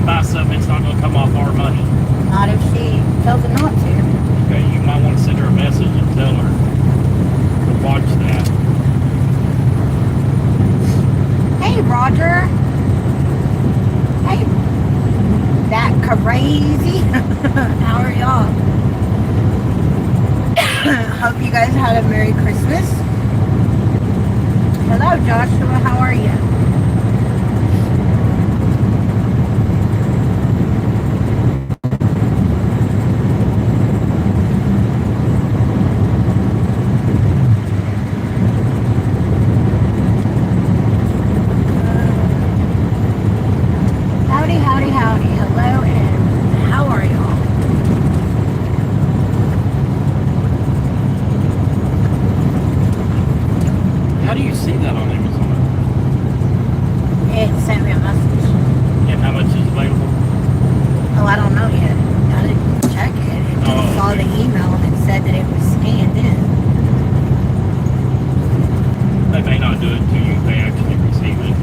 buy something, it's not going to come off our money. Not if she tells her not to. Okay, you might want to send her a message and tell her to watch that. Hey, Roger. Hey, that crazy. How are y'all? Hope you guys had a Merry Christmas. Hello, Joshua. How are you? Howdy, howdy, howdy. Hello, and how are y'all? How do you see that on Amazon? It sent me a message. And how much is available? Oh, I don't know yet. I didn't check it. It just saw the email and it said that it was scanned in. They may not do it till they actually receive it.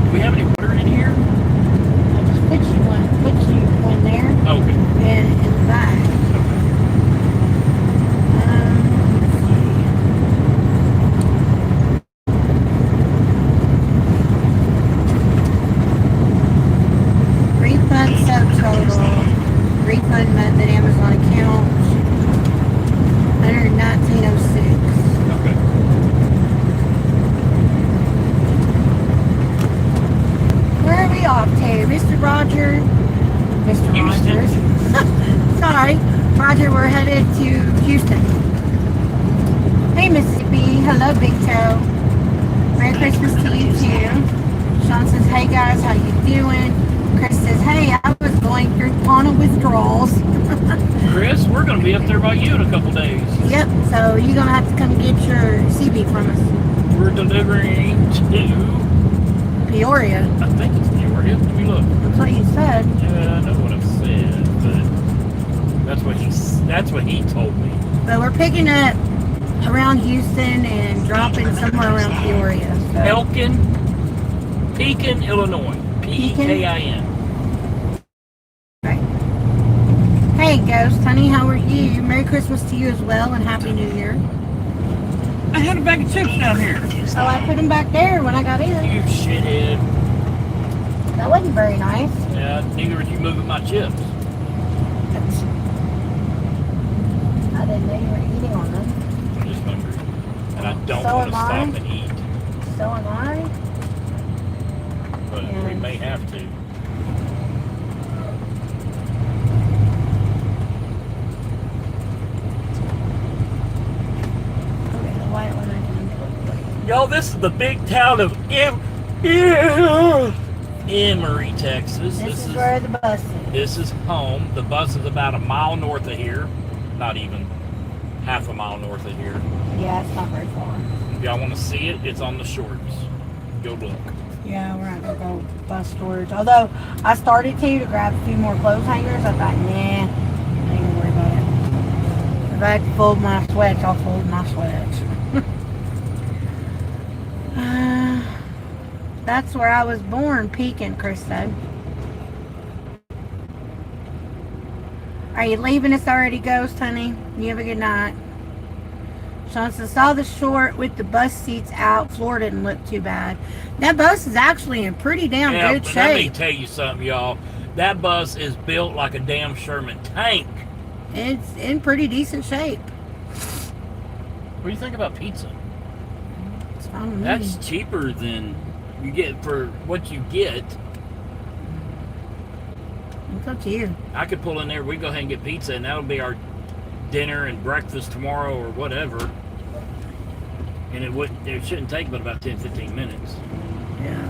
Do we have any water in here? I'll just put you one there Okay. and in the bag. Refund subtotal, refund method, Amazon account, 119.06. Okay. Where are we off to? Mr. Roger? Mr. Houston. Rogers. Sorry. Roger, we're headed to Houston. Hey, Mississippi. Hello, Big Toe. Merry Christmas to you, too. Sean says, hey, guys, how you doing? Chris says, hey, I was going through Pawna withdrawals. Chris, we're going to be up there by you in a couple days. Yep, so you're going to have to come get your CB from us. We're delivering to, Peoria. I think it's Peoria. Let me look. That's what you said. Yeah, I know what I've said, but that's what he told me. But we're picking up around Houston and dropping somewhere around Peoria. So. Pekin, Illinois. Pekin. Right. Hey, Ghost, honey, how are you? Merry Christmas to you as well, and Happy New Year. I had a bag of chips down here. So I put them back there when I got in. You shithead. That wasn't very nice. Yeah, neither are you moving my chips. I didn't know you were eating on them. I'm just hungry. And I don't So want to am I. stop and eat. So am I. But we may have to. Okay, the white one I can put. Y'all, this is the big town of Emory, Texas. This is where the bus is. This is home. The bus is about a mile north of here. Not even half a mile north of here. Yeah, it's not very far. If y'all want to see it, it's on the shorts. Go look. Yeah, we're not gonna go bus storage. Although I started to grab a few more clothes hangers. I thought, nah, I ain't gonna worry about it. If I have to fold my sweats, I'll fold my sweats. That's where I was born, Pekin, Chris said. Are you leaving us already, Ghost, honey? You have a good night. Sean says, saw the short with the bus seats out. Floor didn't look too bad. That bus is actually in pretty damn good shape. Let me tell you something, y'all. That bus is built like a damn Sherman tank. It's in pretty decent shape. What do you think about pizza? It's fine with me. That's cheaper than you get for what you get. It's up to you. I could pull in there, we go ahead and get pizza, and that'll be our dinner and breakfast tomorrow or whatever. And it shouldn't take but about 10-15 minutes. Yeah.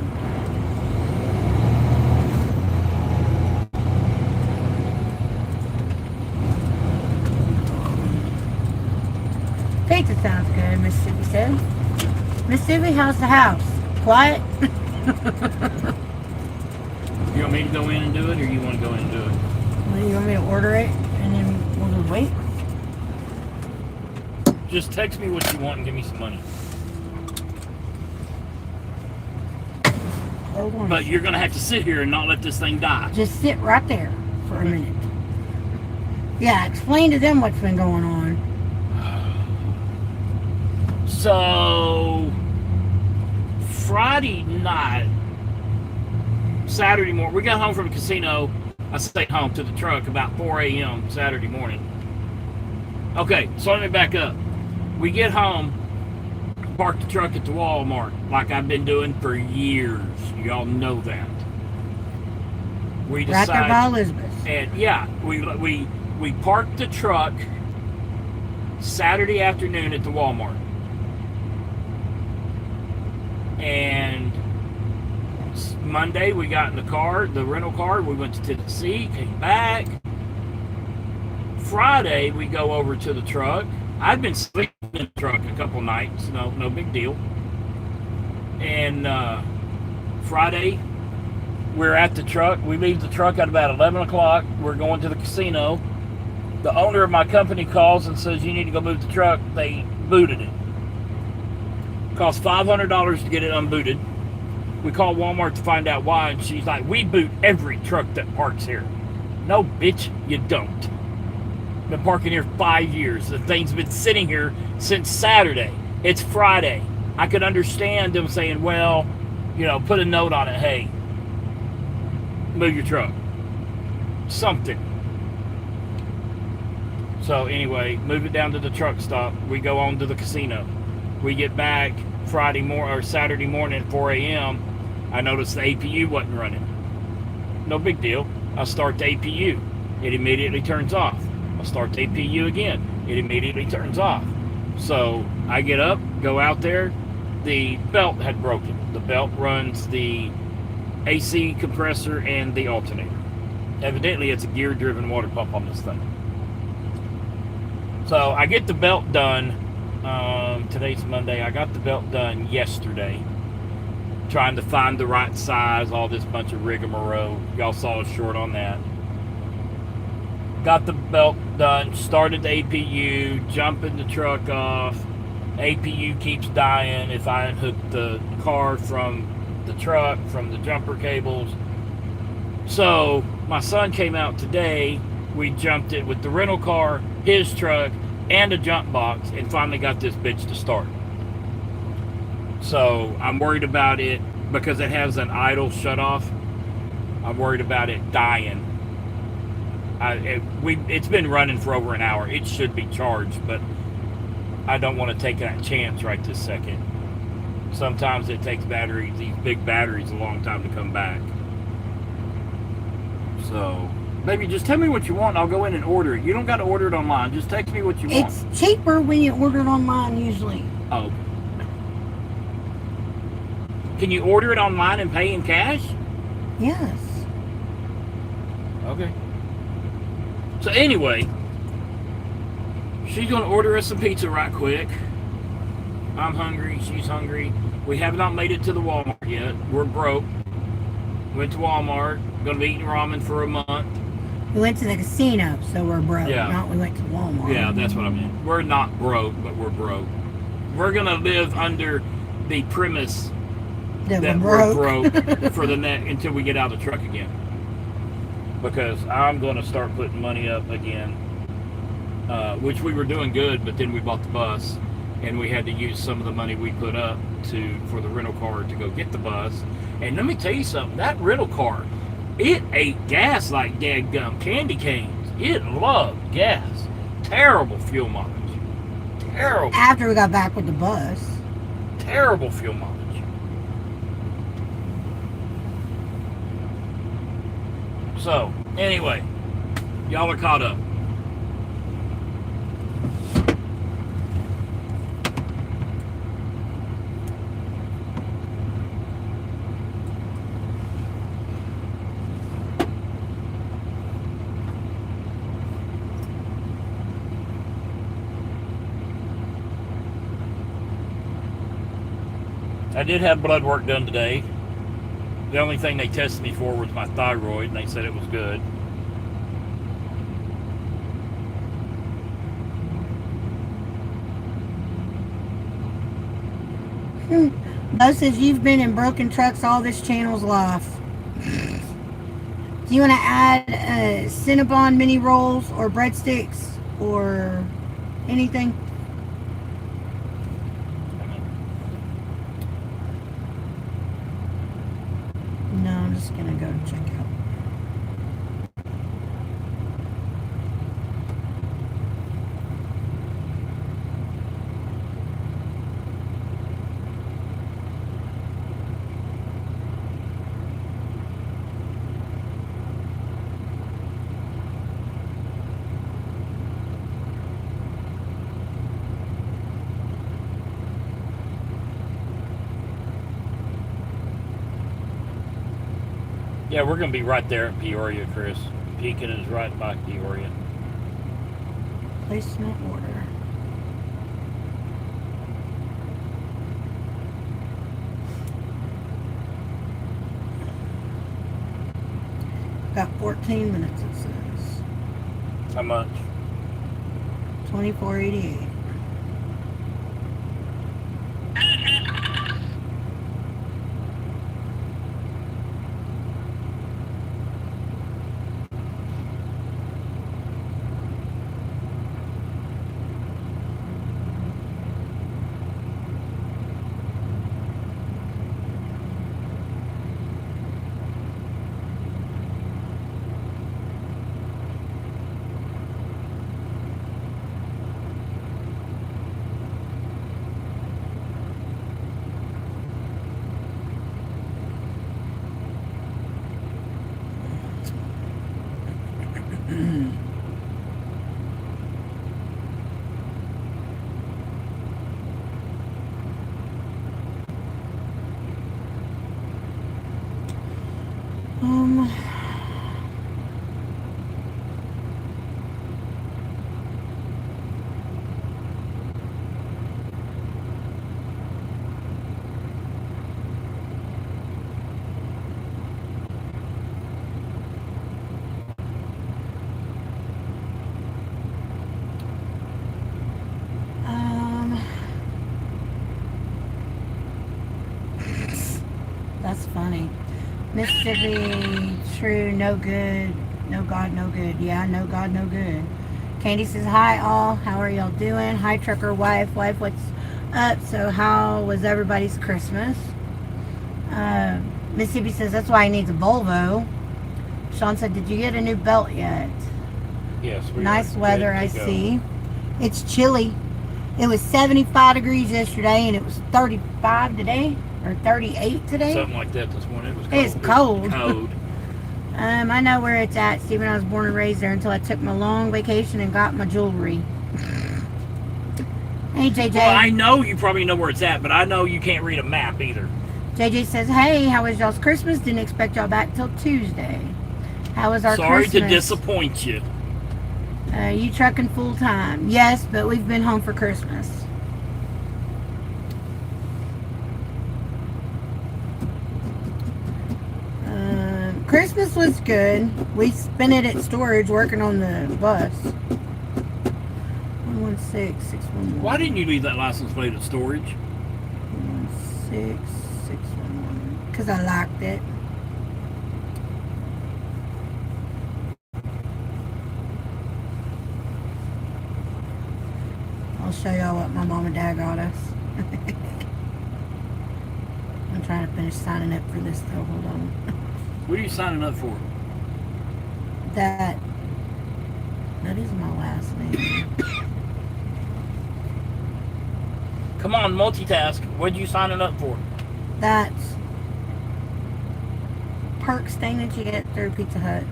Pizza sounds good, Mississippi said. Mississippi, how's the house? Quiet? You want me to go in and do it, or you want to go in and do it? Do you want me to order it and then we'll just wait? Just text me what you want and give me some money. Hold on. But you're going to have to sit here and not let this thing die. Just sit right there for a minute. Yeah, explain to them what's been going on. So, Friday night, Saturday morning, we got home from the casino. I stayed home to the truck about 4 a.m. Saturday morning. Okay, so let me back up. We get home, park the truck at the Walmart like I've been doing for years. Y'all know that. We Right there by decided, Elizabeth. and yeah, we parked the truck Saturday afternoon at the Walmart. And Monday we got in the car, the rental car. We went to Tennessee, came back. Friday we go over to the truck. I'd been sleeping in the truck a couple nights, no big deal. And Friday we're at the truck. We leave the truck at about 11 o'clock. We're going to the casino. The owner of my company calls and says, you need to go move the truck. They booted it. Cost $500 to get it unbooted. We call Walmart to find out why, and she's like, we boot every truck that parks here. No, bitch, you don't. Been parking here 5 years. The thing's been sitting here since Saturday. It's Friday. I could understand them saying, well, you know, put a note on it. Hey, move your truck. Something. So anyway, move it down to the truck stop. We go on to the casino. We get back Saturday morning at 4 a.m. I noticed the APU wasn't running. No big deal. I start the APU. It immediately turns off. I start the APU again. It immediately turns off. So I get up, go out there. The belt had broken. The belt runs the AC compressor and the alternator. Evidently, it's a gear-driven water pump on this thing. So I get the belt done. Today's Monday. I got the belt done yesterday. Trying to find the right size, all this bunch of rigmarole. Y'all saw us short on that. Got the belt done, started the APU, jumping the truck off. APU keeps dying. If I unhook the car from the truck, from the jumper cables. So my son came out today. We jumped it with the rental car, his truck, and a jump box, and finally got this bitch to start. So I'm worried about it because it has an idle shut off. I'm worried about it dying. It's been running for over an hour. It should be charged, but I don't want to take that chance right this second. Sometimes it takes these big batteries, a long time to come back. So, baby, just tell me what you want and I'll go in and order it. You don't got to order it online. Just text me what you want. It's cheaper when you order it online usually. Oh. Can you order it online and pay in cash? Yes. Okay. So anyway, she's going to order us some pizza right quick. I'm hungry. She's hungry. We have not made it to the Walmart yet. We're broke. Went to Walmart. Going to be eating ramen for a month. We went to the casino, so we're broke. Yeah. Not we went to Walmart. Yeah, that's what I meant. We're not broke, but we're broke. We're going to live under the premise that we're broke for the until we get out of the truck again. Because I'm going to start putting money up again, which we were doing good, but then we bought the bus, and we had to use some of the money we put up for the rental car to go get the bus. And let me tell you something, that rental car, it ate gas like dadgum candy canes. It loved gas. Terrible fuel mileage. Terrible. After we got back with the bus. Terrible fuel mileage. So, anyway, y'all are caught up. I did have blood work done today. The only thing they tested me for was my thyroid, and they said it was good. Bo says you've been in broken trucks all this channel's life. Do you want to add Cinnabon mini rolls or breadsticks or anything? No, I'm just going to go to checkout. Yeah, we're going to be right there in Peoria, Chris. Pekin is right by Peoria. Placement order. Got 14 minutes, it says. How much? $24.88. That's funny. Mississippi, true, no good. No God, no good. Yeah, no God, no good. Candy says, hi all. How are y'all doing? Hi, trucker wife. Wife, what's up? So how was everybody's Christmas? Mississippi says, that's why he needs a Volvo. Sean said, did you get a new belt yet? Yes. Nice weather, I see. It's chilly. It was 75 degrees yesterday, and it was 35 today, or 38 today. Something like that this morning. It was cold. It's cold. Cold. I know where it's at, Stephen. I was born and raised there until I took my long vacation and got my jewelry. Hey, JJ. Well, I know you probably know where it's at, but I know you can't read a map either. JJ says, hey, how was y'all's Christmas? Didn't expect y'all back till Tuesday. How was our Sorry Christmas? to disappoint you. You trucking full time? Yes, but we've been home for Christmas. Christmas was good. We spent it at storage working on the bus. 116611. Why didn't you leave that license plate at storage? 16611. Because I locked it. I'll show y'all what my mom and dad got us. I'm trying to finish signing up for this though. Hold on. What are you signing up for? That is my last name. Come on, multitask. What are you signing up for? That's perks thing that you get through Pizza Hut.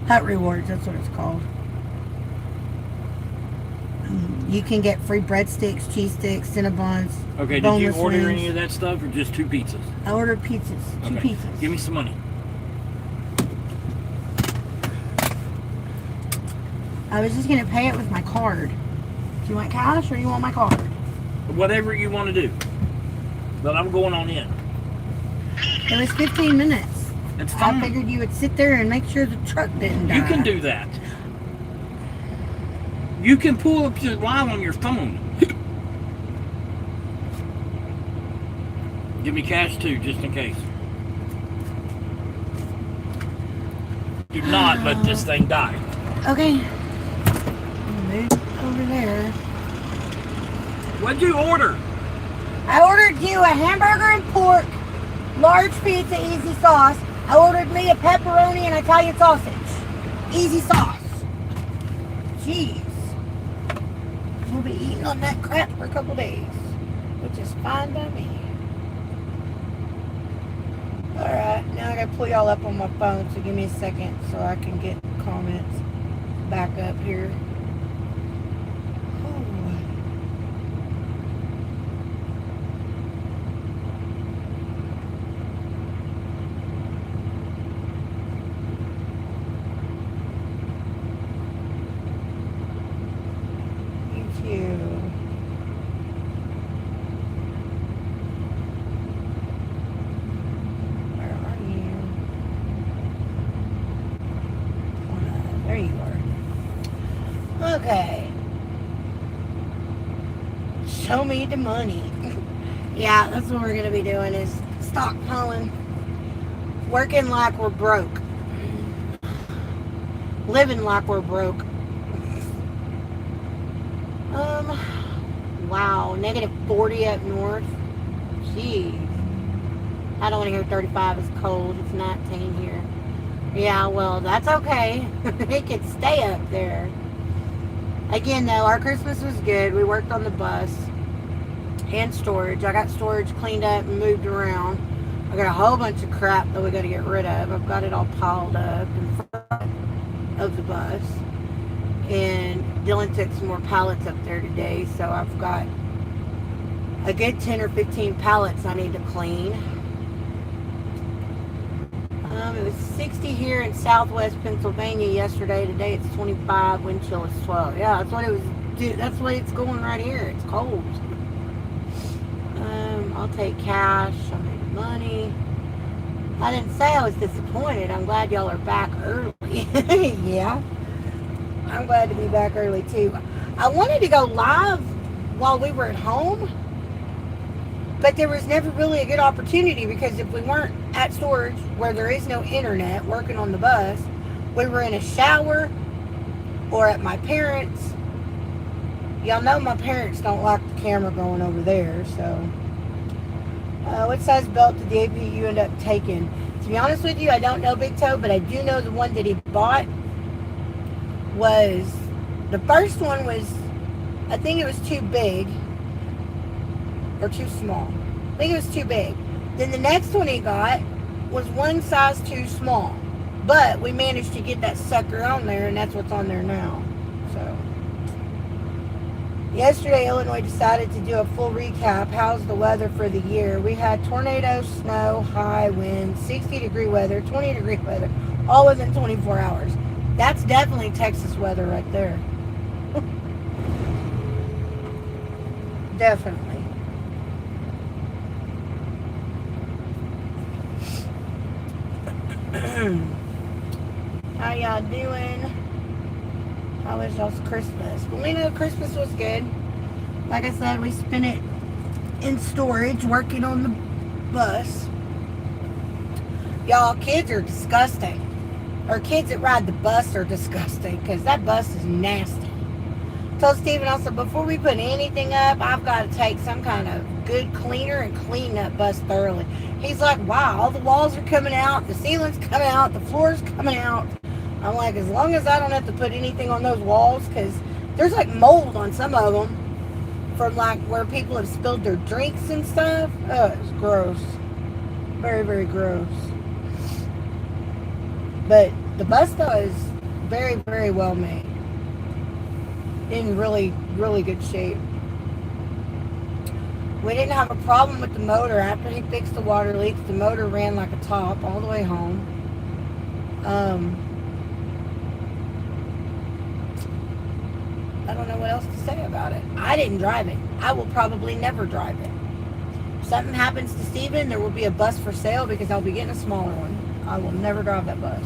Hut Rewards, that's what it's called. You can get free breadsticks, cheese sticks, Cinnabons. Okay, did you order wings. any of that stuff or just 2 pizzas? I ordered pizzas. Two Okay. pizzas. Give me some money. I was just going to pay it with my card. Do you want cash or you want my card? Whatever you want to do. But I'm going on in. It was 15 minutes. It's I fine. figured you would sit there and make sure the truck didn't die. You can do that. You can pull up your line on your phone. Give me cash too, just in case. Do not let this thing die. Okay. Move over there. What'd you order? I ordered you a hamburger and pork, large pizza, easy sauce. I ordered me a pepperoni and Italian sausage. Easy sauce. Jeez. We'll be eating on that crap for a couple days, which is fine by me. Alright, now I gotta pull y'all up on my phone, so give me a second so I can get comments back up here. Okay. Show me the money. Yeah, that's what we're going to be doing is stockpiling. Working like we're broke. Living like we're broke. Wow, negative 40 up north. Jeez. I don't want to hear 35 is cold. It's 19 here. Yeah, well, that's okay. It could stay up there. Again, though, our Christmas was good. We worked on the bus and storage. I got storage cleaned up and moved around. I got a whole bunch of crap that we got to get rid of. I've got it all piled up in front of the bus. And Dylan took some more pallets up there today, so I've got a good 10 or 15 pallets I need to clean. It was 60 here in southwest Pennsylvania yesterday. Today it's 25. Wind chill is 12. Yeah, that's what it was. Dude, that's the way it's going right here. It's cold. I'll take cash. I'll make money. I didn't say I was disappointed. I'm glad y'all are back early. Yeah. I'm glad to be back early too. I wanted to go live while we were at home, but there was never really a good opportunity because if we weren't at storage where there is no internet working on the bus, we were in a shower or at my parents'. Y'all know my parents don't like the camera going over there, so. What size belt did the APU end up taking? To be honest with you, I don't know, Big Toe, but I do know the one that he bought was, the first one was, I think it was too big or too small. I think it was too big. Then the next one he got was one size too small, but we managed to get that sucker on there, and that's what's on there now. So yesterday Illinois decided to do a full recap. How's the weather for the year? We had tornadoes, snow, high winds, 60-degree weather, 20-degree weather, all within 24 hours. That's definitely Texas weather right there. Definitely. How y'all doing? How was y'all's Christmas? Well, we know Christmas was good. Like I said, we spent it in storage working on the bus. Y'all, kids are disgusting. Or kids that ride the bus are disgusting because that bus is nasty. Told Steven also, before we put anything up, I've got to take some kind of good cleaner and clean that bus thoroughly. He's like, wow, all the walls are coming out, the ceiling's coming out, the floor's coming out. I'm like, as long as I don't have to put anything on those walls, because there's like mold on some of them from like where people have spilled their drinks and stuff. Oh, it's gross. Very, very gross. But the bus though is very, very well made. In really, really good shape. We didn't have a problem with the motor. After he fixed the water leaks, the motor ran like a top all the way home. I don't know what else to say about it. I didn't drive it. I will probably never drive it. If something happens to Steven, there will be a bus for sale because I'll be getting a smaller one. I will never drive that bus.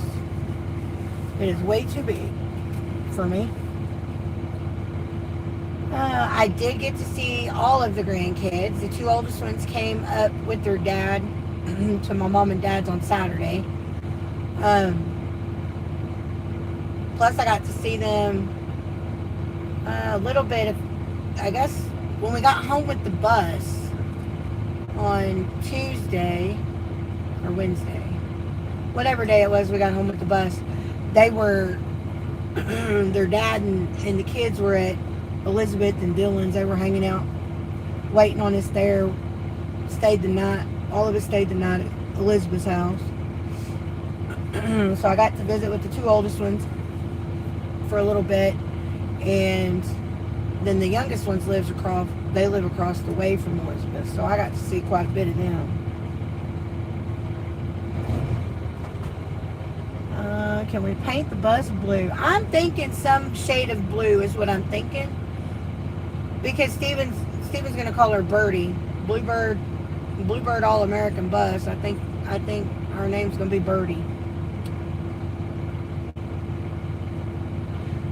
It is way too big for me. I did get to see all of the grandkids. The two oldest ones came up with their dad to my mom and dad's on Saturday. Plus, I got to see them a little bit of, I guess, when we got home with the bus on Tuesday or Wednesday, whatever day it was we got home with the bus, they were, their dad and the kids were at Elizabeth and Dylan's. They were hanging out, waiting on us there. Stayed the night. All of us stayed the night at Elizabeth's house. So I got to visit with the two oldest ones for a little bit, and then the youngest ones live across the way from Elizabeth, so I got to see quite a bit of them. Can we paint the bus blue? I'm thinking some shade of blue is what I'm thinking, because Steven's gonna call her Birdie, Bluebird All-American Bus. I think her name's gonna be Birdie.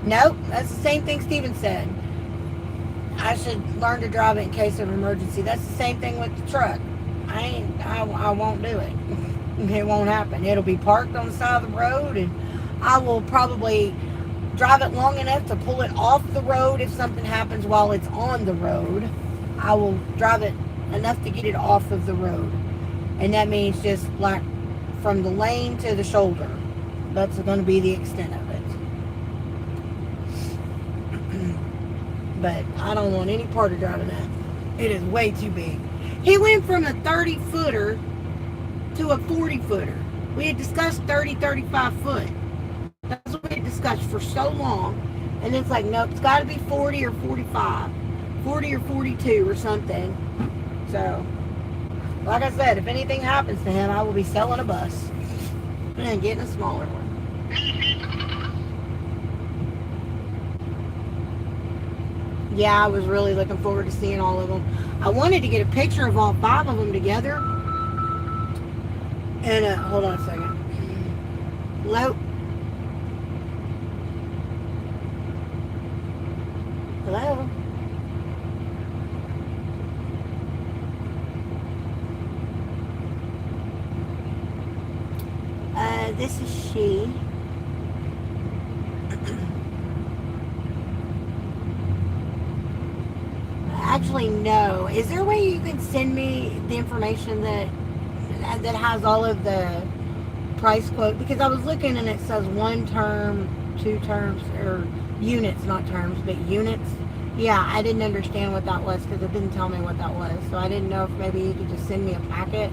Nope, that's the same thing Steven said. I should learn to drive it in case of emergency. That's the same thing with the truck. I won't do it. It won't happen. It'll be parked on the side of the road, and I will probably drive it long enough to pull it off the road if something happens while it's on the road. I will drive it enough to get it off of the road. And that means just like from the lane to the shoulder. That's going to be the extent of it. But I don't want any part of driving that. It is way too big. He went from a 30-footer to a 40-footer. We had discussed 30, 35 foot. That's what we had discussed for so long. And it's like, nope, it's got to be 40 or 45. 40 or 42 or something. So, like I said, if anything happens to him, I will be selling a bus and getting a smaller one. Yeah, I was really looking forward to seeing all of them. I wanted to get a picture of all 5 of them together. And, hold on a second. Hello? Hello? This is she. Actually, no. Is there a way you can send me the information that has all of the price quote? Because I was looking and it says 1 term, 2 terms, or units, not terms, but units. Yeah, I didn't understand what that was because it didn't tell me what that was. So I didn't know if maybe you could just send me a packet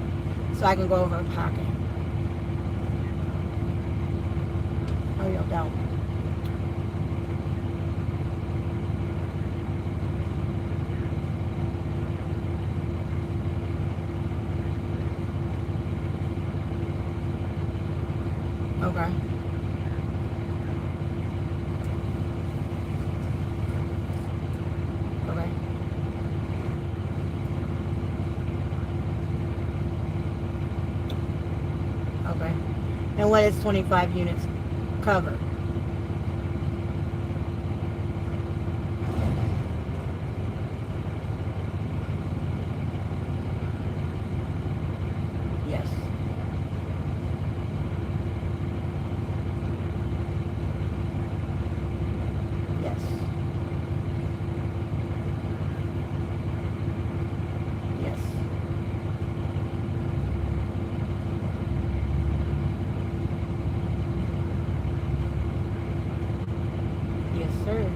so I can go over a packet. Oh, you'll doubt. Okay. Okay. Okay. And what is 25 units cover? Yes. Yes. Yes. Yes, sir.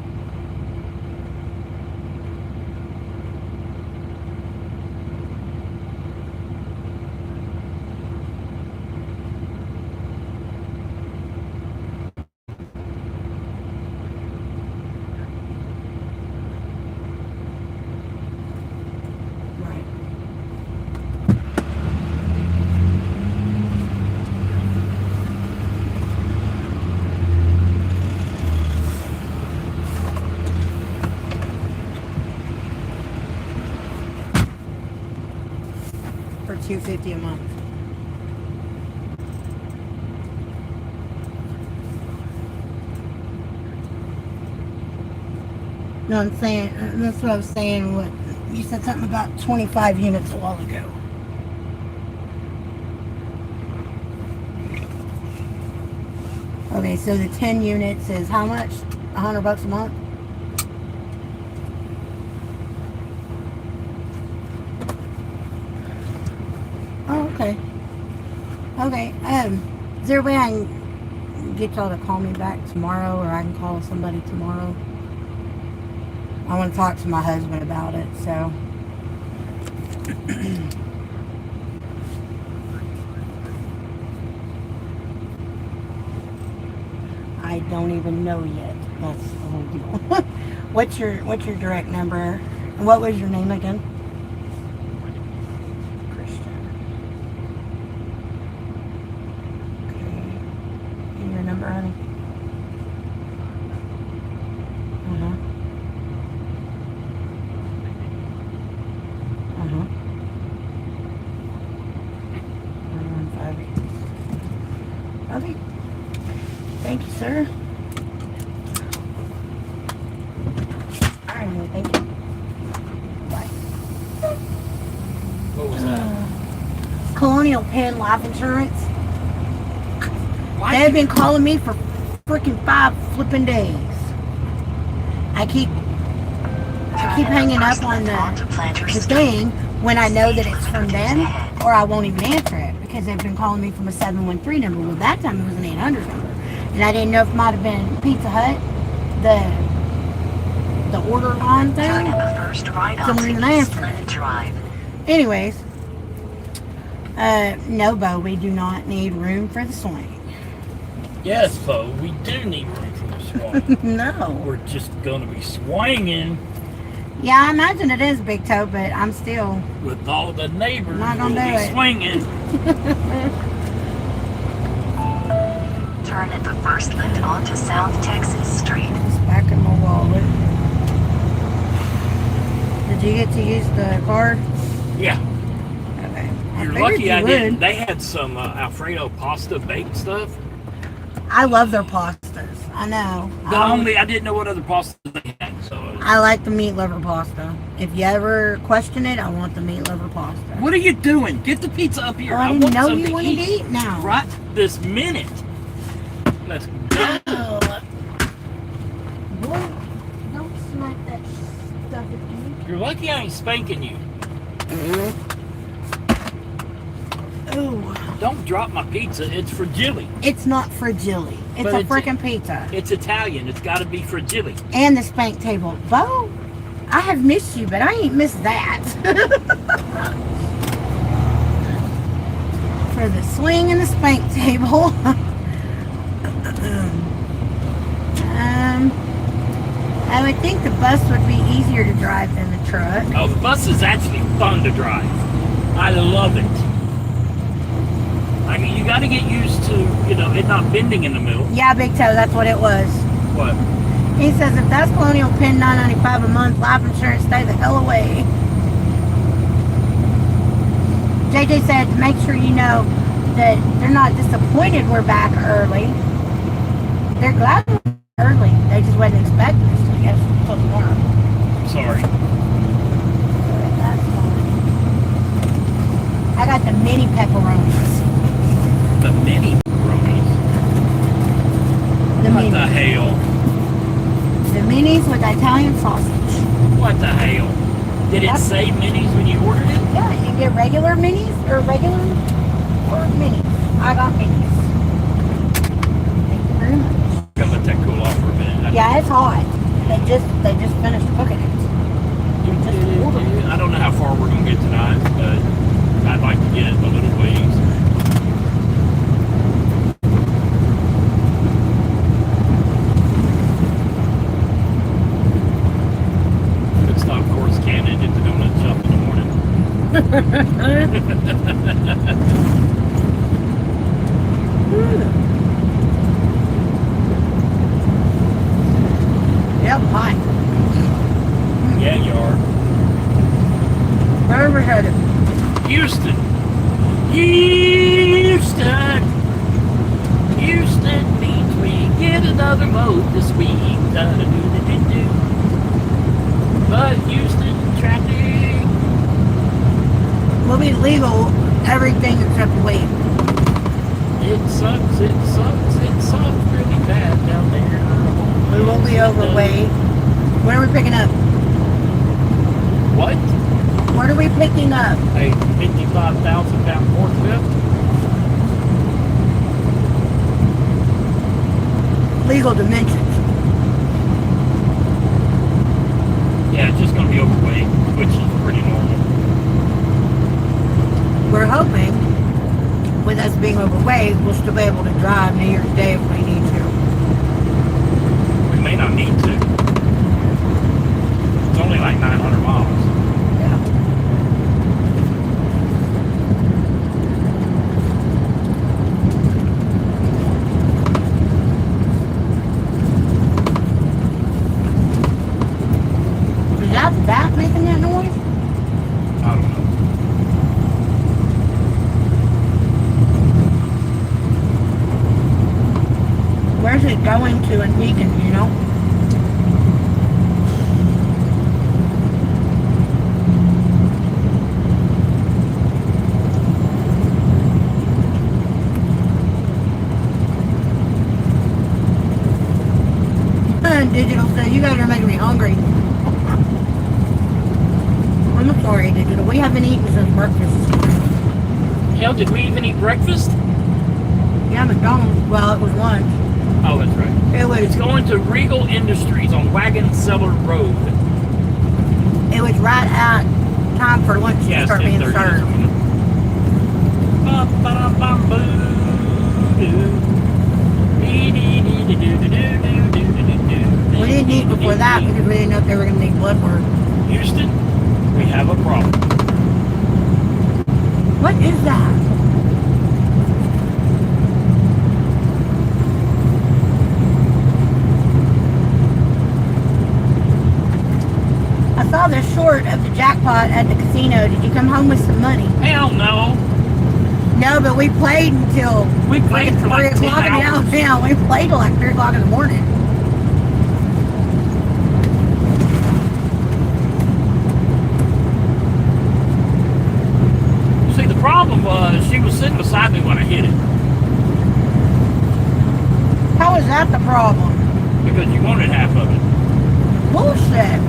Right. For $250 a month. No, I'm saying, that's what I was saying. What you said something about 25 units a while ago. Okay, so the 10 units is how much? $100 a month? Oh, okay. Okay. Is there a way I can get y'all to call me back tomorrow, or I can call somebody tomorrow? I want to talk to my husband about it, so. I don't even know yet. That's the whole deal. What's your direct number? And what was your name again? Christian. Okay. And your number, honey? Uh-huh. Uh-huh. 1158. Okay. Thank you, sir. All right, thank you. Bye. What was that? Colonial Penn Life Insurance. Why They've been calling me for freaking 5 flipping days. I keep hanging up on the thing when I know that it's from them, or I won't even answer it because they've been calling me from a 713 number. Well, that time it was an 800 number. And I didn't know if it might have been Pizza Hut, the order line thing. Someone didn't answer it. Anyways, no, Bo, we do not need room for the swing. Yes, Bo, we do need room for the swing. No. We're just going to be swinging Yeah, I imagine it is, Big Toe, but I'm still with all the neighbors. Not gonna We'll do be it. swinging. Turn at the first lift onto South Texas Street. It's back in my wallet. Did you get to use the card? Yeah. Okay. You're figured lucky you I would. didn't. They had some Alfredo pasta baked stuff. I love their pastas. I know. I didn't know what other pasta they had, so. I like the meat liver pasta. If you ever question it, I want the meat liver pasta. What are you doing? Get the pizza up here. Oh, I want didn't know something you wanted to eat now. Right this minute. Let's go. Boy, don't smack that stuff at me. You're lucky I ain't spanking you. Ooh. Don't drop my pizza. It's fragile. It's not fragile. It's But a it's- freaking pizza. It's Italian. It's got to be fragile. And the spank table. Bo, I have missed you, but I ain't missed that. For the swing and the spank table. I would think the bus would be easier to drive than the truck. Oh, the bus is actually fun to drive. I love it. I mean, you got to get used to, it not bending in the middle. Yeah, Big Toe, that's what it was. What? He says if that's Colonial Penn $9.95 a month, life insurance, stay the hell away. JJ said, make sure you know that they're not disappointed we're back early. They're glad we're early. They just wasn't expecting us to guess until tomorrow. Sorry. That's fine. I got the mini pepperonis. The mini pepperonis. The What the minis. hell? The minis with Italian sausage. What the hell? Did it say minis when you ordered it? Yeah, you get regular minis or regular or minis. I got minis. Thank you very much. Gotta let that cool off for a minute. Yeah, it's hot. They just finished cooking it. I don't know how far we're gonna get tonight, but I'd like to get it a little ways. Good stop course cannon at the donut shop in the morning. Yep, hot. Yeah, you are. Where are we headed? Houston. Houston. Houston means we get another vote this week. Da-da-do-da-do-do. But Houston traffic. We'll be legal everything except weight. It sucks really bad down there. We won't be overweight. What are we picking up? What? What are we picking up? A 55,000 pound forklift? Legal dimensions. Yeah, it's just going to be overweight, which is pretty normal. We're hoping, with us being overweight, we'll still be able to drive New Year's Day if we need to. We may not need to. It's only like 900 miles. Yeah. Is that making that noise? I don't know. Where's it going to in Beacon, you know? Digital said, you guys are making me hungry. I'm sorry, Digital. We haven't eaten since breakfast. Hell, did we even eat breakfast? Yeah, McDonald's. Well, it was lunch. Oh, that's right. It It's was going to Regal Industries on Wagon Cellar Road. right at time for lunch to Yeah, start being 10:30 served. or something. We didn't eat before that because we didn't know if they were going to need blood work. Houston, we have a problem. What is that? I saw the short of the jackpot at the casino. Did you come home with some money? Hell no. No, but we played until We played for like 3 10 o'clock in the hours. afternoon. We played till like 3 o'clock in the morning. See, the problem was she was sitting beside me when I hit it How is that the problem? because you wanted half of it. Bullshit.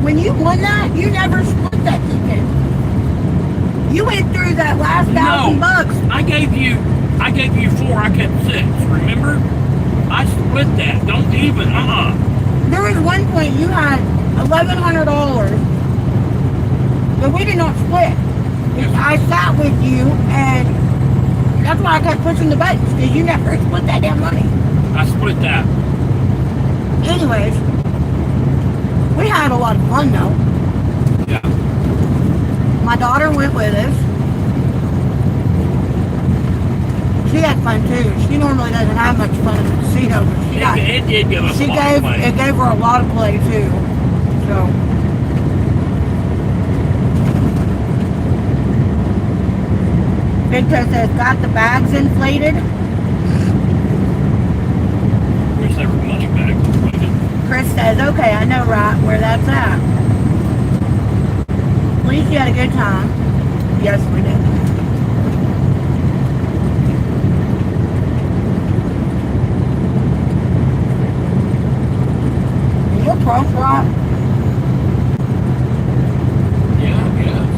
When you won that, you never split that ticket. You went through that last $1,000. I gave you 4, I kept 6, remember? I split that. Don't even, There was one point you had $1,100, but we did not split. I sat with you, and that's why I kept pushing the buttons, because you never split that damn money. I split that. Anyways, we had a lot of fun though. Yeah. My daughter went with us. She had fun too. She normally doesn't have much fun at the casino, but It did give us a lot of play. it gave her a lot of play too. So Big Toe says, got the bags inflated. Wish they were money bags inflated. Chris says, okay, I know right where that's at. At least you had a good time. Yes, we did. You're close, right? Yeah, I guess.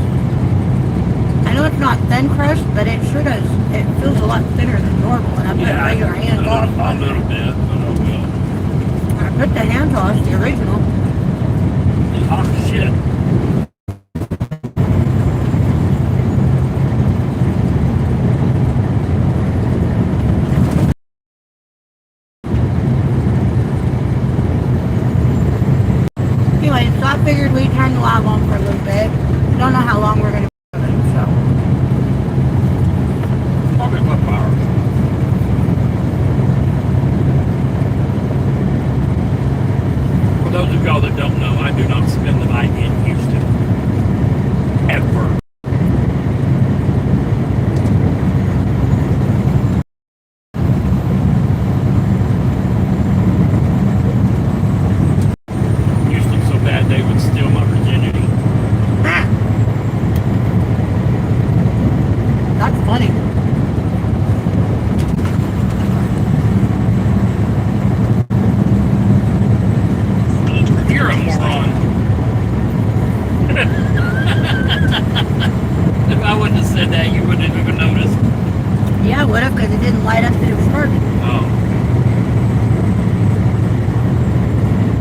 I know it's not thin crust, but it sure does. It feels a lot thinner than normal, and I put regular hand toss A on it. little bit. I put the hand toss, the original. It's hot as shit. Anyway, so I figured we'd turn the live on for a little bit. Don't know how long we're going to be doing it, so. Probably a couple hours. For those of y'all that don't know, I do not spend the night in Houston. Ever.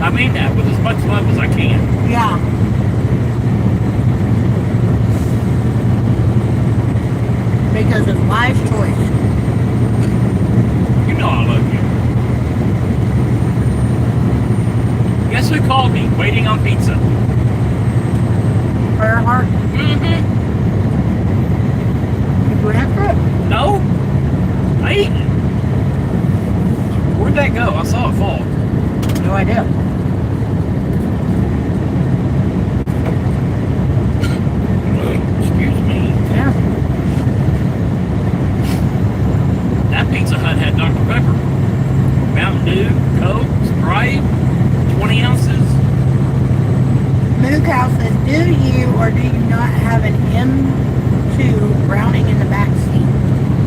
I mean that with as much love as I can. Yeah. Because it's wise choice. You know I love you. Guess who called me? Waiting on pizza. Earhart. Mm-hmm. You went for it? No. I ate it. Where'd that go? I saw it fall. No idea. Excuse me. Yeah. That Pizza Hut had Dr. Pepper. Mountain Dew, Coke, Sprite, 20 ounces. Moo Cow says, do you or do you not have an M2 Browning in the back seat?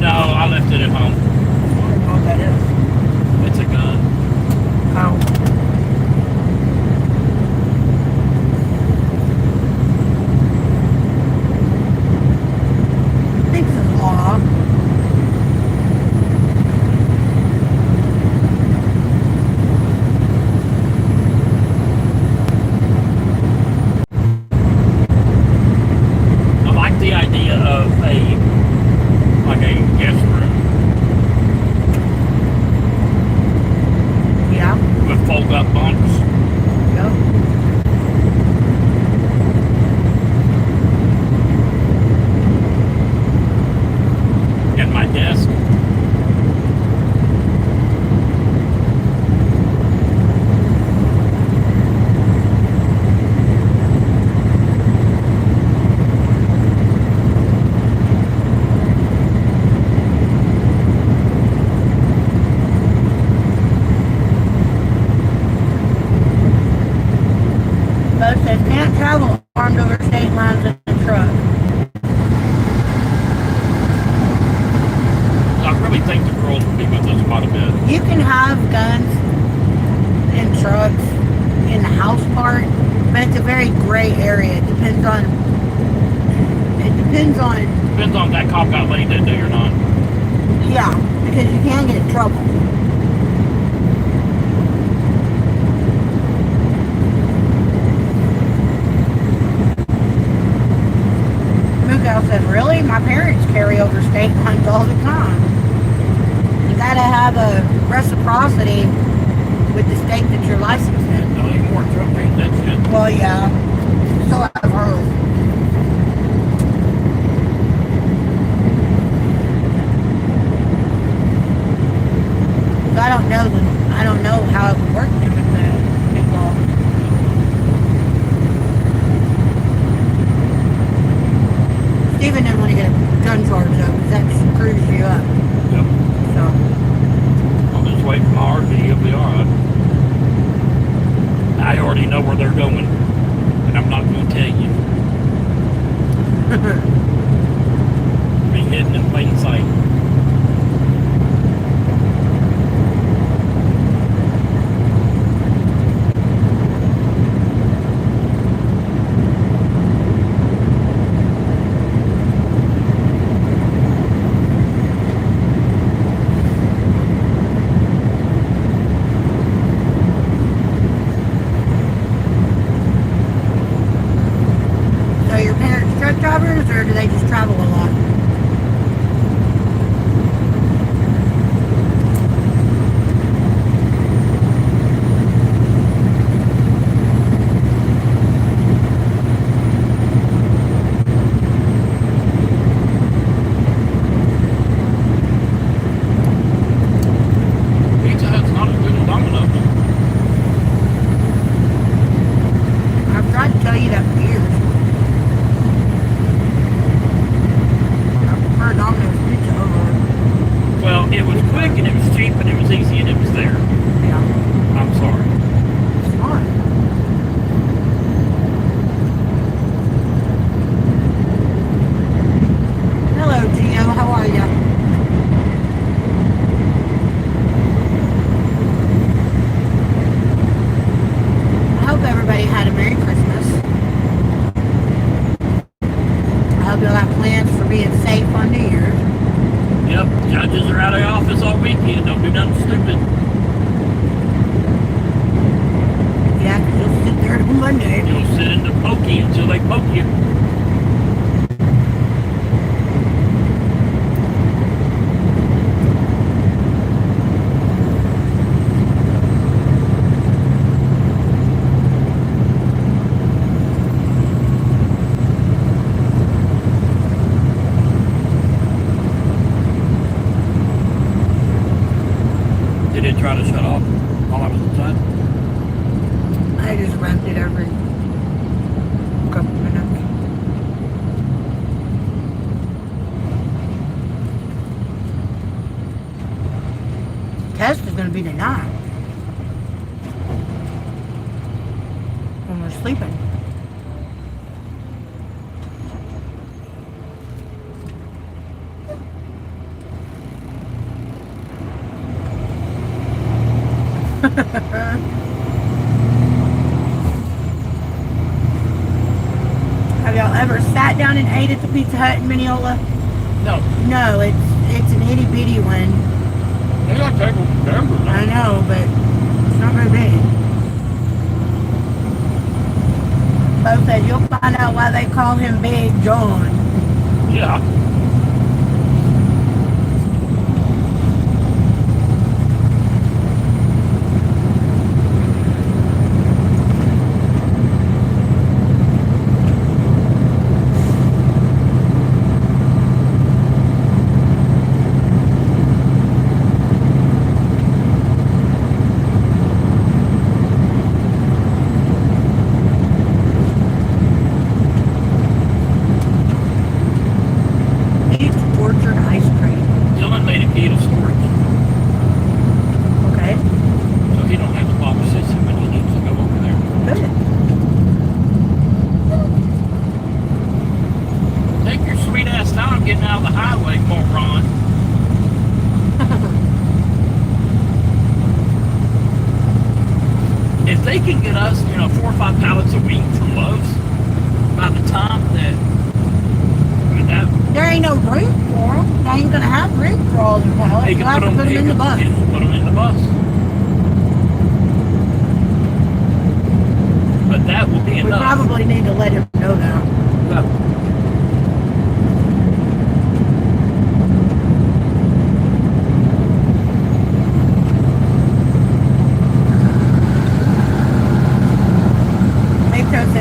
No, I left it at home. I don't know what that is. It's a gun. Oh. I think this is law. I like the idea of like a guest room Yeah. with fold up bunks. Yep. And my desk. Bo says, can't travel armed over state lines in a truck. I really think the girls would be with us quite a bit. You can have guns in trucks in the house part, but it's a very gray area. It depends on Depends on if that cop got laid that day or not. yeah, because you can get in trouble. Mookow said, really? My parents carry over state lines all the time. You gotta have a reciprocity with the state that you're licensed in. No anymore truck ain't that shit. Well, yeah. So I've heard. So I don't know how it would work with the new law. Steven didn't want to get a gun charge though, because that screws you up. Yep. So, I'll just wait for my RV, he'll be alright. I already know where they're going, and I'm not going to tell you. Be hidden in plain sight. so your parents truck drivers, or do they just travel a lot? Pizza Hut's not as good as Domino's. I've tried to tell you that for years. I prefer Domino's pizza over. Well, it was quick, and it was cheap, and it was easy, and it was there. Yeah, I'm sorry. it's fine. Hello, Gio. How are you? I hope everybody had a Merry Christmas. I hope you'll have plans for being safe on New Year's. Yep, judges are out of office all weekend. Don't do nothing stupid. it try to shut off while I was inside? I just wrapped it every couple minutes. Test is going to be tonight when we're sleeping. Have y'all ever sat down and ate at the Pizza Hut in Mineola? No. No, it's an itty bitty one. They got tables in Denver. I know, but it's not very big. Bo said you'll find out why they call him Big John. Yeah. They can get us, 4 or 5 pallets a week from Lowe's. By the time that, there ain't no room for them. They ain't gonna have room for all the pallets. They You'll can have to put them in the bus. Put them in the bus. But that will be We enough. probably need to let him know that. No.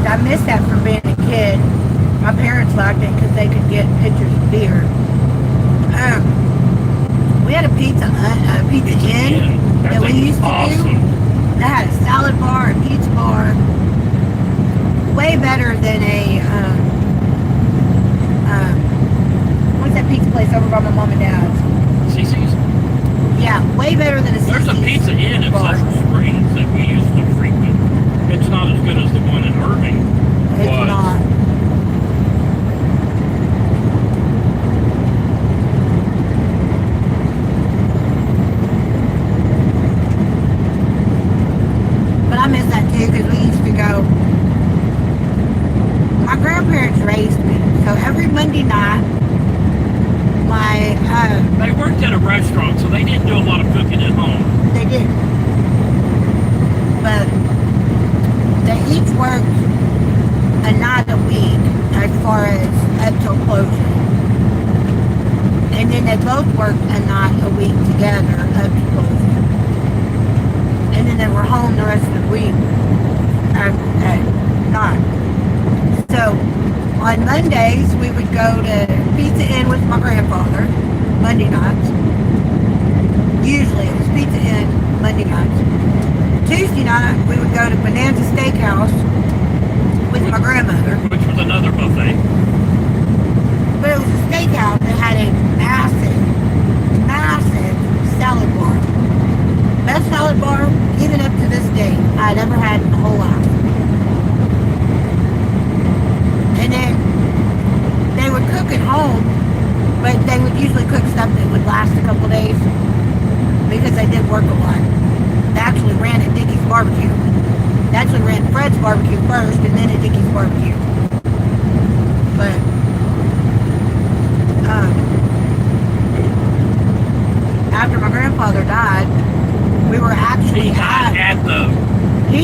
I missed that from being a kid. My parents liked it because they could get pictures of beer. We had a pizza inn that we used to do. That had a salad bar, a pizza bar. Way better than a what's that pizza place over by my mom and dad's? CC's? Yeah, way better than a CC's. There's a pizza inn in Central Springs that we used to frequent. It's not as good as the one in Irving. It's not. But I miss that too because we used to go. My grandparents raised me, so every Monday night, they worked at a restaurant, so they didn't do a lot of cooking at home. They did, but they each worked a night a week as far as up till closing. And then they both worked a night a week together up to closing. And then they were home the rest of the week at night. So on Mondays we would go to Pizza Inn with my grandfather, Monday nights. Usually it was Pizza Inn Monday nights. Tuesday night, we would go to Bonanza Steakhouse with my grandmother. Which was another buffet. But it was a steakhouse that had a massive salad bar. Best salad bar, even up to this day, I'd ever had in the whole life. And then they would cook at home, but they would usually cook stuff that would last a couple days because they did work a lot. They actually ran at Dickie's Barbecue. They actually ran Fred's Barbecue first and then at Dickie's Barbecue. But after my grandfather died, we were actually he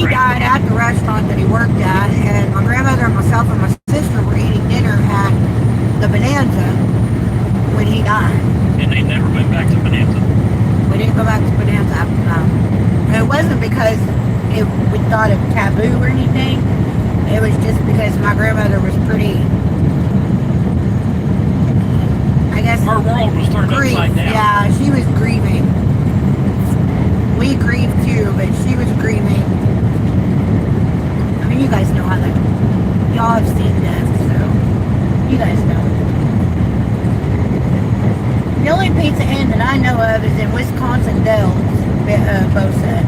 died at the restaurant that he worked at, and my grandmother and myself and my sister were eating dinner at the Bonanza when he died. And they never went back to Bonanza. We didn't go back to Bonanza after that. And it wasn't because we thought it taboo or anything. It was just because my grandmother was pretty, I guess, her world was turned upside down. Yeah, she was grieving. We I know of is in Wisconsin Dells, Bo said.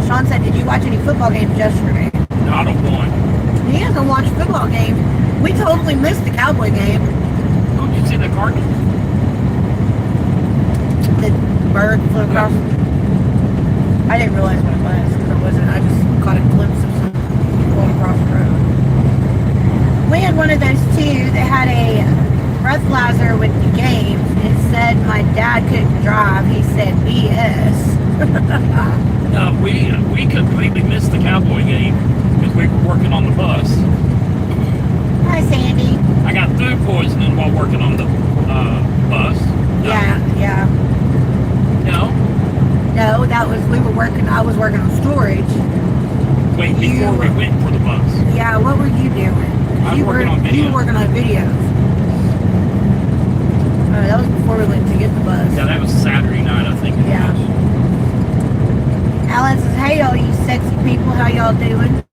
Sean said, did you watch any football games yesterday? Not a one. He hasn't watched football games. We totally missed the Cowboy game. Oh, did you see the Cardinals? The bird flew across. I didn't realize what it was because it wasn't. I just caught a glimpse of something going across the road. We had one of those too that had a breathalyzer with the games. It said my dad couldn't drive. He said BS. No, we completely missed the Cowboy game because we were working on the bus. Hi, Sandy. I got food poisoning while working on the bus. Yeah. No? No, that was I was working on storage. Wait, before we went for the bus. Yeah, what were you doing? I was working on videos. You were working on videos. That was before we went to get the bus. Yeah, that was Saturday night, I think it was. Alan says, hey all you sexy people, how y'all doing?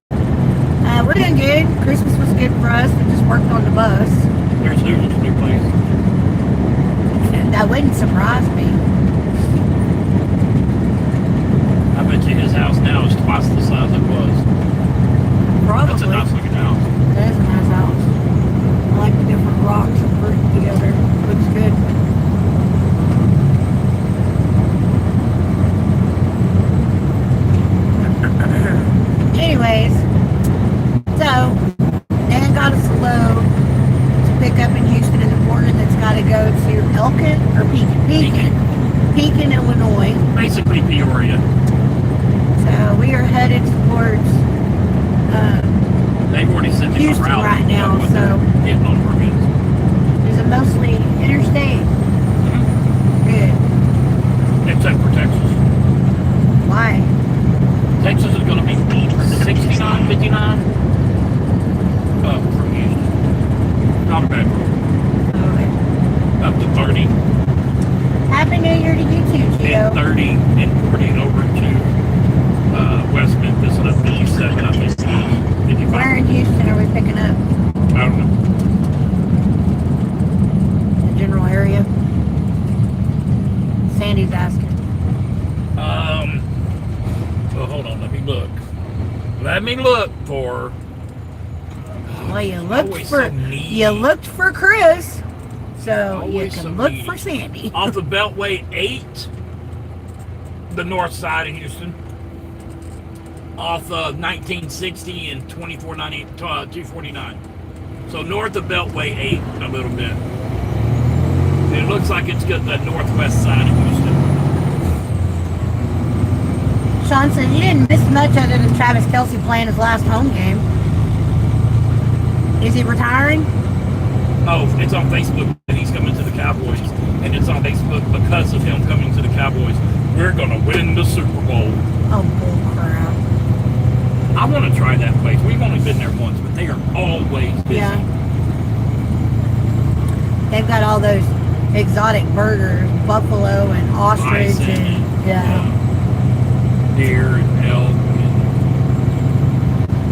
We're doing good. Christmas was good for us. We just worked on the bus. There's Susan's new place. That wouldn't surprise me. I bet you his house now is twice the size it was. Probably. That's a nice looking house. That is a nice house. I like the different rocks and put together. Looks good. Anyways, so Dan got us a load to pick up in Houston in the morning that's got to go to Elkin or Pekin, Illinois. Basically Peoria. So we are headed towards They've already sent me Houston a route right now, of what so they're getting on permits. is it mostly interstate? Good. Except for Texas. Why? Texas is going to be 69, 59 from Houston. Not a bad road. Okay. Up to 30. Happy New Year to you too, Gio. And 30 and 40 over to West Memphis and up to 7, I think. 55. Where in Houston are we picking up? I don't know. The general area? Sandy's asking. Well, hold on. Let me look. Let me look for. Well, you So looked for Chris, so you Always can so look needy. for Sandy. Off the Beltway 8, the north side of Houston. Off of 1960 and 249. So north of Beltway 8 a little bit. It looks like it's got the northwest side of Houston. Sean said you didn't miss much other than Travis Kelce playing his last home game. Is he retiring? Oh, it's on Facebook that he's coming to the Cowboys. And it's on Facebook because of him coming to the Cowboys. We're going to win the Super Bowl. Oh, bull crap. I want to try that place. We've only been there once, but they are always busy. Yeah. They've got all those exotic burgers, buffalo and ostrich Bison and deer and elk.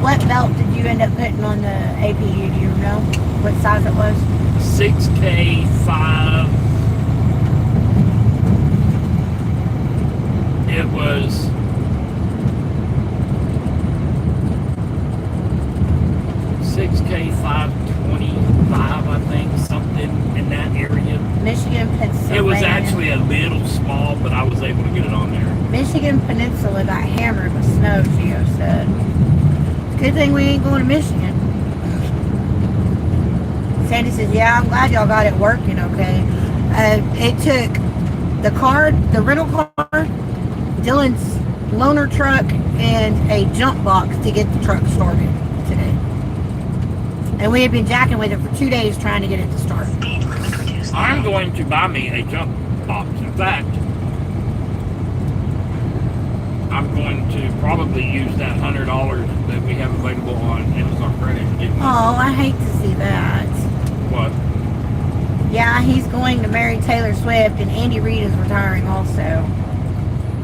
What belt did you end up putting on the APU? Do you know what size it was? 6K5. It was 6K525, I think, something in that area. Michigan Peninsula. It was actually a little small, but I was able to get it on there. Michigan Peninsula got hammered with snow, Gio said. Good thing we ain't going to Michigan. Sandy says, yeah, I'm glad y'all got it working okay. It took the rental car, Dylan's loaner truck, and a jump box to get the truck started today. And we had been jacking with it for 2 days trying to get it to start. Speed limit reduced. I'm going to buy me a jump box. In fact, I'm going to probably use that $100 that we have available on Amazon credit and get me. Oh, I hate to see that. What? Yeah, he's going to marry Taylor Swift, and Andy Reid is retiring also.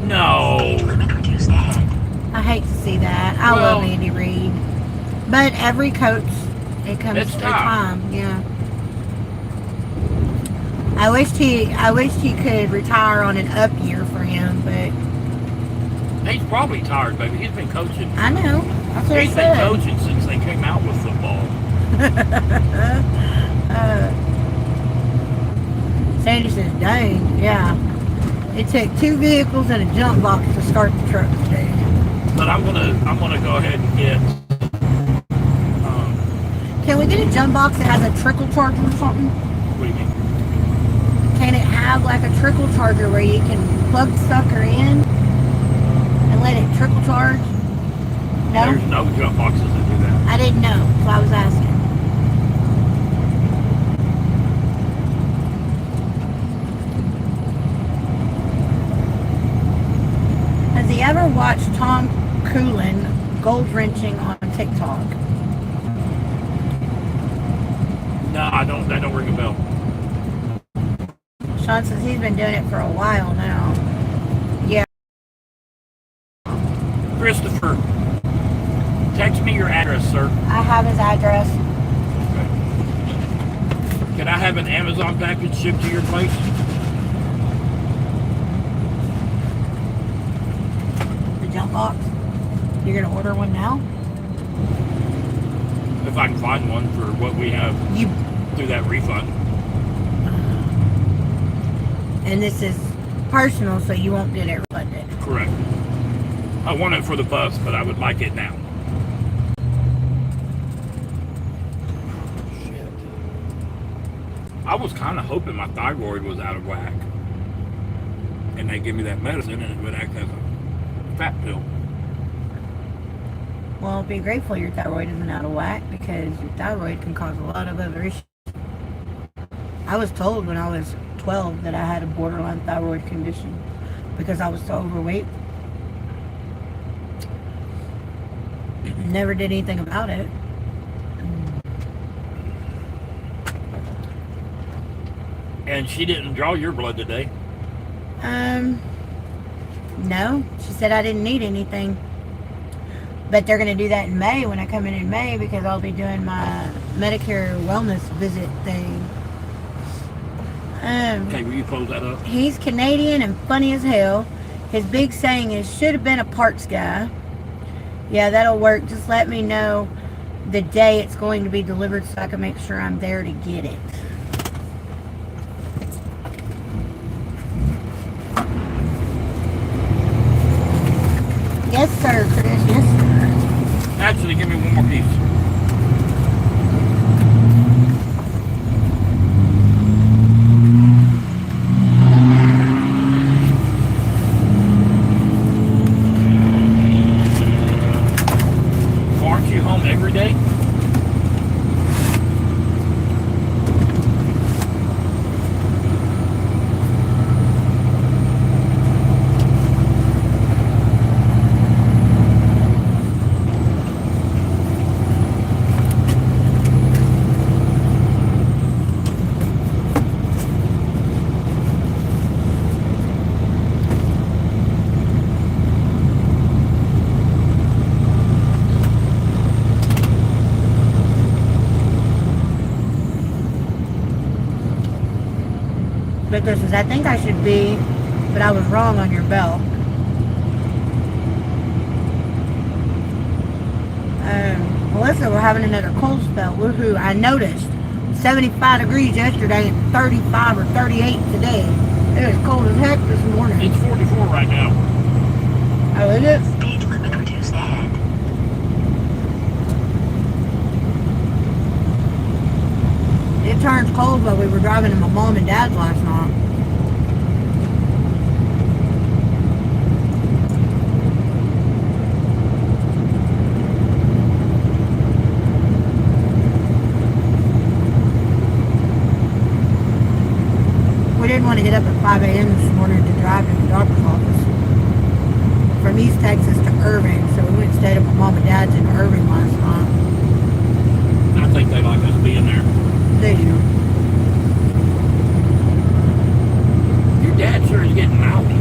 No. Speed limit reduced. I hate to see that. I love Andy Reid. But every coach, it comes It's to time. time. Yeah. I wished he could retire on an up year for him, but He's probably tired, baby. He's been coaching. I know. That's what I He's been said. coaching since they came out with football. Sandy says, dang, yeah. It took 2 vehicles and a jump box to start the truck today. But I'm gonna go ahead and get. Can we get a jump box that has a trickle charger or something? What do you mean? Can it have like a trickle charger where you can plug the sucker in and let it trickle charge? No? There's no jump boxes that do that. I didn't know, so I was asking. Has he ever watched Tom Coolin gold wrenching on TikTok? No, I don't. That don't ring a bell. Sean says he's been doing it for a while now. Yeah. Christopher, text me your address, sir. I have his address. Okay. Can I have an Amazon package shipped to your place? The jump box. You're gonna order one now? If I can find one for what we have You. through that refund. And this is personal, so you won't get it refunded. Correct. I want it for the bus, but I would like it now. Shit. I was kind of hoping my thyroid was out of whack. And they give me that medicine and it would act as a fat pill. Well, be grateful your thyroid isn't out of whack, because your thyroid can cause a lot of other issues. I was told when I was 12 that I had a borderline thyroid condition because I was so overweight. Never did anything about it. And she didn't draw your blood today. No. She said I didn't need anything. But they're going to do that in May when I come in May, because I'll be doing my Medicare wellness visit thing. Okay, will you close that up? He's Canadian and funny as hell. His big saying is, should have been a parts guy. Yeah, that'll work. Just let me know the day it's going to be delivered so I can make sure I'm there to get it. Yes, sir, Chris. Yes, sir. Actually, give me one more piece. Aren't you home every day? Victor says, I think I should be, but I was wrong on your bell. Melissa, we're having another cold spell. Woohoo. I noticed 75 degrees yesterday and 35 or 38 today. It was cold as heck this morning. It's 44 right now. Oh, is it? Speed limit reduced ahead. It turns cold while we were driving to my mom and dad's last night. We didn't want to get up at 5 a.m. this morning to drive to the doctor's office. From East Texas to Irving, so we went and stayed at my mom and dad's in Irving last night. I think they like us being there. They do. Your dad sure is getting mouthy.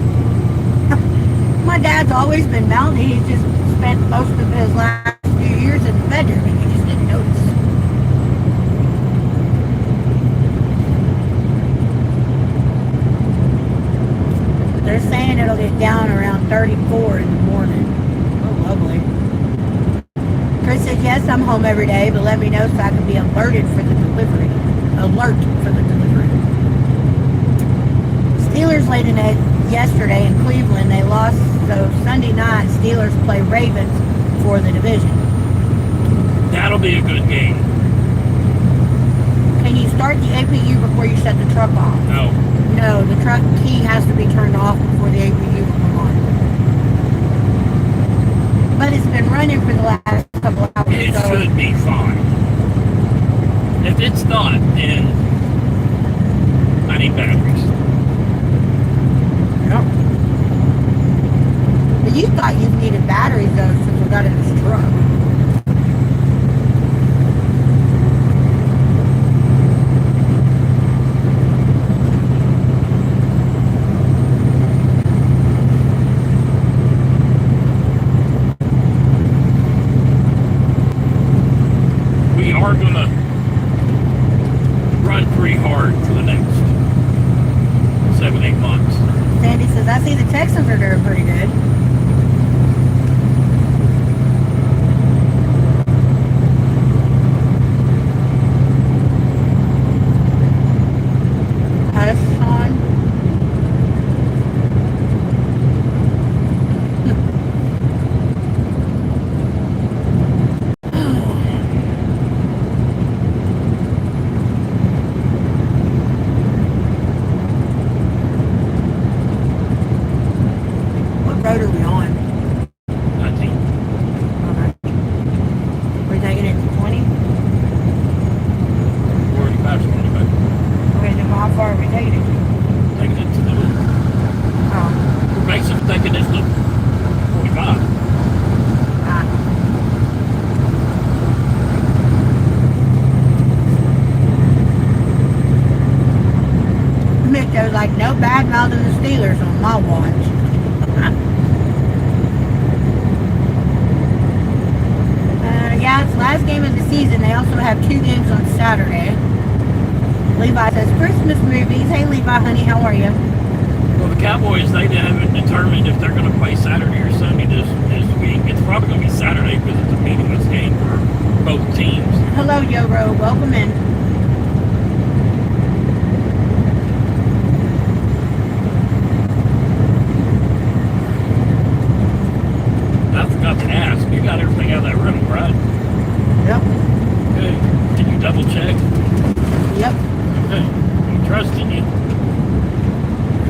My dad's always been mouthy. He's just spent most of his last few years in the bedroom and he just didn't notice. They're saying it'll get down around 34 in the morning. Oh, lovely. Chris says, yes, I'm home every day, but let me know so I can be alerted for the delivery. Alert for the delivery. Steelers laid an egg yesterday in Cleveland. They lost, so Sunday night, Steelers play Ravens for the division. That'll be a good game. Can you start the APU before you shut the truck off? No. No, the truck key has to be turned off before the APU will come on. But it's been running for the last couple hours. It so should be fine. If it's not, then I need batteries. Yep. But you thought you needed batteries though since we got in this truck. We are going to run pretty hard for the next 7-8 months. Sandy says, I see the Texans are doing pretty good. Hi, Sean. What road are we on? 19. Okay. We're taking it to 20? 45, 25. Okay, then how far are we taking it to? Taking it to the loop. Oh. We're basically taking this loop. 45. Ah. Mick, there was like no bad mouthing the Steelers on my watch. Yeah, it's the last game of the season. They also have 2 games on Saturday. Levi says, Christmas movies. Hey, Levi, honey, how are you? Well, the Cowboys, they haven't determined if they're going to play Saturday or Sunday this week. It's probably going to be Saturday because it's a meaningless game for both teams. Hello, Yoro. Welcome in. I forgot to ask. You got everything out of that room, right? Yep. Good. Can you double check? Yep. Okay. I'm trusting you.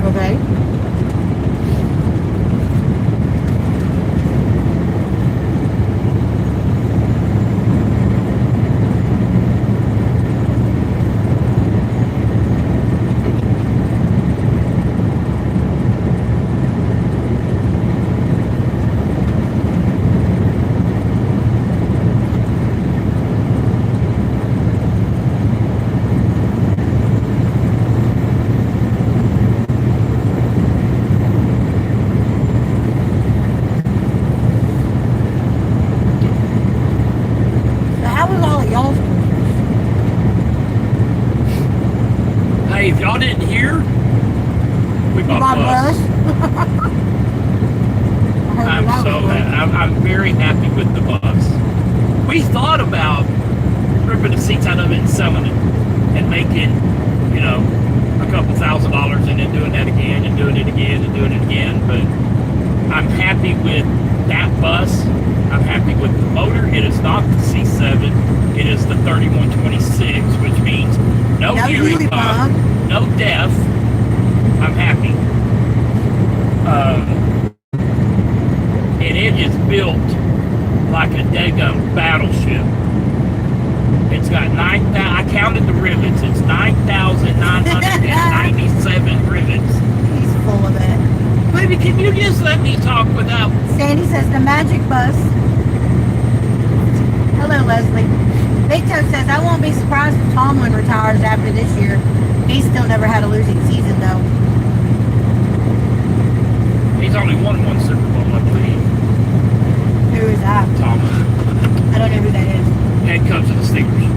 Okay. So how was all of y'all's Christmas? Hey, if y'all didn't hear, we You bought bought a bus. I'm very happy with the bus. We thought about ripping the seats out of it and selling it and making, a couple $1,000 and then doing that again and doing it again and doing it again. But I'm happy with that bus. I'm happy with the motor. It is not the C7. It is the 3126, which means no hearing bump, no deaf. I'm happy. And it is built like a daggum battleship. It's got 9,000, I counted the rivets, it's 9,997 rivets. He's full of it. Baby, can you just let me talk without... Sandy says the magic bus. Hello, Leslie. Big Toe says, I won't be surprised if Tomlin retires after this year. He's still never had a losing season, though. He's only won one Super Bowl, I believe. Who is that? Tomlin. I don't know who that is. Head coach of the Steelers.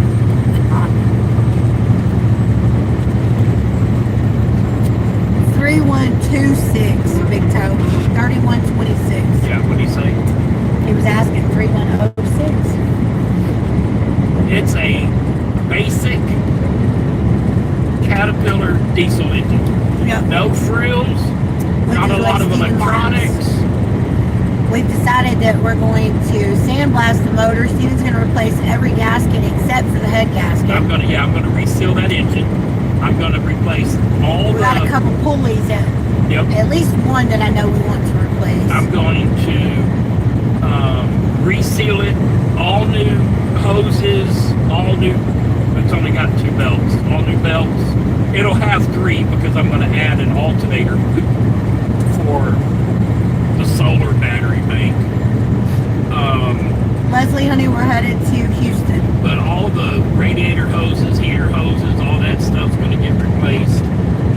3-1 3126, Big Toe. 3126. Yeah, what do you say? He was asking 3106. It's a basic Caterpillar diesel engine. Yep. No frills, not a lot of electronics. We've decided that we're going to sandblast the motor. Steven's going to replace every gasket except for the head gasket. I'm gonna reseal that engine. I'm gonna replace all We got a the. couple pulleys, Yep. at least one that I know we want to replace. I'm going to reseal it. All new hoses. All new. It's only got 2 belts. All new belts. It'll have 3 because I'm going to add an alternator for the solar battery bank. Leslie, honey, we're headed to Houston. But all the radiator hoses, heater hoses, all that stuff's going to get replaced.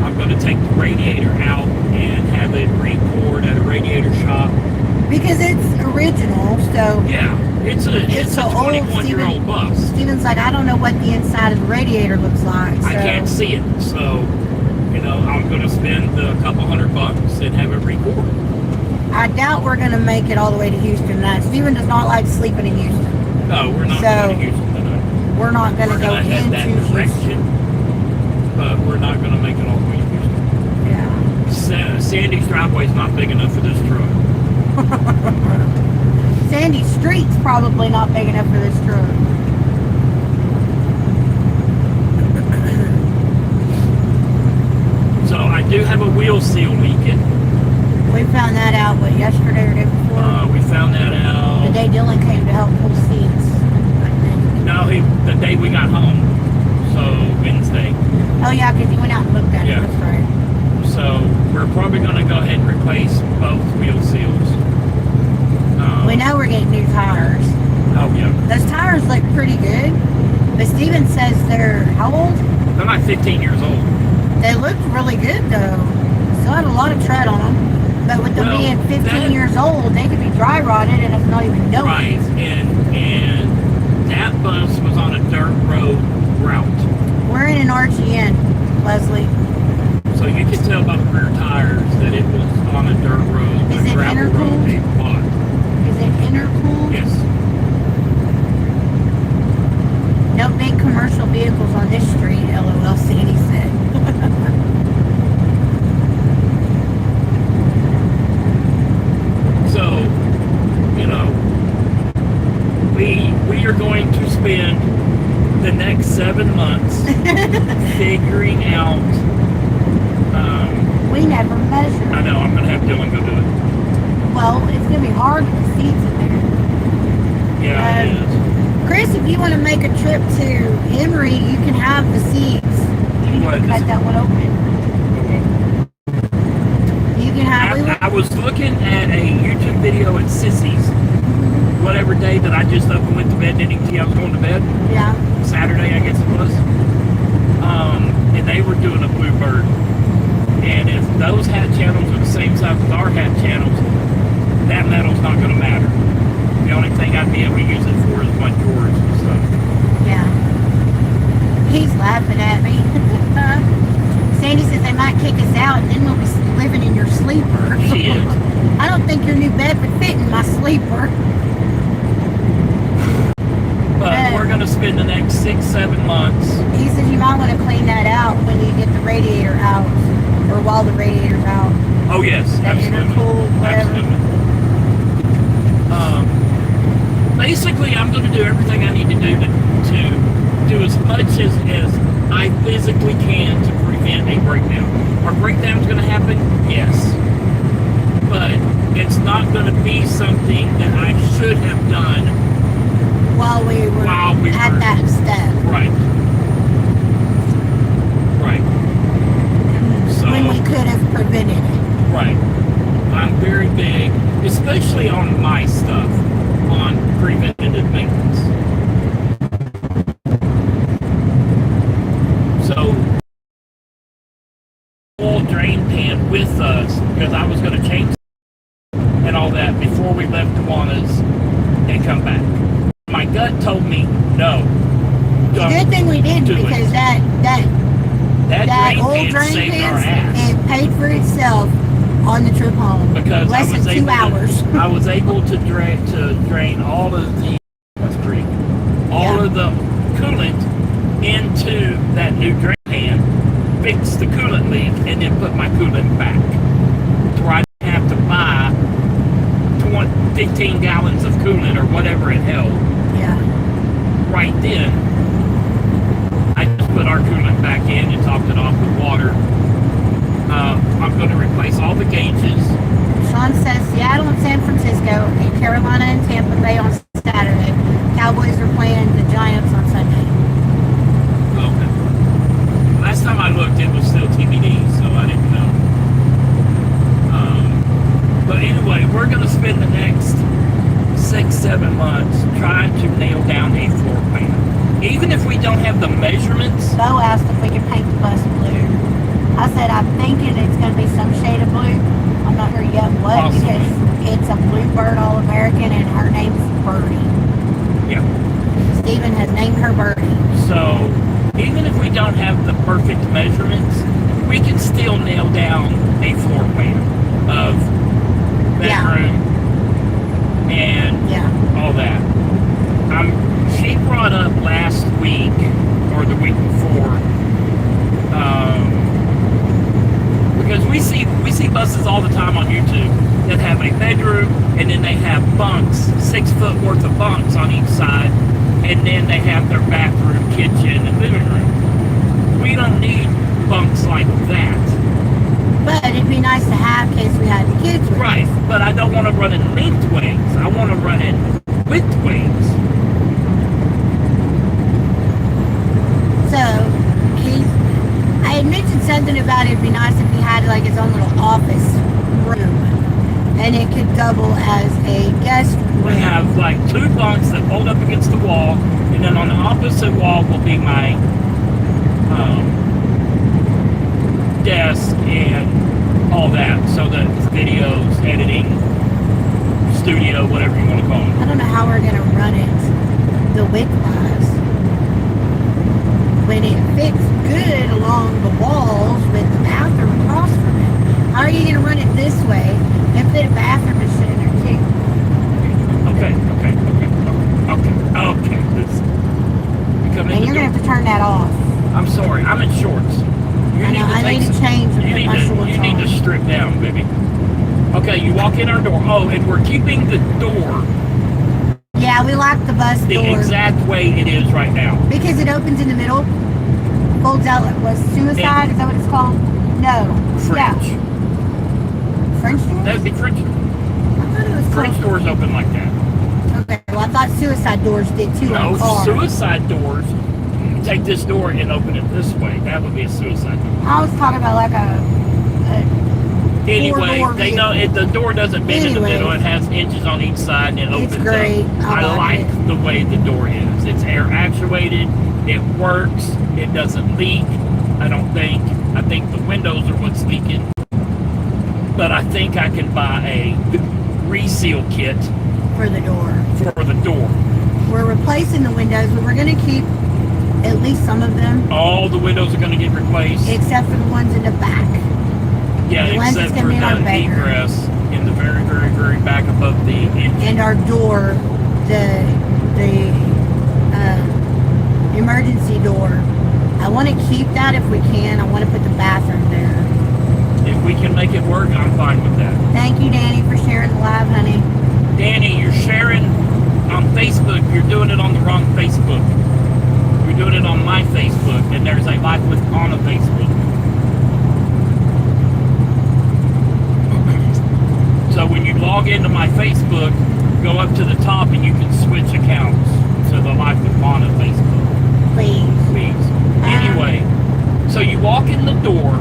I'm going to take the radiator out and have it re-poured at a radiator shop. Because it's original, so Yeah, it's a so old, 21-year-old bus. Steven's like, I don't know what the inside of the radiator looks like. So. I can't see it, so I'm going to spend a couple $100 and have it re-poured. I doubt we're going to make it all the way to Houston. Steven does not like sleeping in Houston. No, we're not going to Houston tonight. We're not going to go We're gonna head into that Houston. direction, but we're not going to make it all the way to Houston. Yeah. Sandy's driveway's not big enough for this truck. Sandy Street's probably not big enough for this truck. So I do have a wheel seal leaking. We found that out, yesterday or the day before? We found that out. The day Dylan came to help pull seats, I think. No, the day we got home. So Wednesday. Oh yeah, because he went out and looked at it. Yeah. That's right. So we're probably going to go ahead and replace both wheel seals. We know we're getting new tires. Oh yeah. Those tires look pretty good, but Steven says they're how old? They're like 15 years old. They look really good though. Still had a lot of tread on them, but with them being 15 years old, they could be dry rotted and it's not even knowing. Right, and that bus was on a dirt road route. We're in an RGN, Leslie. So you can tell by the rear tires that it was on a dirt road, Is a it gravel road intercooled? they bought. Is it intercooled? Yes. No big commercial vehicles on this street, LOL, Sandy said. So, we are going to spend the next 7 months figuring out. We never measured. I know, I'm going to have Dylan go do it. Well, it's going to be hard with the seats in there. Yeah, it is. Chris, if you want to make a trip to Emory, you can have the seats. You need to cut that one open. You can have. I was looking at a YouTube video at Sissy's, whatever day that I just up and went to bed, didn't even see I was going to bed. Yeah. Saturday, I guess it was. And they were doing a Bluebird. And if those hat channels are the same size as our hat channels, that metal's not going to matter. The only thing I'd be able to use it for is my drawers and stuff. Yeah. He's laughing at me. Sandy says they might kick us out and then we'll be living in your sleeper. She is. I don't think your new bed would fit in my sleeper. But we're going to spend the next 6-7 months. He says you might want to clean that out when you get the radiator out. Or while the radiator's out. Oh, yes. That Absolutely. intercooled, whatever. Absolutely. Basically, I'm going to do everything I need to do as much as I physically can to prevent a breakdown. Are breakdowns going to happen? Yes. But it's not going to be something that I should have done while we were at that step. Right. Right. So, when we could have prevented it. Right. I'm very big, especially on my stuff, on preventative maintenance. So, full drain pan with us because I was going to change and all that before we left Pawna's and come back. My gut told me no. The good thing we didn't, because that That drain old pan drain saved our pan, ass. it paid for itself on the trip home. Because less than 2 hours. I was able to drain all of the the coolant into that new drain pan, fix the coolant leak, and then put my coolant back. To where I didn't have to buy 15 gallons of coolant or whatever it held. Yeah. Right then, I just put our coolant back in and topped it off with water. I'm going to replace all the gauges. Sean says Seattle and San Francisco and Carolina and Tampa Bay on Saturday. Cowboys are playing the Giants on Sunday. Okay. Last time I looked, it was still TBD, so I didn't know. But anyway, we're going to spend the next 6-7 months trying to nail down a floor plan. Even if we don't have the measurements. Bo asked if we could paint the bus blue. I said I'm thinking it's going to be some shade of blue. I'm not sure yet what, Possibly. because it's a Bluebird All-American and her name's Birdie. Yeah. Steven has named her Birdie. So, even if we don't have the perfect measurements, we can still nail down a floor plan of bedroom and all that. She brought up last week or the week before, because we see buses all the time on YouTube that have a bedroom and then they have bunks, 6 foot worth of bunks on each side, and then they have their bathroom, kitchen, and living room. We don't need bunks like that. But it'd be nice to have in case we had the kids with Right, us. but I don't want to run it lengthways. I want to run it widthways. So, I had mentioned something about it'd be nice if he had like his own little office room. And it could double as a guest room. We have like 2 bunks that fold up against the wall, and then on the opposite wall will be my desk and all that. So that videos, editing, studio, whatever you want to call it. I don't know how we're going to run it the width-wise. When it fits good along the walls with the bathroom across from it. How are you going to run it this way and fit a bathroom and shit in there too? Okay. And you're going to have to turn that off. I'm sorry, I'm in shorts. I need to change and put my shorts You need to on. strip down, baby. Okay, you walk in our door. Oh, and we're keeping the door Yeah, we locked the bus the door. exact way it is right now. Because it opens in the middle. Folds out like was suicide, is that what it's called? No. French. Yeah. French doors? That would be French. I thought it was French called. doors open like that. Okay, well I thought suicide doors did too on No, cars. suicide doors. Take this door and open it this way. That would be a suicide door. I was talking about like a Anyway, four-door they know vehicle. the door doesn't bend in the Anyway. middle. It has inches on each side and it It's opens great. up. I like like it. the way the door is. It's air actuated. It works. It doesn't leak. I don't think. I think the windows are what's leaking. But I think I can buy a reseal kit for the door. for the door. We're replacing the windows, but we're going to keep at least some of them, All the windows are going to get replaced. except for the ones in the back. Yeah, the ones except that's for gonna be in our the bedroom. egress in the very, very, very back above the engine. And our door, the emergency door. I want to keep that if we can. I want to put the bathroom there. If we can make it work, I'm fine with that. Thank you, Danny, for sharing the live, honey. Danny, you're sharing on Facebook. You're doing it on the wrong Facebook. You're doing it on my Facebook, and there's a Life with Pawna Facebook. So when you log into my Facebook, go up to the top and you can switch accounts to the Life with Pawna Facebook. Please. Anyway, so you walk in the door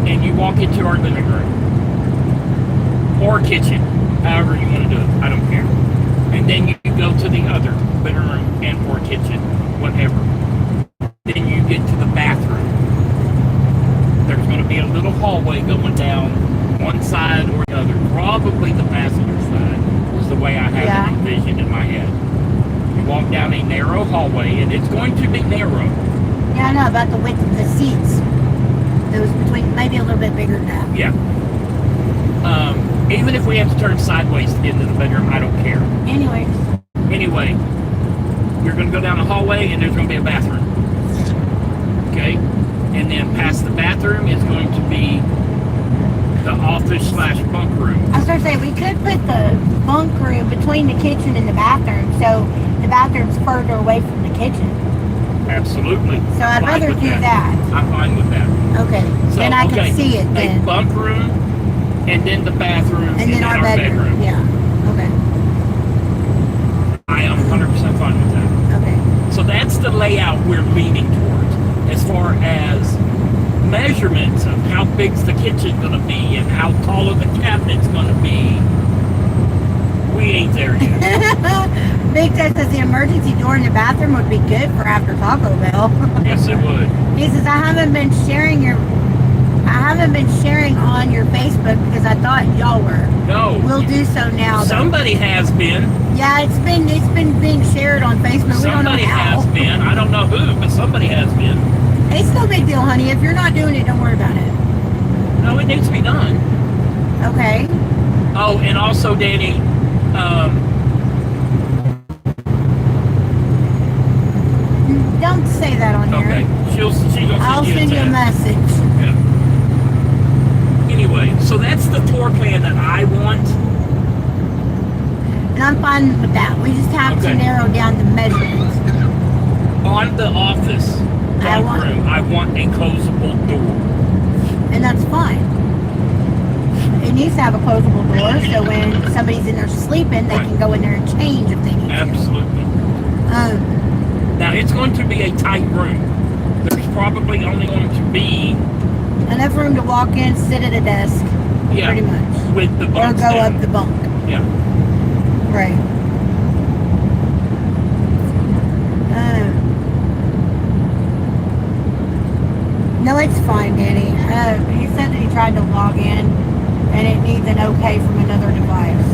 and you walk into our living room or kitchen, however you want to do it. I don't care. And then you go to the other living room and or kitchen, whatever. Then you get to the bathroom. There's going to be a little hallway going down one side or the other. Probably the passenger side is the way I have it envisioned in my head. You walk down a narrow hallway, and it's going to be narrow. Yeah, I know about the width of the seats. That was between, maybe a little bit bigger than that. Yeah. Even if we have to turn sideways to get into the bedroom, I don't care. Anyways. Anyway, you're going to go down the hallway and there's going to be a bathroom. Okay? And then past the bathroom is going to be the office / bunk room. I was going to say, we could put the bunk room between the kitchen and the bathroom, so the bathroom's further away from the kitchen. Absolutely. So I'd Fine rather with do that. I'm fine with that. Okay. So, then I can see it A then. bunk room, and then the bathroom, And then our bedroom. Yeah. Okay. I am 100% fine with that. Okay. So that's the layout we're leaning towards. As far as measurements of how big's the kitchen going to be and how tall are the cabinets going to be, we ain't there yet. Big Ted says the emergency door in the bathroom would be good for after Taco Bell. Yes, it would. He says, I haven't been sharing on your Facebook because I thought y'all were. No. We'll do so now. Though. Somebody has been. Yeah, it's been being shared on Facebook. Somebody we don't know how. has been. I don't know who, but somebody has been. It's no big deal, honey. If you're not doing it, don't worry about it. No, it needs to be done. Okay. Oh, and also, Danny, don't say that on here. okay, she'll send I'll send you a message. Yeah. Anyway, so that's the floor plan that I want. And I'm fine with that. We just have to Okay. narrow down the measurements. On the office room, I want a closable door. And that's fine. It needs to have a closable door so when somebody's in there sleeping, they can go in there and change if they need to. Absolutely. Now, it's going to be a tight room. There's probably only going to be enough room to walk in, sit at a desk, yeah, pretty much. with the Or bunks go down. up the bunk. Yeah. Right. No, it's fine, Danny. He said that he tried to log in and it needs an okay from another device.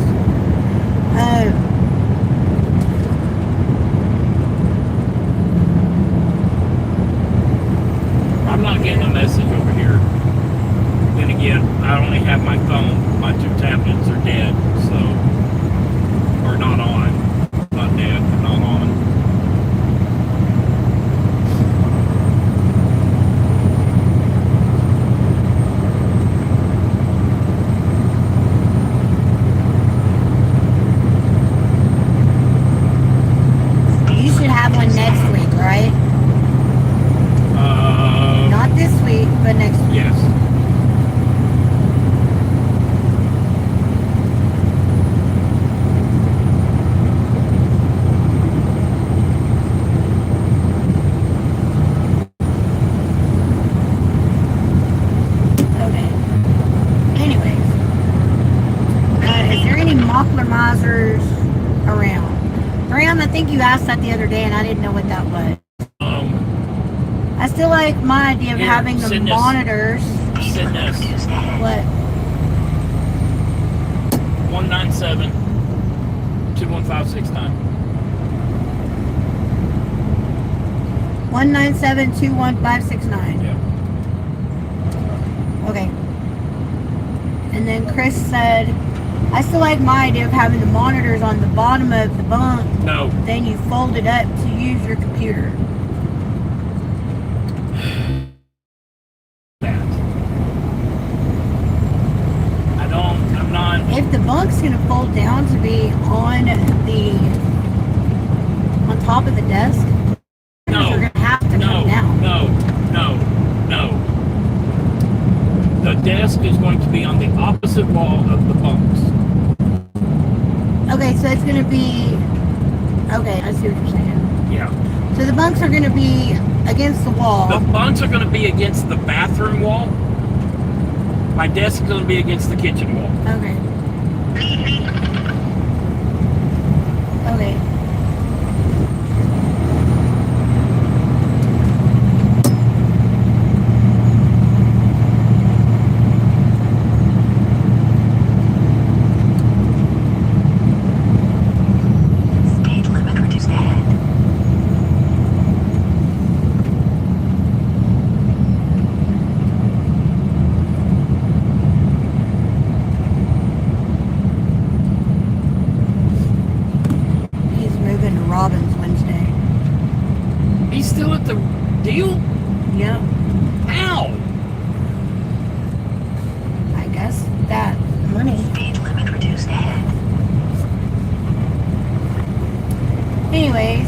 I'm not getting a message over here. Then again, I only have my phone. My 2 tablets are dead, so, or not on. Not dead, but not on. You should have one next week, right? Not this week, but next week. Yes. Okay. Anyways. Is there any muffler misers around? Graham, I think you asked that the other day and I didn't know what that was. I still like my idea of Here, having the send this. monitors. Send this. What? 197-21569. 197-21569. Yeah. Okay. And then Chris said, I still like my idea of having the monitors on the bottom of the bunk. No. Then you fold it up to use your computer. That. I'm not. If the bunk's gonna fold down to be on top of the desk, No. you're gonna have to come No. down. No. The desk is going to be on the opposite wall of the bunks. Okay, so it's gonna be. Okay, I see what you're saying. Yeah. So the bunks are gonna be against the wall. The bunks are going to be against the bathroom wall. My desk is going to be against the kitchen wall. Okay. Okay. Speed limit reduced ahead. Anyways,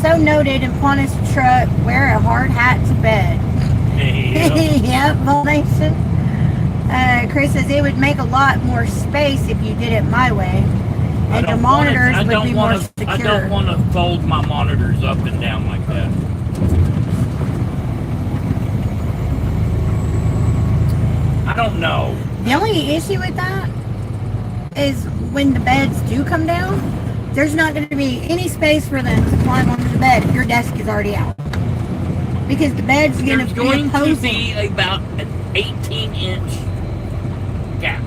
so noted in Pawna's truck, wear a hard hat to bed. Hey, Yep, Volnation. Chris says it would make a lot more space if you did it my way. And your monitors would be more secure. I don't want to fold my monitors up and down like that. I don't know. The only issue with that is when the beds do come down, there's not going to be any space for them to climb onto the bed if your desk is already out. Because the bed's going to be about an 18-inch gap.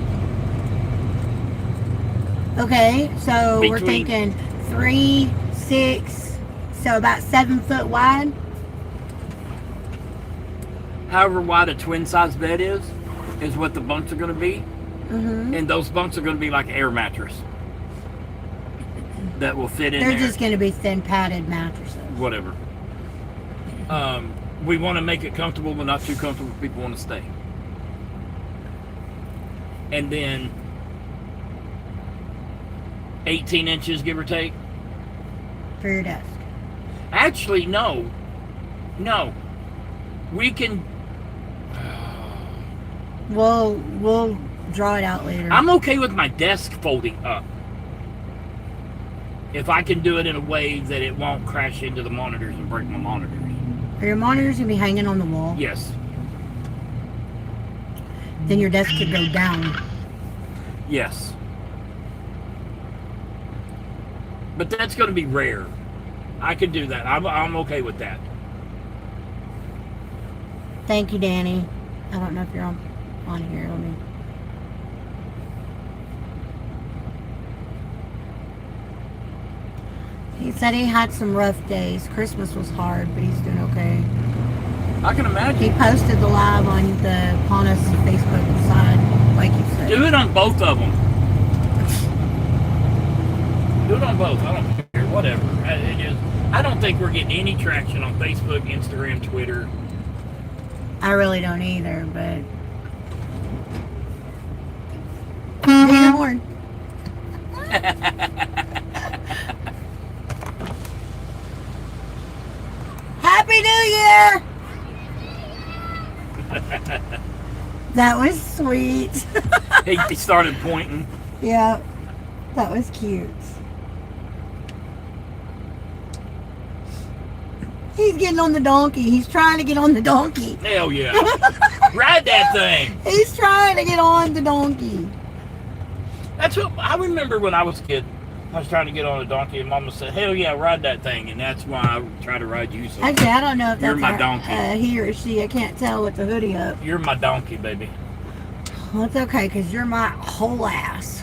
Okay, so we're Between- thinking 3, 6, so about 7 foot wide. However wide a twin-size bed is what the bunks are going to be. Mm-hmm. And those bunks are going to be like air mattress that will fit in They're there. just going to be thin padded mattresses. Whatever. We want to make it comfortable, but not too comfortable if people want to stay. And then 18 inches, give or take. For your desk. Actually, no. We can. We'll draw it out later. I'm okay with my desk folding up. If I can do it in a way that it won't crash into the monitors and break my monitors. Are your monitors going to be hanging on the wall? Yes. Then your desk could go down. Yes. But that's going to be rare. I could do that. I'm okay with that. Thank you, Danny. I don't know if you're on here. Let me. He said he had some rough days. Christmas was hard, but he's doing okay. I can He imagine. posted the live on the Pawna's Facebook side, like you said. Do it on both of them. Do it on both. I don't care. Whatever. I don't think we're getting any traction on Facebook, Instagram, Twitter. I really don't either, but. Need a horn. Happy New Year! That was sweet. He started pointing. Yeah, that was cute. He's getting on the donkey. He's trying to get on the donkey. Hell yeah. Ride that thing. He's trying to get on the donkey. That's what I remember when I was a kid. I was trying to get on a donkey, and Mama said, "Hell yeah, ride that thing," and that's why I try to ride you. So Actually, I don't know if You're that's my donkey. he or she. I can't tell with the hoodie up. you're my donkey, baby. Well, it's okay, because you're my whole ass.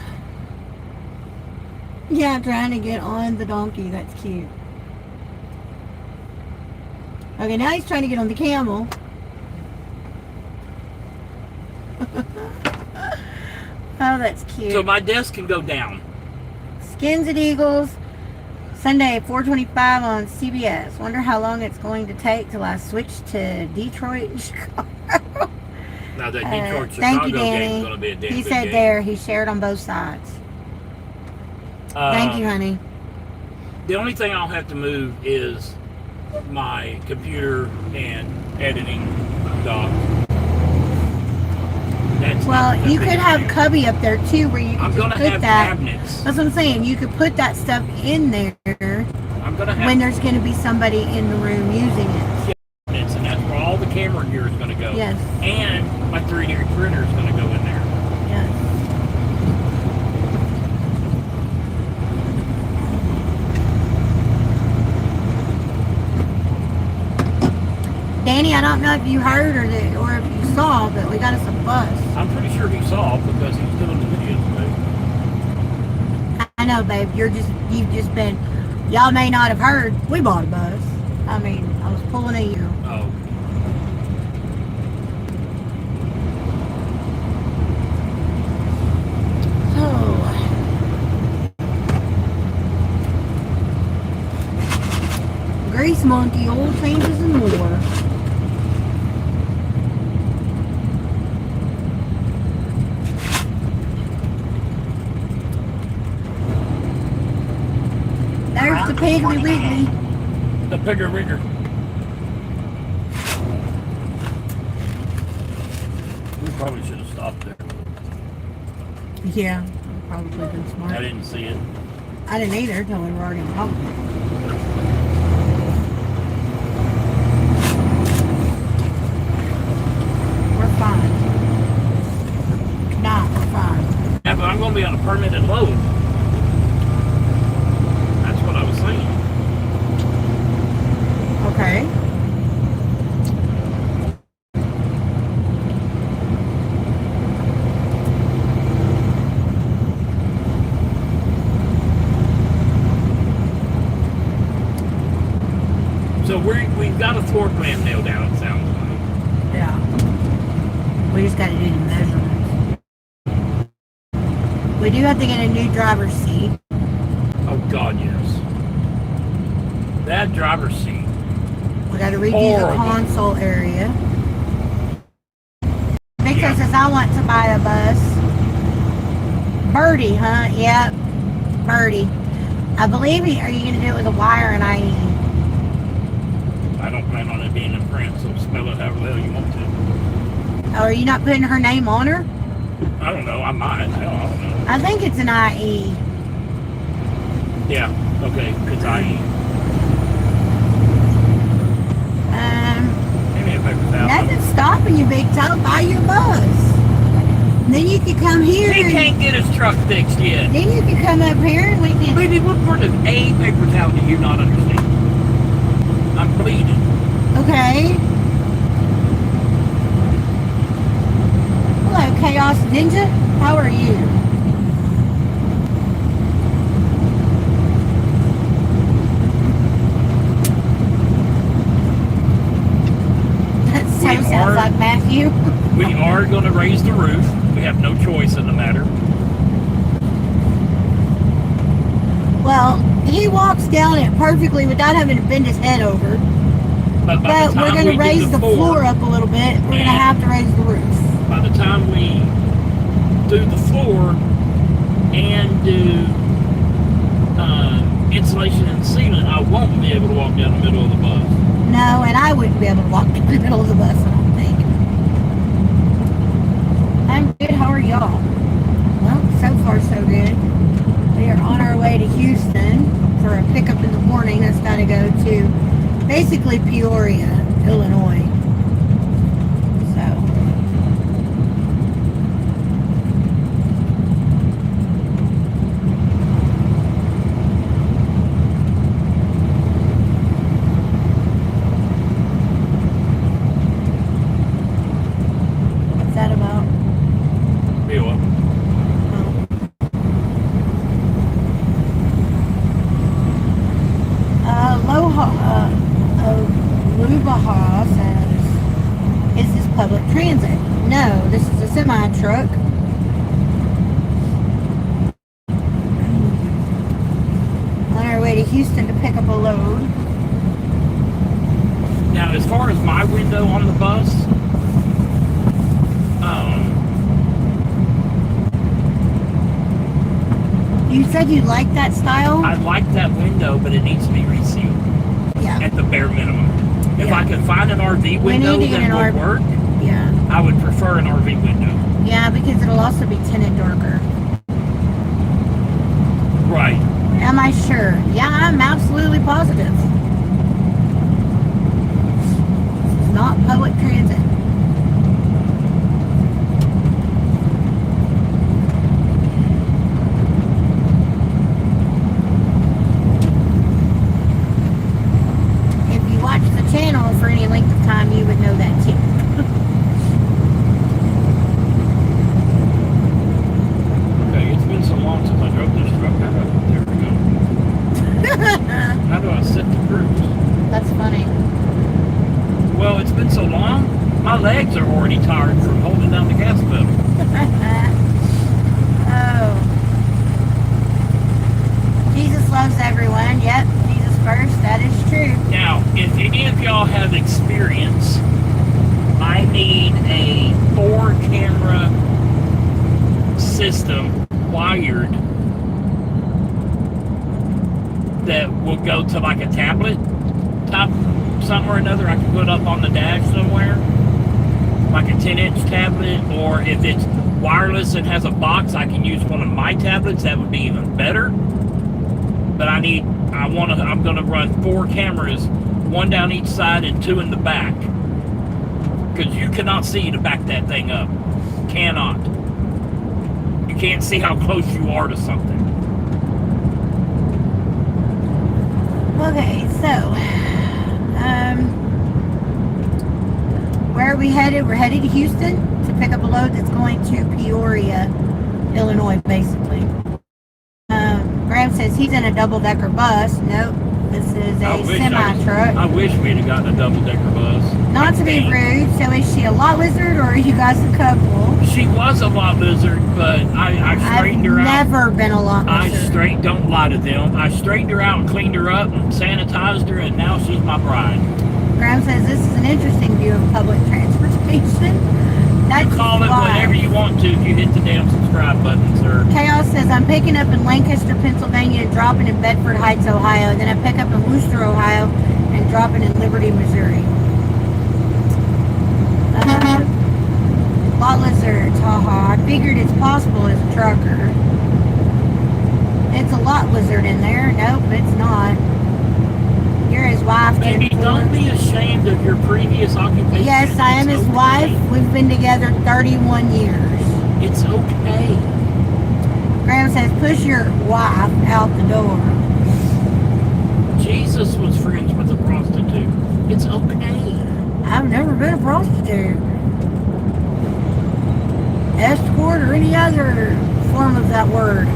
Yeah, trying to get on the donkey. That's cute. Okay, now he's trying to get on the camel. Oh, that's cute. So my desk can go down. Skins and Eagles, Sunday at 4:25 on CBS. Wonder how long it's going to take till I switch to Detroit and Chicago. Now that Detroit Thank Chicago you, game Danny. is going to be a damn He good said game. there, he shared on both sides. Thank you, honey. The only thing I'll have to move is my computer and editing dock. That's Well, not the you big could have deal. cubby up there too, where you I'm can gonna just put have that. cabinets. That's what I'm saying. You could put that stuff in there I'm gonna have when there's going to be somebody in the room using it. cabinets, and that's where all the camera gear is going to go. Yes. And my 3D printer is going to go in there. Yes. Danny, I don't know if you heard or if you saw, but we got us a bus. I'm pretty sure he saw it because he's doing the videos today. I know, babe. You've just been. Y'all may not have heard. We bought a bus. I mean, I was pulling a year. Oh. Grease monkey, oil changes and more. There's the Piggly Wiggly. The bigger rigger. We probably should have stopped there. Yeah, probably been smart. I didn't see it. I didn't either until we were already home. We're fine. Nah, we're fine. Yeah, but I'm going to be on a permitted load. That's what I was saying. Okay. So we've got a floor plan nailed down, it sounds like. Yeah. We just got to do the measurements. We do have to get a new driver's seat. Oh, God, yes. That driver's seat. We got to redo Horrible. the console area. Victor Yeah. says, I want to buy a bus. Birdie, huh? Yep. Birdie. I believe are you going to do it with a wire and IE? I don't plan on it being in print, so spell it however the hell you want to. Oh, are you not putting her name on her? I don't know. I might. Hell, I don't know. I think it's an IE. Yeah. Okay. It's IE. Give me a paper towel. Nothing's stopping you, Big Toe. Buy your bus. And then you can come here. He and- can't get his truck fixed yet. Then you can come up here and we can. Baby, what part of a paper towel do you not understand? I'm bleeding. Okay. Hello, Chaos Ninja. How are you? That so We sounds are- like Matthew. We are going to raise the roof. We have no choice in the matter. Well, he walks down it perfectly without having to bend his head over. But by But the we're time going we to do raise the floor up a little bit. We're going to have to raise the roof. By the time we do the floor and do insulation and ceiling, I won't be able to walk down the middle of the bus. No, and I wouldn't be able to walk in the middle of the bus, I don't think. I'm good. How are y'all? Well, so far so good. We are on our way to Houston for a pickup in the morning. That's got to go to basically Peoria, Illinois. So. What's that about? Feel it. Lubaha says, is this public transit? No, this is a semi-truck. On our way to Houston to pick up a load. Now, as far as my window on the bus, You said you like that style? I like that window, but it needs to be resealed Yeah. at the bare minimum. If Yeah. I could find an RV We window need to get that an would RV. work, Yeah. I would prefer an RV window. Yeah, because it'll also be tinted darker. Right. Am I sure? Yeah, I'm absolutely positive. This is not public transit. If you watch the channel for any length of time, you would know that too. Okay, it's been so long since I drove this truck. There we go. How do I set the cruise? That's funny. Well, it's been so long, my legs are already tired from holding down the gas pedal. Oh. Jesus loves everyone. Yep, Jesus first. That is true. Now, if any of y'all have experience, I need a 4-camera system wired that will go to like a tablet type something or another. I can put up on the dash somewhere, like a 10-inch tablet, or if it's wireless and has a box, I can use one of my tablets. That would be even better. But I'm gonna run 4 cameras, 1 down each side and 2 in the back, because you cannot see to back that thing up. Cannot. You can't see how close you are to something. Okay, so where are we headed? We're headed to Houston to pick up a load that's going to Peoria, Illinois, basically. Graham says he's in a double-decker bus. Nope, this is a semi-truck. I wish we'd have gotten a double-decker bus. Not to be rude, so is she a lot lizard or are you guys a couple? She was a lot lizard, but I straightened her out. I've never been a lot lizard. Don't lie to them. I straightened her out and cleaned her up and sanitized her, and now she's my bride. Graham says this is an interesting view of public transportation. That's You call it whatever you want to if you hit the damn subscribe button, sir. Chaos says I'm picking up in Lancaster, Pennsylvania and dropping in Bedford Heights, Ohio. Then I pick up in Worcester, Ohio and dropping in Liberty, Missouri. Lot lizards, haha. I figured it's possible as a trucker. It's a lot lizard in there. Nope, it's not. You're his wife. Baby, don't be ashamed of your previous occupation. Yes, I am his wife. We've been together 31 years. It's okay. Graham says, push your wife out the door. Jesus was friends with a prostitute. It's okay. I've never been a prostitute. Escort or any other form of that word.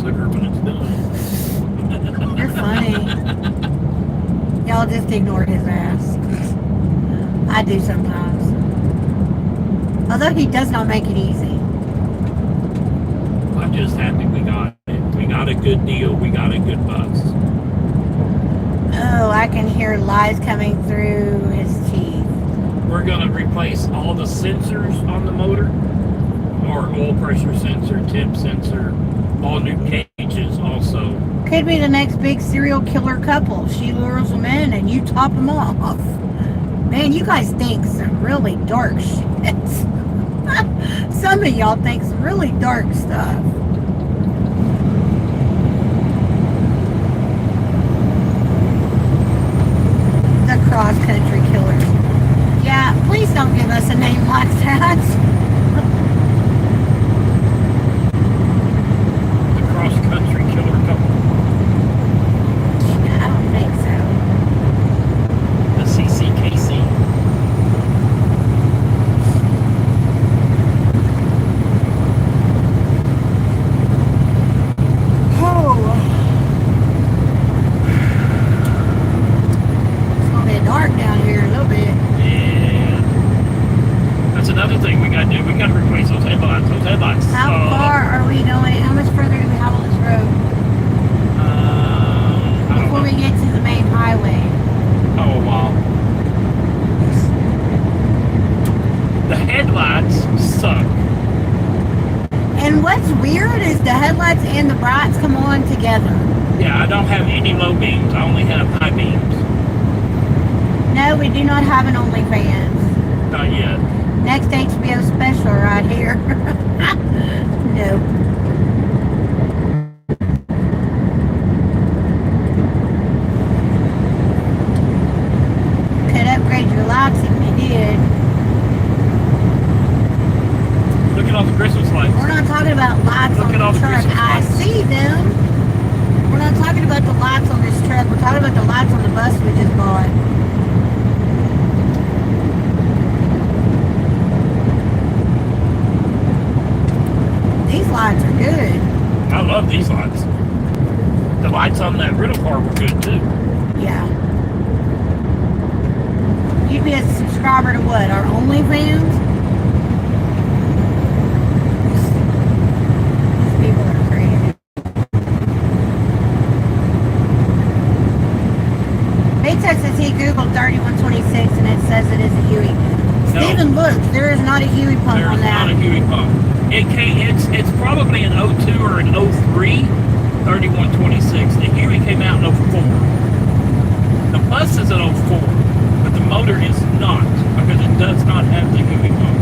When it's done. You're funny. Y'all just ignored his ass. I do sometimes. Although he does not make it easy. I'm just happy we got it. We got a good deal. We got a good bus. Oh, I can hear lies coming through his teeth. We're going to replace all the sensors on the motor. Or oil pressure sensor, temp sensor, all new cages also. Could be the next big serial killer couple. She lures them in and you top them off. Man, you guys think some really dark shit. Some of y'all think some really dark stuff. The cross-country killers. Yeah, please don't give us a name like that. Country killer couple. I don't think so. The CCKC. Oh. It's gonna be dark down here a little bit. Yeah. That's another thing we gotta do. We gotta replace those headlights. How far are we going? How much further do we have on this road? Before we get to the main highway. Oh, wow. The headlights suck. And what's weird is the headlights and the brights come on together. Yeah, I don't have any low beams. I only have high beams. No, we do not have an OnlyFans. Not yet. Next HBO special right here. Nope. Could upgrade your lights if you did. Look at all the Christmas lights. We're not talking about lights on the truck. I see them. We're not talking about the lights on this truck. We're talking about the lights on the bus we just bought. These lights are good. I love these lights. The lights on that rental car were good too. Yeah. You'd be a subscriber to what? Our OnlyFans? These people are crazy. Googled 3126 and it says it is a Huey. Stephen, look, there is not a Huey pump There's on that. not a Huey pump. It's probably an 02 or an 03 3126. The Huey came out in 04. The bus is an 04, but the motor is not because it does not have the Huey pump.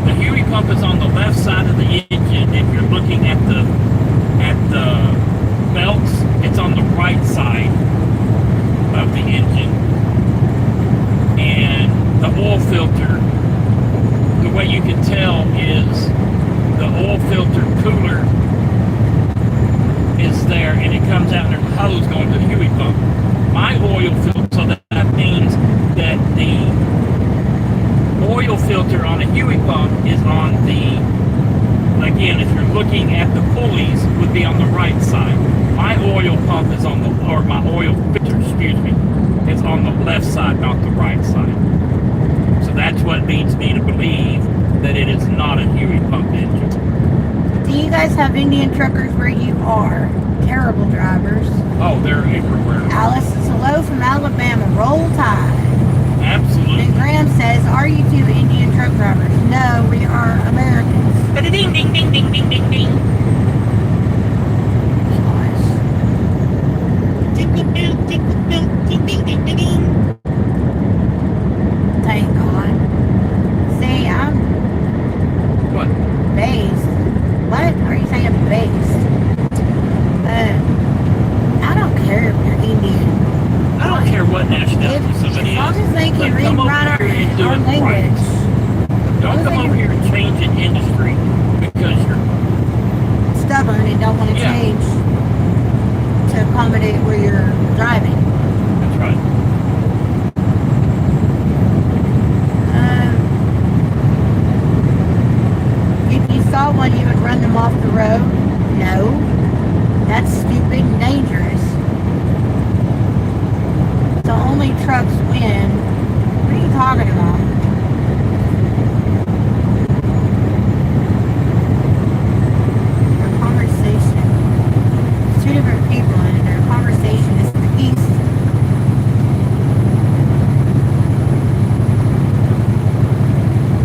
The Huey pump is on the left side of the engine. If you're looking at the belts, it's on the right side of the engine. And the oil filter, the way you can tell is the oil filter cooler is there and it comes out and there's a hose going to the Huey pump. My oil filter, so that means that the oil filter on a Huey pump is on the, again, if you're looking at the pulleys, would be on the right side. My oil pump is on the, or my oil filter, excuse me, is on the left side, not the right side. So that's what leads me to believe that it is not a Huey pump engine. Do you guys have Indian truckers where you are? Terrible drivers. Oh, they're everywhere. Alice says, hello from Alabama. Roll Tide. Absolutely. And Graham says, are you two Indian truck drivers? No, we are Americans. Ding, ding, ding, ding, ding, ding, ding. Thank God. See, I'm What? based. What are you saying based? I don't care if you're Indian. I don't care what nationality As somebody long is. as they but can read come and over write here and do our it language. right. Don't come over here and change an industry because you're Stubborn and don't want to Yeah. change to accommodate where you're driving. that's right. If you saw one, you would run them off the road? No. That's stupid and dangerous. So only trucks win. What are you talking about? Their conversation. Two different people and their conversation is peace.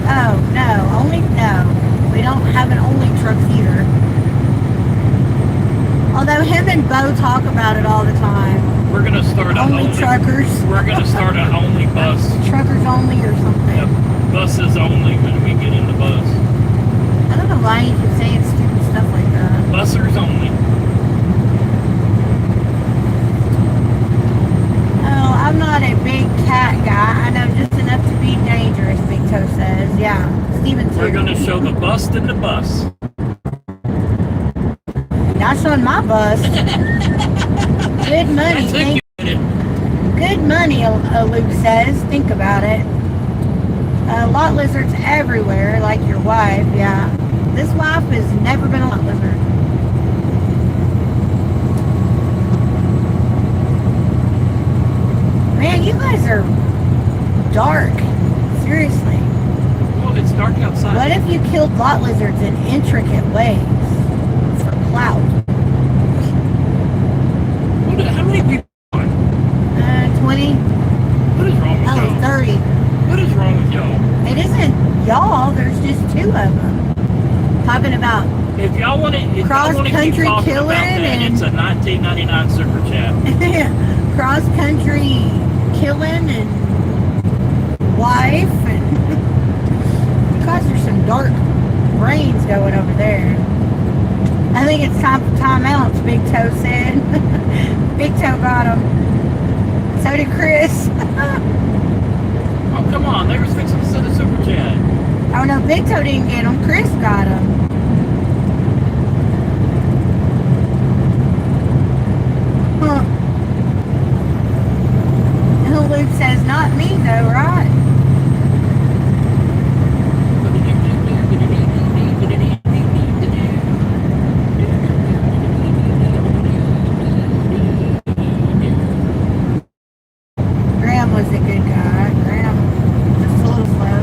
Oh, no. No. We don't have an only trucks either. Although him and Bo talk about it all the time. We're gonna start a Only truckers. We're gonna start an only bus. Truckers only or something. Yep. Buses only when we get in the bus. I don't know why you keep saying stupid stuff like that. Bussers only. Oh, I'm not a big cat guy. I know just enough to be dangerous, Big Toe says. Yeah, Steven too. We're gonna show the bust in the bus. Not showing my bus. Good money. That took you a minute. Good money, Luke says. Think about it. Lot lizards everywhere, like your wife. Yeah. This wife has never been a lot lizard. Man, you guys are dark. Seriously. Well, it's dark outside. What if you killed lot lizards in intricate ways? For clout. How many people? 20. What is wrong with Oh, y'all? 30. What is wrong with y'all? It isn't y'all. There's just two of them. Talking about If y'all want to, keep Cross-country talking killing about that, and- it's a 1999 super chat. cross-country killing and wife and you guys are some dark brains going over there. I think it's time for timeouts, Big Toe said. Big Toe got him. So did Chris. Oh, come on. They were fixing to send a super chat. Oh no, Big Toe didn't get him. Chris got him. Huh. And Luke says, not me though, right? Graham was a good guy. Graham just a little slow.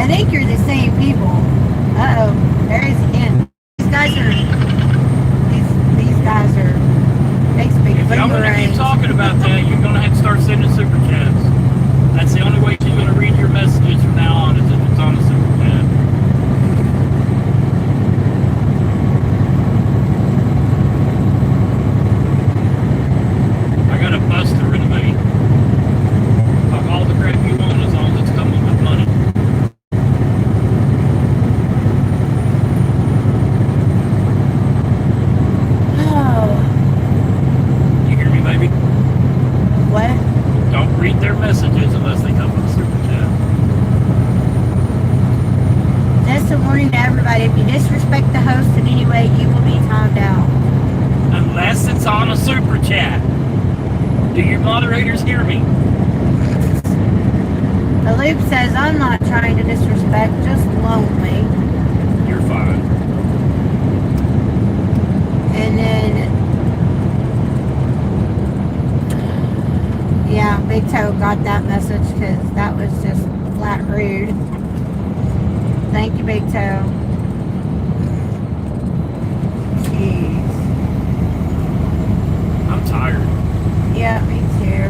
I think you're the same people. Uh-oh. disrespect the host in any way, you will be timed out. Unless it's on a super chat. Do your moderators hear me? The loop says, I'm not trying to disrespect, just lonely. You're fine. And then, yeah, Big Toe got that message because that was just flat rude. Thank you, Big Toe. Jeez. I'm tired. Yeah, me too.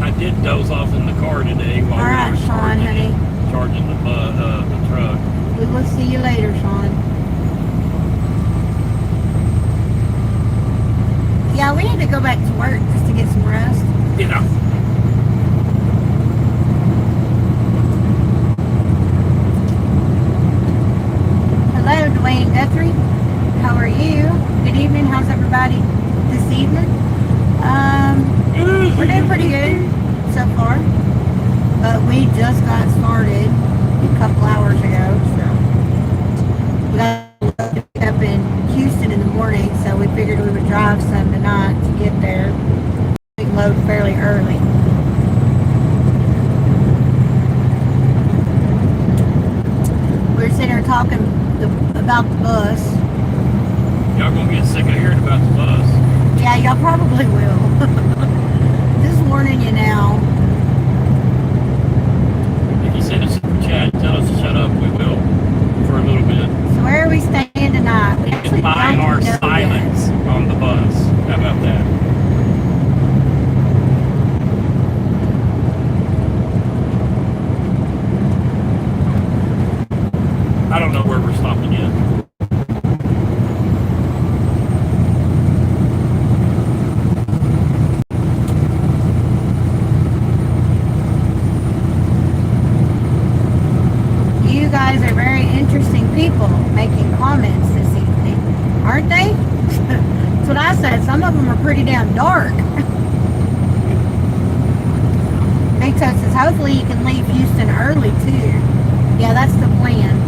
I did doze off in the car today while All right, we were Sean, honey. charging the truck. We will see you later, Sean. Yeah, we need to go back to work just to get some rest. Yeah. Hello, Dwayne Guthrie. How are you? Good evening. How's everybody this evening? We're doing pretty good so far. But we just got started a couple hours ago, so we got up in Houston in the morning, so we figured we would drive some tonight to get there. We load fairly early. We were sitting here talking about the bus. Y'all gonna get sick of hearing about the bus. Yeah, y'all probably will. Just warning you now. If you send us a chat, tell us to shut up, we will. For a little bit. So where are we staying tonight? We We actually can buy don't our know silence on the bus. How about that? I don't know where we're stopping yet. You guys are very interesting people making comments this evening, aren't they? That's what I said. Some of them are pretty damn dark. Big Toe says, hopefully you can leave Houston early too. Yeah, that's the plan.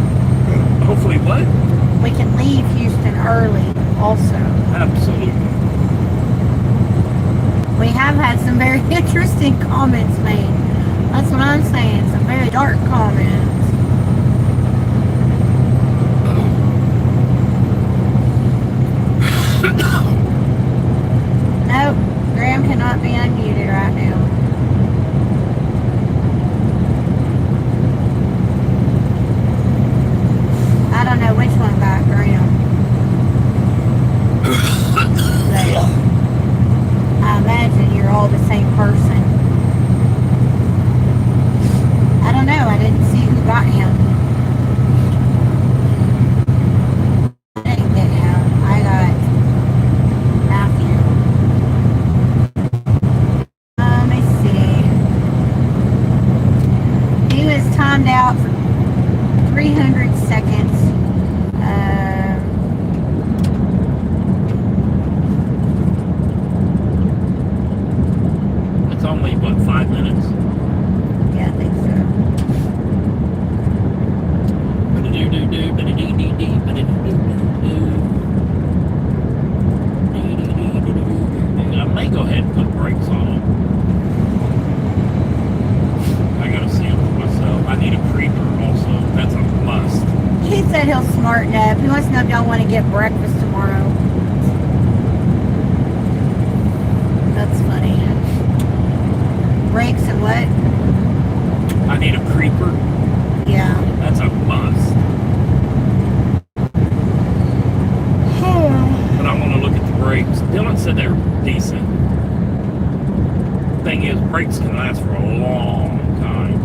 Hopefully what? We can leave Houston early also. Absolutely. We have had some very interesting comments made. That's what I'm saying. Some very dark comments. Nope, Graham cannot be unmuted right now. I don't know which one got Graham. But I imagine you're all the same person. I don't know, I didn't see who got him. I didn't get him. I got Matthew. Let me see. He was timed out for 300 seconds. It's only, what, 5 minutes? Yeah, I think so. I may go ahead and put brakes on it. I gotta see them for myself. I need a creeper also. That's a must. He said he'll smarten up. He wants to know if y'all want to get breakfast tomorrow. That's funny. Brakes and what? I need a creeper. Yeah. That's a must. But I want to look at the brakes. Dylan said they're decent. Thing is, brakes can last for a long time.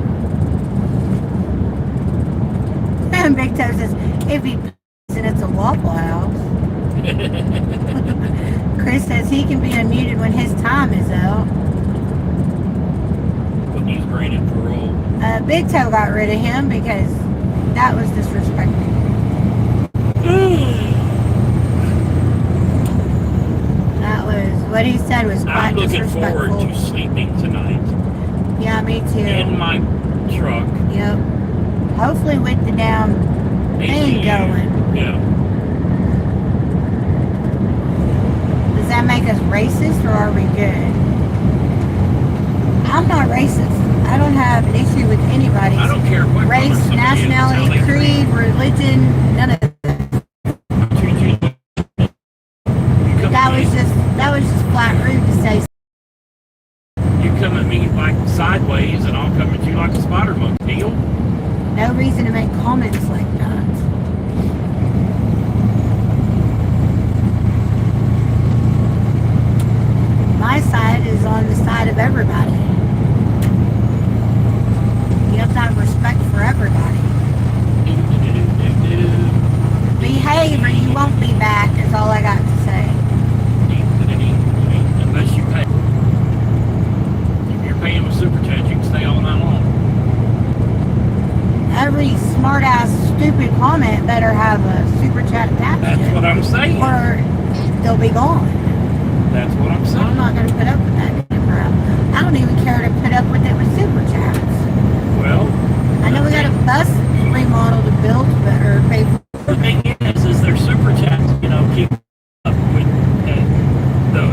And Big Toe says, if he and it's a Waffle House. Chris says he can be unmuted when his time is out. When he's granted parole. Big Toe got rid of him because that was disrespectful. That was, what he said was quite I'm looking forward disrespectful. to sleeping tonight. Yeah, me too. In my truck. Yep. Hopefully with the damn thing going. Yeah. are we good? I'm not racist. I don't have an issue with anybody's I don't care what race, color somebody is, it's how nationality, they creed, religion, none of that. treat you. You come That at me, was just flat rude to say. you come at me like sideways, and I'll come at you like a spider monkey. Deal? No reason to make comments like that. My side is on the side of everybody. You have to have respect for everybody. Behave or you won't be back is all I got to say. Unless you pay. If you're paying with super chat, you can stay all night long. Every smart ass stupid comment better have a super chat attached That's to it, what I'm saying. or they'll be gone. That's what I'm I'm saying. not going to put up with that kind of crap. I don't even care to put up with it with super chats. Well, I know we got a bus remodel to build, or pay for. the thing is their super chats, keep up with the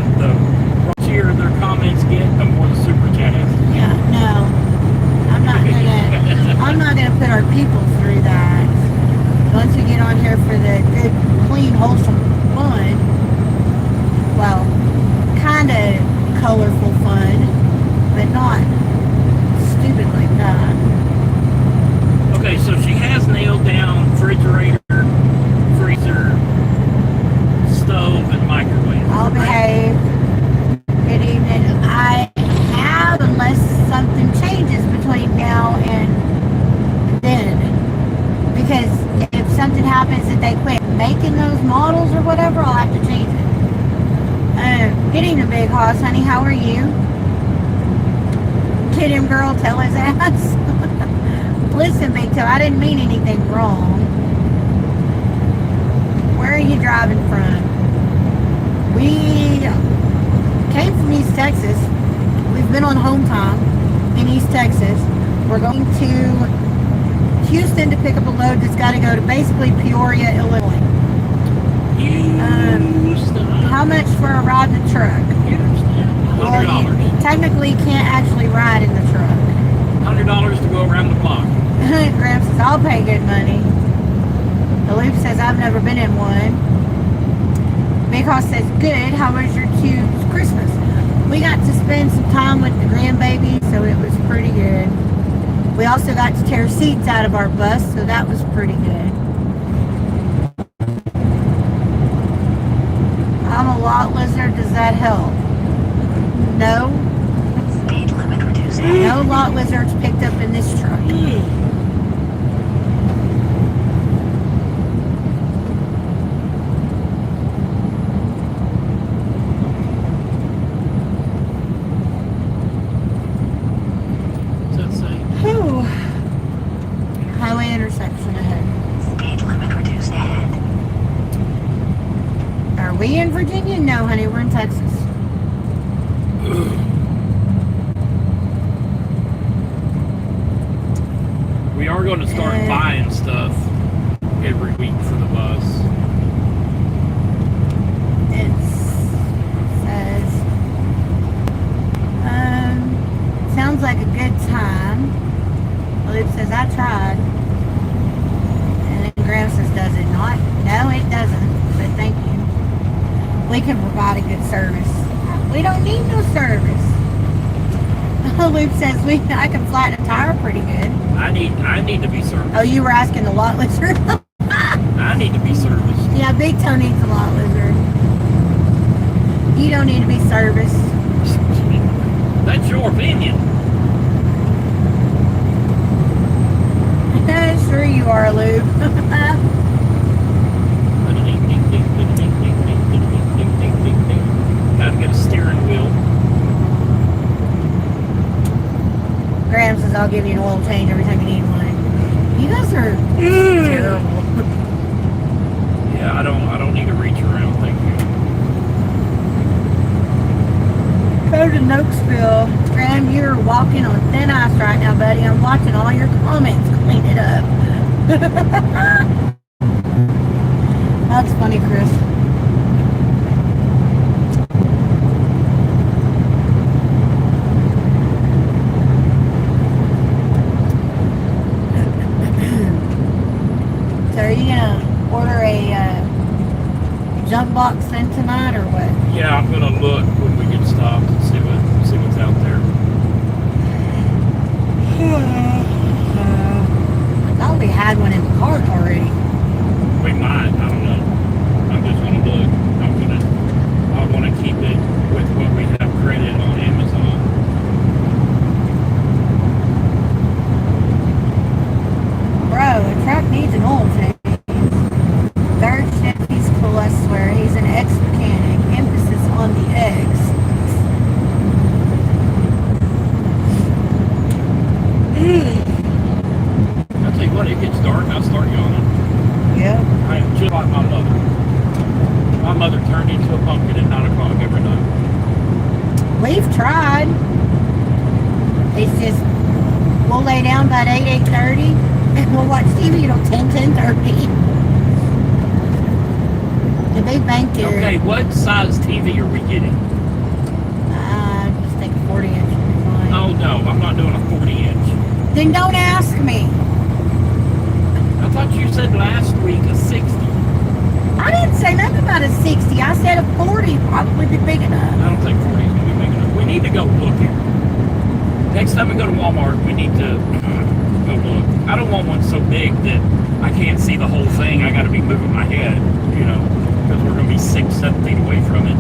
raunchier their comments get, the more the super chat is. Yeah, no, I'm not gonna put our people through that. Once we get on here for the good, clean, wholesome fun, well, kind of colorful fun, but not stupid like that. Okay, so she has nailed down refrigerator, freezer, stove, and microwave. I'll behave. Good evening. I have, unless something changes between now and then. Because if something happens that they quit making those models or whatever, I'll have to change it. Good evening, Big Hoss, honey. How are you? Kid him, girl. Tell his ass. Listen, Big Toe, I didn't mean anything wrong. Where are you driving from? We came from East Texas. We've been on home time in East Texas. We're going to Houston to pick up a load that's got to go to basically Peoria, Illinois. How much for a ride in the truck? Well, you $100. technically can't actually ride in the truck. $100 to go around the block. Graham says, I'll pay good money. The Loop says, I've never been in one. Big Hoss says, good. How was your Q's Christmas? We got to spend some time with the grandbaby, so it was pretty good. We also got to tear seats out of our bus, so that was pretty good. I'm a lot lizard. Does that help? No. Speed limit reduced. No lot lizards picked up in this truck. What's that say? Whew. Highway intersection ahead. Speed limit reduced ahead. Are we in Virginia? No, honey, we're in Texas. We are going to start buying stuff every week for the bus. It says, sounds like a good time. Well, it says, I tried. And then Graham says, does it not? No, it doesn't, but thank you. We can provide a good service. We don't need no service. Luke says, I can flatten a tire pretty good. I need to be serviced. Oh, you were asking the lot lizard? I need to be serviced. Yeah, Big Toe needs a lot lizard. You don't need to be serviced. That's your opinion. Sure you are, Luke. Gotta get a steering wheel. Graham says, I'll give you an oil change every time you need one. You guys are terrible. Yeah, I don't need to reach around, thank you. Go to Nokesville. Graham, you're walking on thin ice right now, buddy. I'm watching all your comments. Clean it up. That's funny, Chris. junk box then tonight or what? Yeah, I'm gonna look when we get stopped and see what's out there. I thought we had one in the cart already. We might. I don't know. I'm just gonna look. I want to keep it with what we have credit on Amazon. Bro, the truck needs an oil change. Third shift, he's cool, I swear. He's an ex-mechanic. Emphasis on the ex. I'll tell you what, it gets dark, I'll start yawning. Yep. I am just like my mother. My mother turned into a pumpkin at 9 o'clock every night. We've tried. It's just, we'll lay down about 8:30, and we'll watch TV till 10:30. The big bank here. Okay, what size TV are we getting? Just think a 40 inch would be fine. Oh no, I'm not doing a 40 inch. Then don't ask me. I thought you said last week a 60. I didn't say nothing about a 60. I said a 40 probably be big enough. I don't think 40 is going to be big enough. We need to go looking. Next time we go to Walmart, we need to go look. I don't want one so big that I can't see the whole thing. I got to be moving my head, because we're going to be 6-7 feet away from it.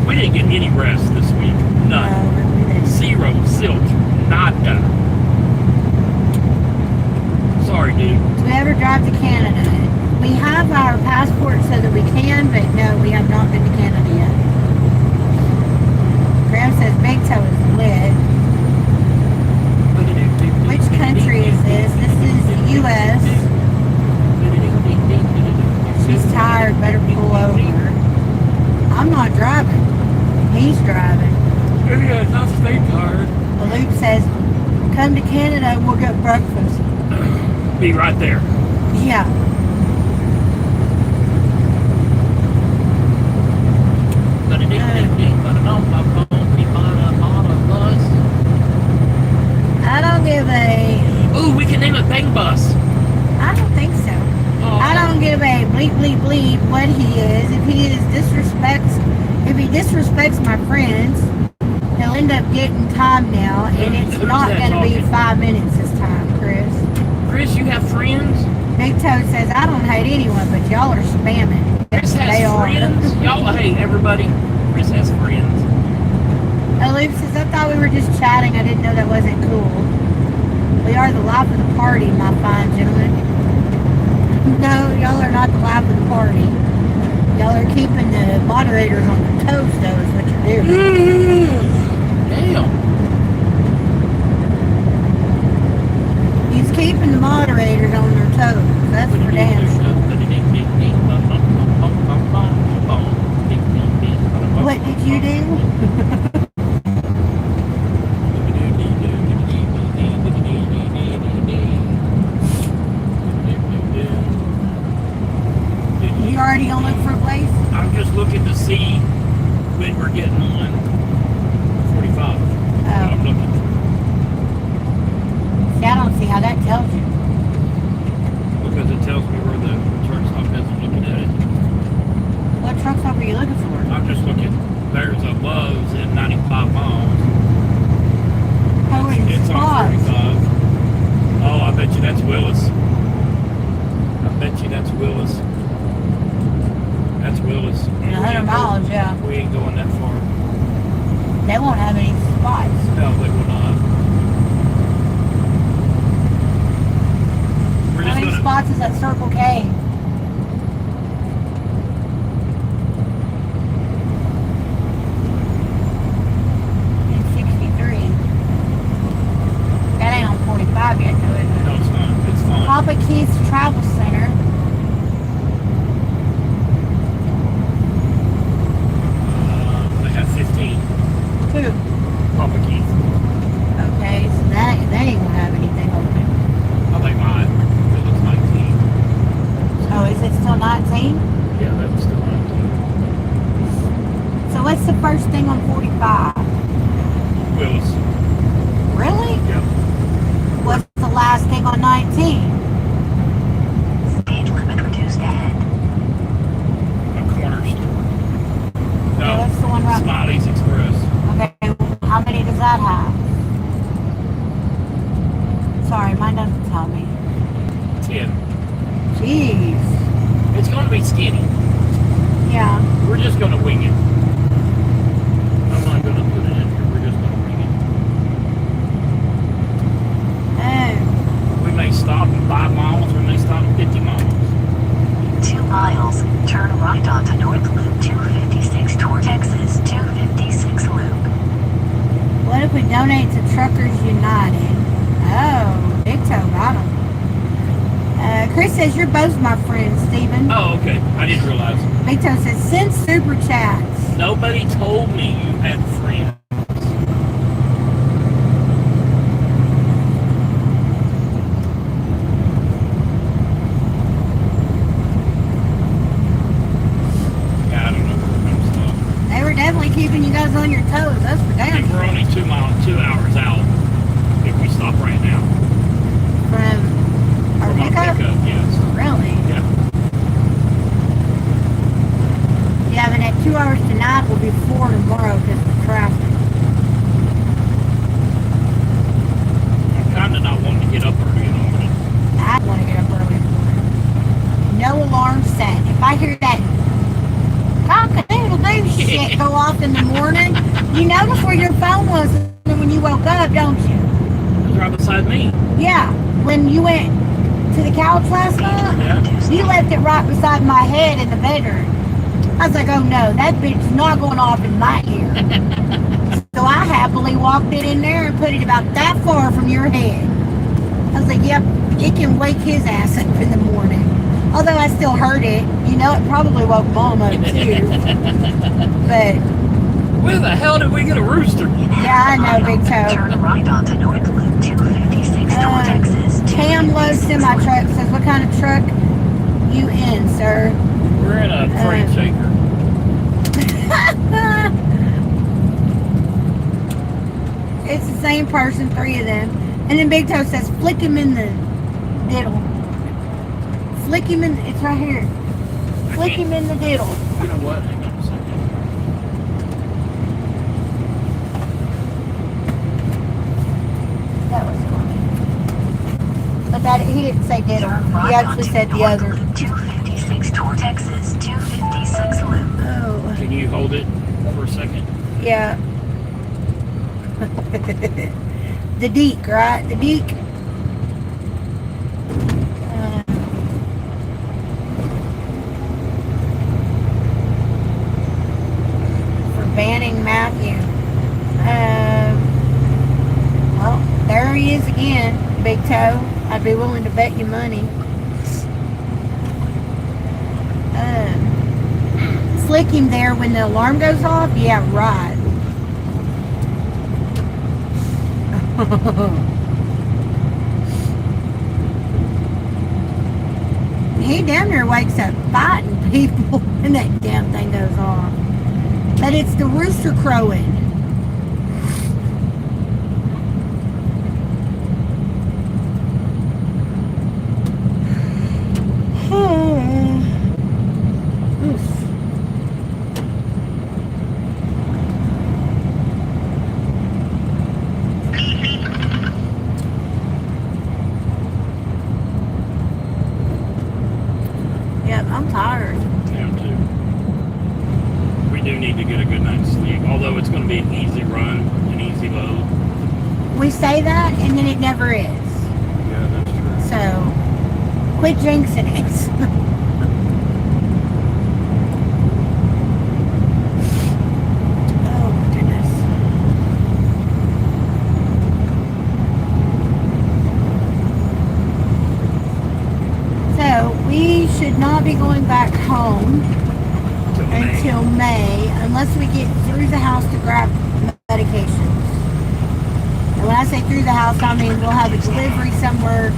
We didn't get any rest this week. None. Zero. Zilch. Nada. Sorry, dude. Do we ever drive to Canada? We have our passport so that we can, but no, we have not been to Canada yet. Graham says Big Toe is lit. Which country is this? This is the U.S. She's tired, better pull over. I'm not driving. He's driving. Yeah, it's not state card. Well, Luke says, come to Canada and we'll get breakfast. Be right there. Yeah. I don't give a... Ooh, we can name it Bang Bus. I don't think so. Oh. I don't give a bleep bleep bleep what he is. If he disrespects my friends, he'll end up getting time now, and it's Who's not that going to be talking? 5 minutes this time, Chris. Chris, you have friends? Big Toe says, I don't hate anyone, but y'all are spamming. Chris has They are. friends? Y'all, hey, everybody. Chris has friends. Luke says, I thought we were just chatting. I didn't know that wasn't cool. We are the life of the party, my fine gentlemen. No, y'all are not the life of the party. Y'all are keeping the moderators on their toes, though, is what you're doing. Damn. He's keeping the moderators on their toes. That's for damn sure. What did you do? You already gonna look for a place? I'm just looking to see when we're getting on 45. I'm looking. See, I don't see how that tells you. Because it tells me where the truck stop is. I'm looking at it. What truck stop are you looking for? I'm just looking. There's a Lowe's at 95 miles. Oh, It's on 45. Oh, I bet you that's Willis. That's Willis. 100 miles, yeah. We ain't going that far. They won't have any spots. No, they will not. We're How just many gonna. spots is that Circle K? It's 63. That ain't on 45 yet, though, is it? No, it's not. It's fine. Papa Keith's Travel Center. They have 15. Two. Papa Keith. Okay, so that ain't gonna have anything on it. I think mine. It looks 19. Oh, is it still 19? Yeah, that's still 19. So what's the first thing on 45? Willis. Really? Yeah. Sorry, mine doesn't tell me. 10. Jeez. It's going to be skinny. Yeah. We're just going to wing it. I'm not going to put it in here. We're just going to wing it. Oh. We may stop at 5 miles. We may stop at 50 miles. 2 miles, turn right onto North Loop 256 toward Texas 256 Loop. What if we donate to Truckers United? Oh, Big Toe got him. Chris says, you're both my friends, Steven. Oh, okay. I didn't realize. Big Toe says, send super chats. Nobody told me you had friends. Yeah, I don't know where we're going to stop. They were definitely keeping you guys on your toes. That's for I damn think we're only 2 hours out if we stop right now. From our From our pickup? pickup, yes. Really? Yeah. Yeah, but at 2 hours tonight will be 4 tomorrow because of traffic. I'm kind of not wanting to get up early in the morning. I want to get up early in the morning. No alarm set. If I hear that cock-a-doodle-doo shit go off in the morning, you notice where your phone was when you woke up, don't you? It was right beside me. Yeah. When you went to the couch last night, Yeah. you left it right beside my head in the bedroom. I was like, oh no, that bitch's not going off in my ear. So I happily walked it in there and put it about that far from your head. I was like, yep, it can wake his ass up in the morning. Although I still heard it. You know, it probably woke Mom up too. But Where the hell did we get a rooster? yeah, I know, Big Toe. Turn right onto North Loop 256 toward Texas Cam Low 256 Semi Truck says, what kind of truck you in, sir? We're in a freight shaker. It's the same person, 3 of them. And then Big Toe says, flick him in the diddle. Flick him in, it's right here. Flick him in the diddle. You know what? Hang on a second. That was funny. But that, he didn't say diddle. Turn He right actually onto said the North other. Loop 256 toward Texas 256 Loop. Oh, Can you hold it for a second? yeah. The deek, right? The deek. For banning Matthew. Well, there he is again, Big Toe. I'd be willing to bet you money. Flick him there when the alarm goes off? Yeah, right. He damn near wakes up fighting people when that damn thing goes off. But it's the rooster crowing. Oof. Yep, I'm tired. Yeah, too. We do need to get a good night's sleep, although it's going to be an easy run, an easy load. We say that, and then it never is. Yeah, that's true. So, quit jinxing it. Oh, my goodness. So, we should not be going back home until May, unless we get through the house to grab medications. And when I say through the house, I mean we'll have a delivery somewhere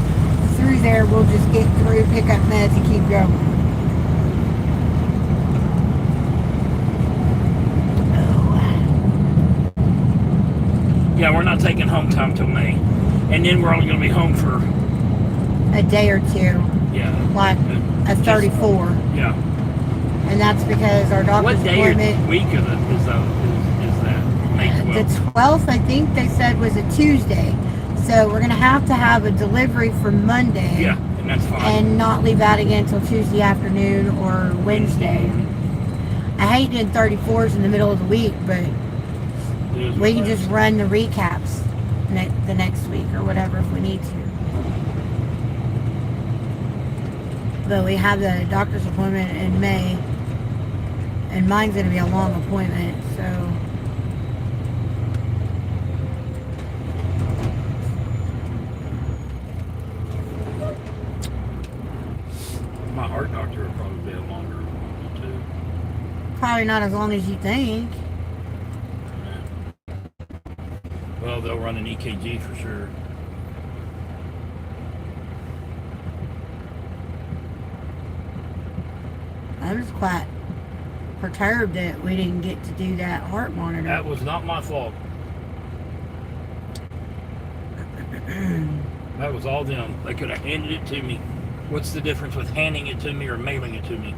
through there. We'll just get through, pick up meds, and keep going. Yeah, we're not taking home time till May. And then we're only going to be home for, A day or two, yeah. like a 34. Yeah. And that's because our doctor's What day or appointment, week of is that? May the 12th. 12th, I think they said was a Tuesday. So we're going to have a delivery for Monday. Yeah, and that's fine. And not leave out again until Tuesday afternoon or Wednesday. I hate doing 34s in the middle of the week, but we can just run the recaps the next week or whatever if we need to. But we have the doctor's appointment in May, and mine's going to be a long appointment, so... My heart doctor will probably be a longer one, too. Probably not as long as you think. Well, they'll run an EKG for sure. I was quite perturbed that we didn't get to do that heart monitor. That was not my fault. That was all them. They could have handed it to me. What's the difference with handing it to me or mailing it to me?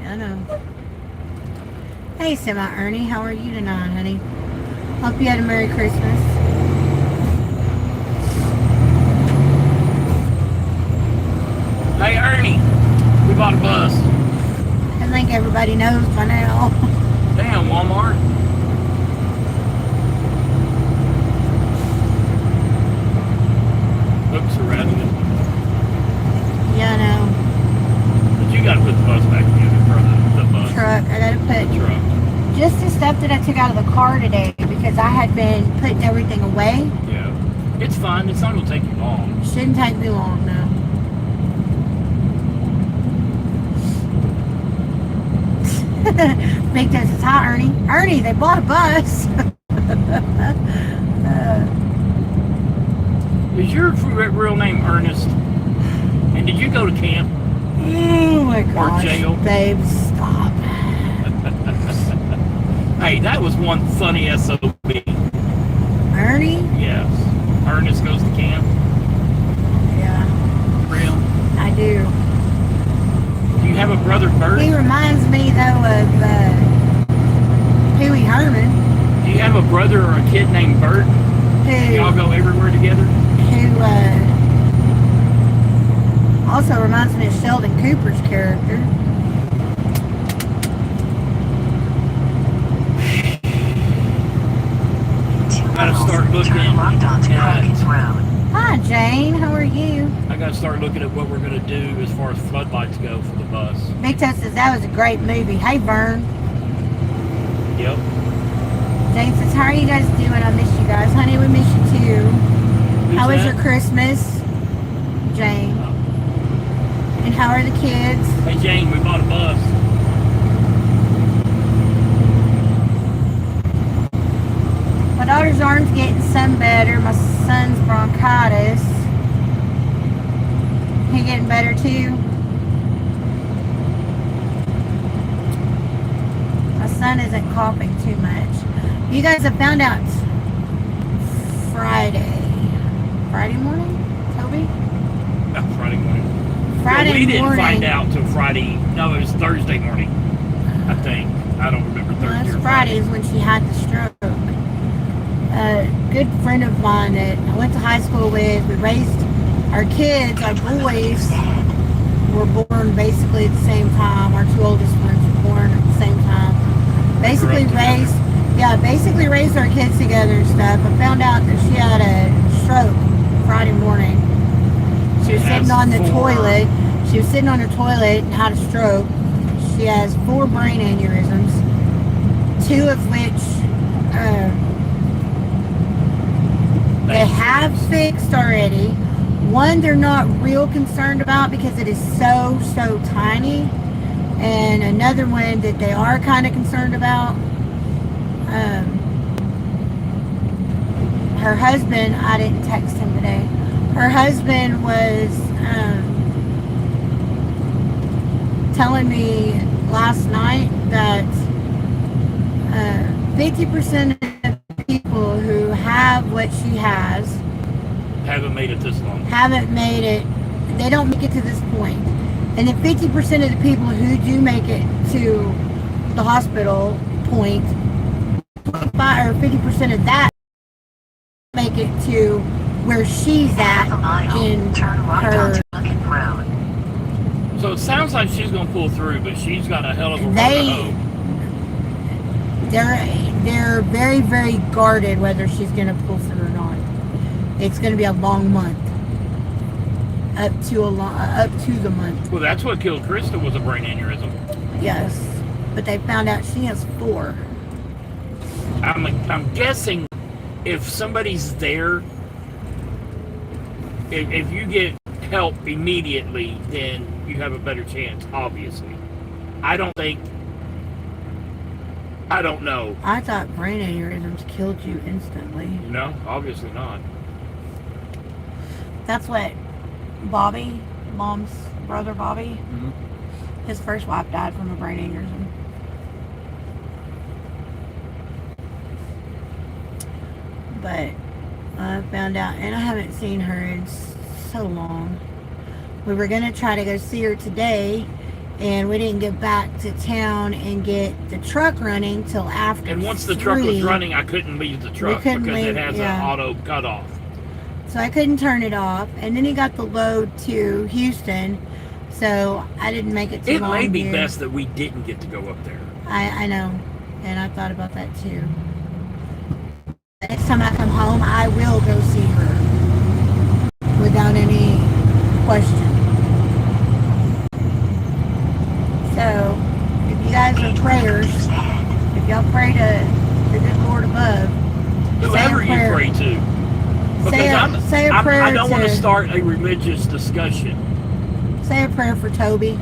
I know. Hey, Semi-Ernie, how are you tonight, honey? Hope you had a Merry Christmas. Hey, Ernie, we bought a bus. I think everybody knows by now. Damn, Walmart. Looks erratic. Yeah, I know. But you gotta put the bus back together for the bus. Truck. I gotta put Truck. just the stuff that I took out of the car today because I had been putting everything away. Yeah. It's fine. It's not gonna take you long. Shouldn't take me long, no. Big Toast says, hi, Ernie. Ernie, they bought a bus. Is your real name Ernest? And did you go to camp? Oh my gosh. Or jail? Babe, stop. Hey, that was one funny SOB. Ernie? Yes. Ernest goes to camp. Yeah, Real. I do. Do you have a brother Bert? He reminds me, though, of Pee Wee Herman. Do you have a brother or a kid named Bert? Y'all Who go everywhere together? also reminds me of Sheldon Cooper's character. Gotta start looking Turn right onto Hawkins at. Road. Hi, Jane. How are you? I gotta start looking at what we're gonna do as far as floodlights go for the bus. Big Toast says that was a great movie. Hey, Vern. Yep. Jane says, how are you guys doing? I miss you guys. Honey, we miss you too. Who's How was that? your Christmas? Jane. And how are the kids? Hey Jane, we bought a bus. My daughter's arm's getting some better. My son's bronchitis. He getting better too? My son isn't coughing too much. You guys have found out Friday morning, Toby? No, Friday morning. Friday we didn't morning. find out till Friday. No, it was Thursday morning. I think. I don't remember Well, Thursday that's or Friday is when she had the stroke. A good friend of mine that I went to high school with, we raised our kids, our boys were born basically at the same time. Our two oldest ones were born at the same time. Basically raised our kids together and stuff. I found out that she had a stroke Friday morning. She was sitting on the toilet. She was sitting on her toilet and had a stroke. She has 4 brain aneurysms, 2 of which they have fixed already. One they're not real concerned about because it is so tiny. And another one that they are kind of concerned about. Her husband, I didn't text him today. Her husband was telling me last night that 50% of people who have what she has haven't made it this long. haven't made it. They don't make it to this point. And then 50% of the people who do make it to the hospital point, or 50% of that make it to where she's at Half a mile, in turn right her. onto Trucking Road. So it sounds like she's going to pull through, but she's got a hell of a road to They, hoe. they're very, very guarded whether she's going to pull through or not. It's going to be a long month. Up to the month. Well, that's what killed Krista, was a brain aneurysm. Yes. But they found out she has 4. I'm guessing if somebody's there, if you get help immediately, then you have a better chance, obviously. I don't know. I thought brain aneurysms killed you instantly. No, obviously not. That's what Bobby, Mom's brother Bobby, his first wife died from a brain aneurysm. But I found out, and I haven't seen her in so long. We were going to try to go see her today, and we didn't get back to town and get the truck running till after. And once the truck was running, I couldn't leave the truck because it has an auto cutoff. So I couldn't turn it off. And then he got the load to Houston, so I didn't make it too long. It may be best that we didn't get to go up there. I know, and I thought about that too. Next time I come home, I will go see her without any question. So, if you guys are prayers, if y'all pray to the good Lord above, whoever you pray to. Because say a prayer. I don't want to start a religious discussion. Say a prayer for Toby,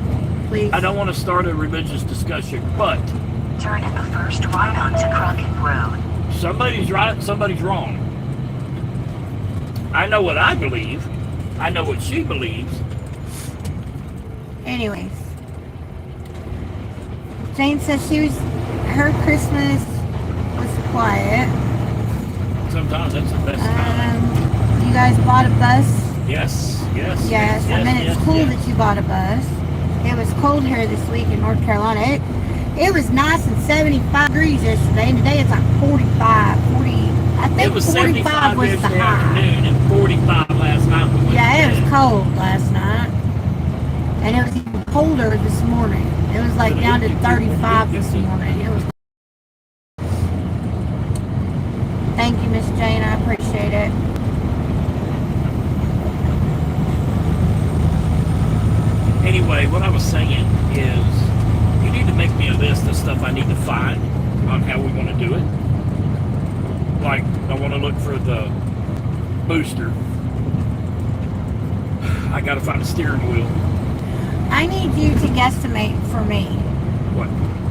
please. I don't want to start a religious discussion, but Turn at the first right onto Trucking Road. somebody's right, somebody's wrong. I know what I believe. I know what she believes. Anyways, Jane says her Christmas was quiet. Sometimes that's the best time. You guys bought a bus? Yes. Yes. I mean, it's cool that you bought a bus. It was cold here this week in North Carolina. It was nice and 75 degrees yesterday, and today it's like 45, 40. I think It was 45 was the yesterday high. afternoon and 45 last night. Yeah, it was cold last night. And it was even colder this morning. It was like down to 35 this morning. It was. Thank you, Miss Jane. I appreciate it. Anyway, what I was saying is you need to make me a list of stuff I need to find on how we want to do it. Like, I want to look for the booster. I got to find a steering wheel. I need you to guesstimate for me. What?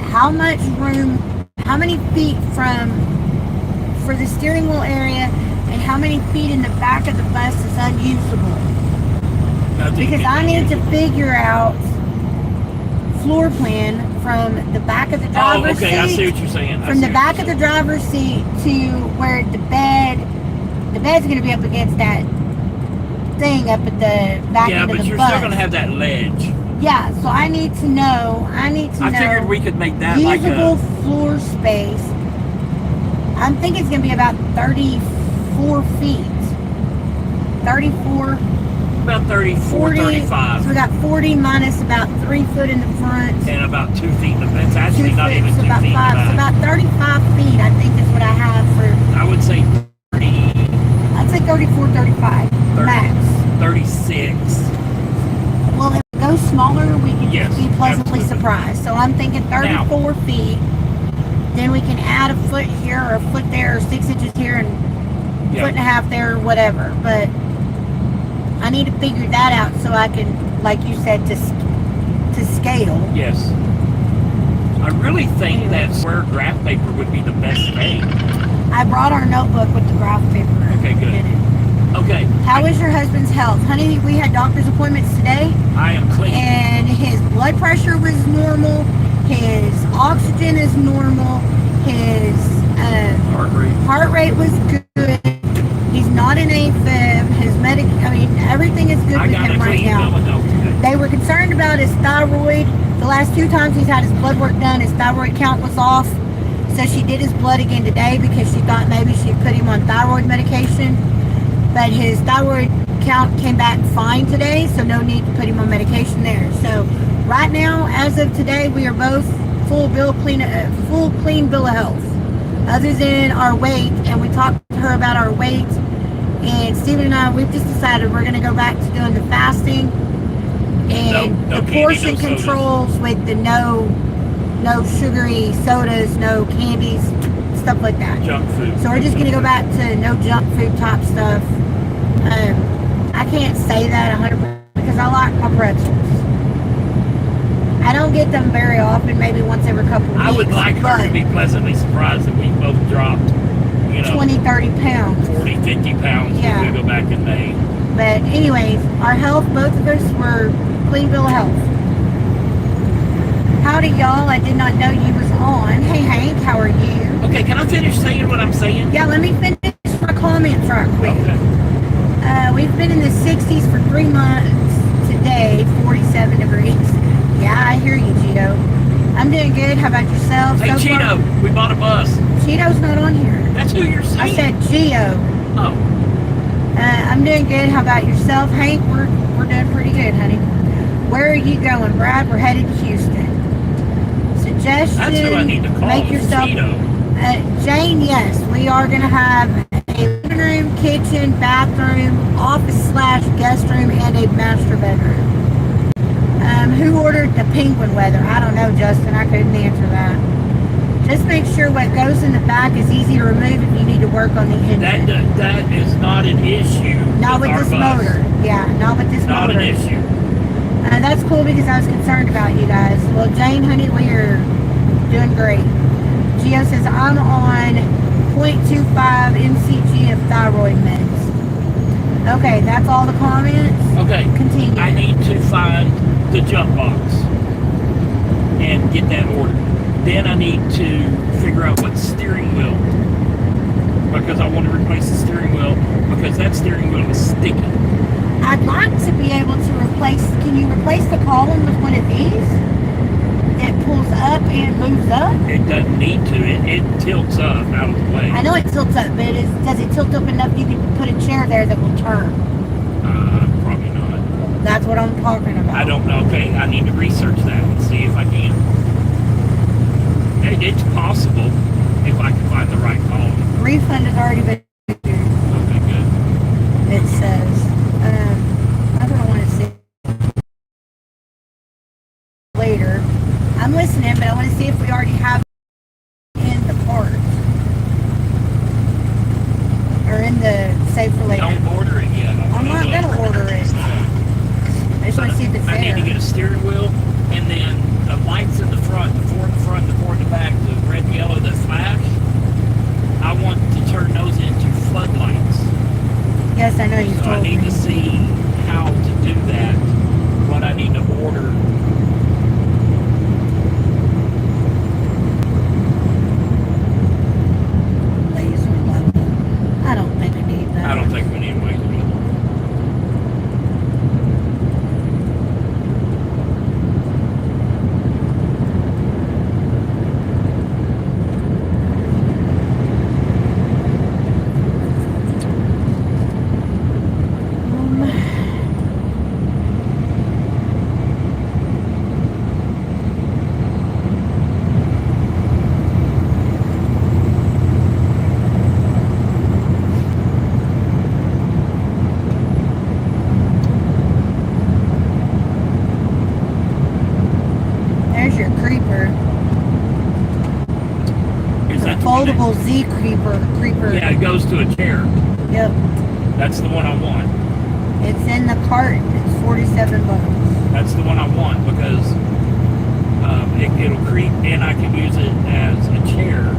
How much room, how many feet for the steering wheel area, and how many feet in the back of the bus is unusable? Because I need to figure out floor plan from the back of the driver's seat. Oh, okay, I see what you're saying. From the back of the driver's seat to where the bed's going to be up against that thing up at the back end of the bus. Yeah, but you're still going to have that ledge. Yeah, so I need to know. I figured we could make that usable floor space. I'm thinking it's going to be about 34 feet. 34. About 34, 40, 35. So we got 40 minus about 3 foot in the front. And about 2 feet in the back. It's actually not even 2 feet about in the five. back. So about 35 feet, I think is what I have for. I would say 30. I'd say 34, 35 max. 36. Well, if it goes smaller, we can Yes, be pleasantly absolutely. surprised. So I'm thinking 34 feet. Then we can add a foot here or a foot there or 6 inches here and foot and a half there or whatever. But I need to figure that out so I can, like you said, to scale. Yes. I really think that square graph paper would be the best thing. I brought our notebook with the graph paper. Okay, good. In it. Okay. How is your husband's health? Honey, we had doctor's appointments today. I am clean. And his blood pressure was normal. His oxygen is normal. His heart rate was good. He's not in AFib. His everything is good with him right now. They were concerned about his thyroid. The last 2 times he's had his blood work done, his thyroid count was off. So she did his blood again today because she thought maybe she'd put him on thyroid medication. But but his thyroid count came back fine today, so no need to put him on medication there. So right now, as of today, we are both full clean bill of health, other than our weight. And we talked to her about our weight, and Stephen and I, we've just decided we're going to go back to doing the fasting and No the candy, portion no sodas. controls with the no sugary sodas, no candies, stuff like that. Junk food. So we're just going to go back to no junk food type stuff. I can't say that 100% because I like my pretzels. I don't get them very often, maybe once every couple of weeks. I would like her to be pleasantly surprised that we both dropped, 20, 30 pounds. 40, 50 pounds Yeah. when we go back in May. But anyways, our health, both of us were clean bill of health. Howdy y'all, I did not know you was on. Hey Hank, how are you? Okay, can I finish saying what I'm saying? Yeah, let me finish my comments right quick. Okay. We've been in the 60s for 3 months. Today, 47 degrees. Yeah, I hear you, Cheeto. I'm doing good. How about yourself? Hey, So far? Cheeto, we bought a bus. Cheeto's not on here. That's who you're saying. I said Geo. Oh, I'm doing good. How about yourself, Hank? We're doing pretty good, honey. Where are you going, Brad? We're headed to Houston. Suggestion. that's who I need to call. Make is yourself. Cheeto. Jane, yes, we are going to have a living room, kitchen, bathroom, office/guest room, and a master bedroom. Who ordered the penguin weather? I don't know, Justin. I couldn't answer that. Just make sure what goes in the back is easy to remove if you need to work on the engine. That is not an issue. Not with our this bus. motor. Yeah, not with this Not motor. an issue. That's cool because I was concerned about you guys. Well, Jane, honey, we are doing great. Gio says, I'm on 0.25 mcg of thyroid meds. Okay, that's all the comments. Okay. Continue. I need to find the jump box and get that ordered. Then I need to figure out what steering wheel, because I want to replace the steering wheel because that steering wheel is sticky. I'd like to be able to replace, can you replace the column with one of these that pulls up and moves up? It doesn't need to. It tilts up out of the way. I know it tilts up, but does it tilt up enough you can put a chair there that will turn? Probably not. That's what I'm talking about. I don't know. Okay, I need to research that and see if I can. It's possible if I can find the right column. Refund has already been issued. Okay, good. It says, I don't want to see later. I'm listening, but I want to see if we already have in the part or in the save for later. Don't order it yet. I'm not gonna order it. I just want to see if it's I need to there. get a steering wheel, and then the lights in the front, the four in the front, the four in the back, the red and yellow that flash. I want to turn those into floodlights. Yes, I know you So I told need me. to see how to do that, what I need to order. Laser level. I don't think I need that. I don't think we need a laser level. There's your creeper. Is that the one that- Foldable Z creeper. Yeah, it goes to a chair. Yep. That's the one I want. It's in the cart. It's $47. That's the one I want because it'll creep and I can use it as a chair.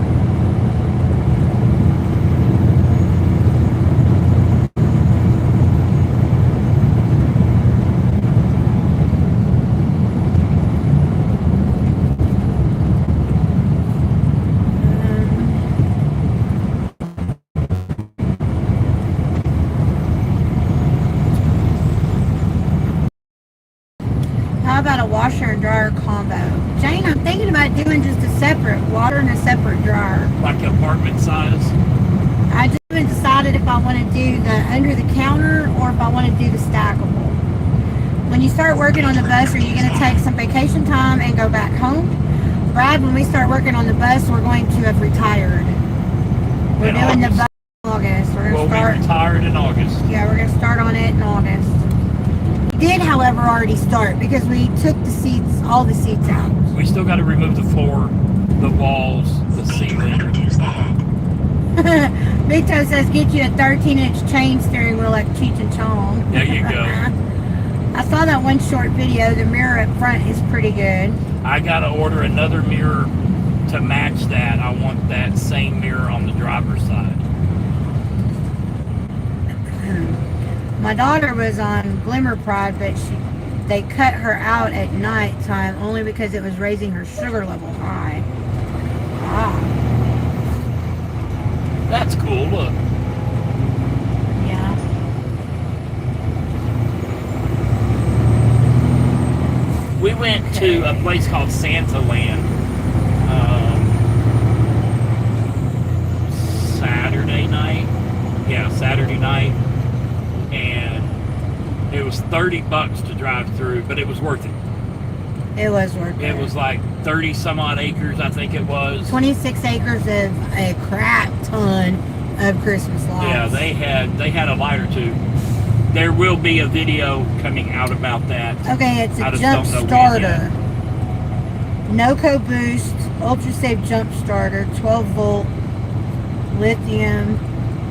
How about a washer and dryer combo? Jane, I'm thinking about doing just a separate water and a separate dryer. Like apartment size. I just haven't decided if I want to do the under the counter or if I want to do the stackable. When you start working on the bus, are you going to take some vacation time and go back home? Brad, when we start working on the bus, we're going to have retired. We're In doing the August? bus in August. We're going to Well, we start. retired in August. Yeah, we're going to start on it in August. We did, however, already start because we took the seats, all the seats out. We still got to remove the floor, the walls, the Speed ceiling. reduced ahead. Big Toe says, get you a 13-inch chain steering wheel like Cheech and Chong. There you go. I saw that one short video. The mirror up front is pretty good. I got to order another mirror to match that. I want that same mirror on the driver's side. My daughter was on Glimmer Pride, but they cut her out at night time only because it was raising her sugar level high. Ah, That's cool. Look. yeah. We went to a place called Santa Land Saturday night. Yeah, Saturday night. And it was $30 to drive through, but it was worth it. It was worth it. It was like 30 some odd acres, I think it was. 26 acres of a crap ton of Christmas lights. Yeah, they had a light or two. There will be a video coming out about that. Okay, it's I a just jump don't know when starter. NoCo boost, ultra safe jump starter, 12 volt, lithium.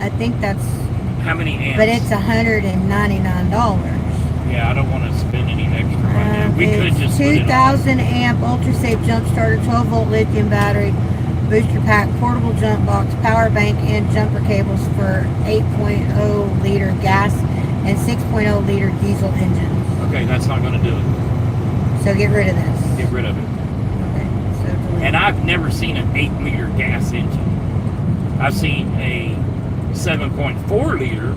I think that's, How many amps? but it's $199. Yeah, I don't want to spend any extra right now. We could It's just put it on. 2,000 amp ultra safe jump starter, 12 volt lithium battery, booster pack, portable jump box, power bank, and jumper cables for 8.0 liter gas and 6.0 liter diesel engines. Okay, that's not going to do it. So get rid of this. Get rid of it. Okay, so delete. And I've never seen an 8-liter gas engine. I've seen a 7.4 liter,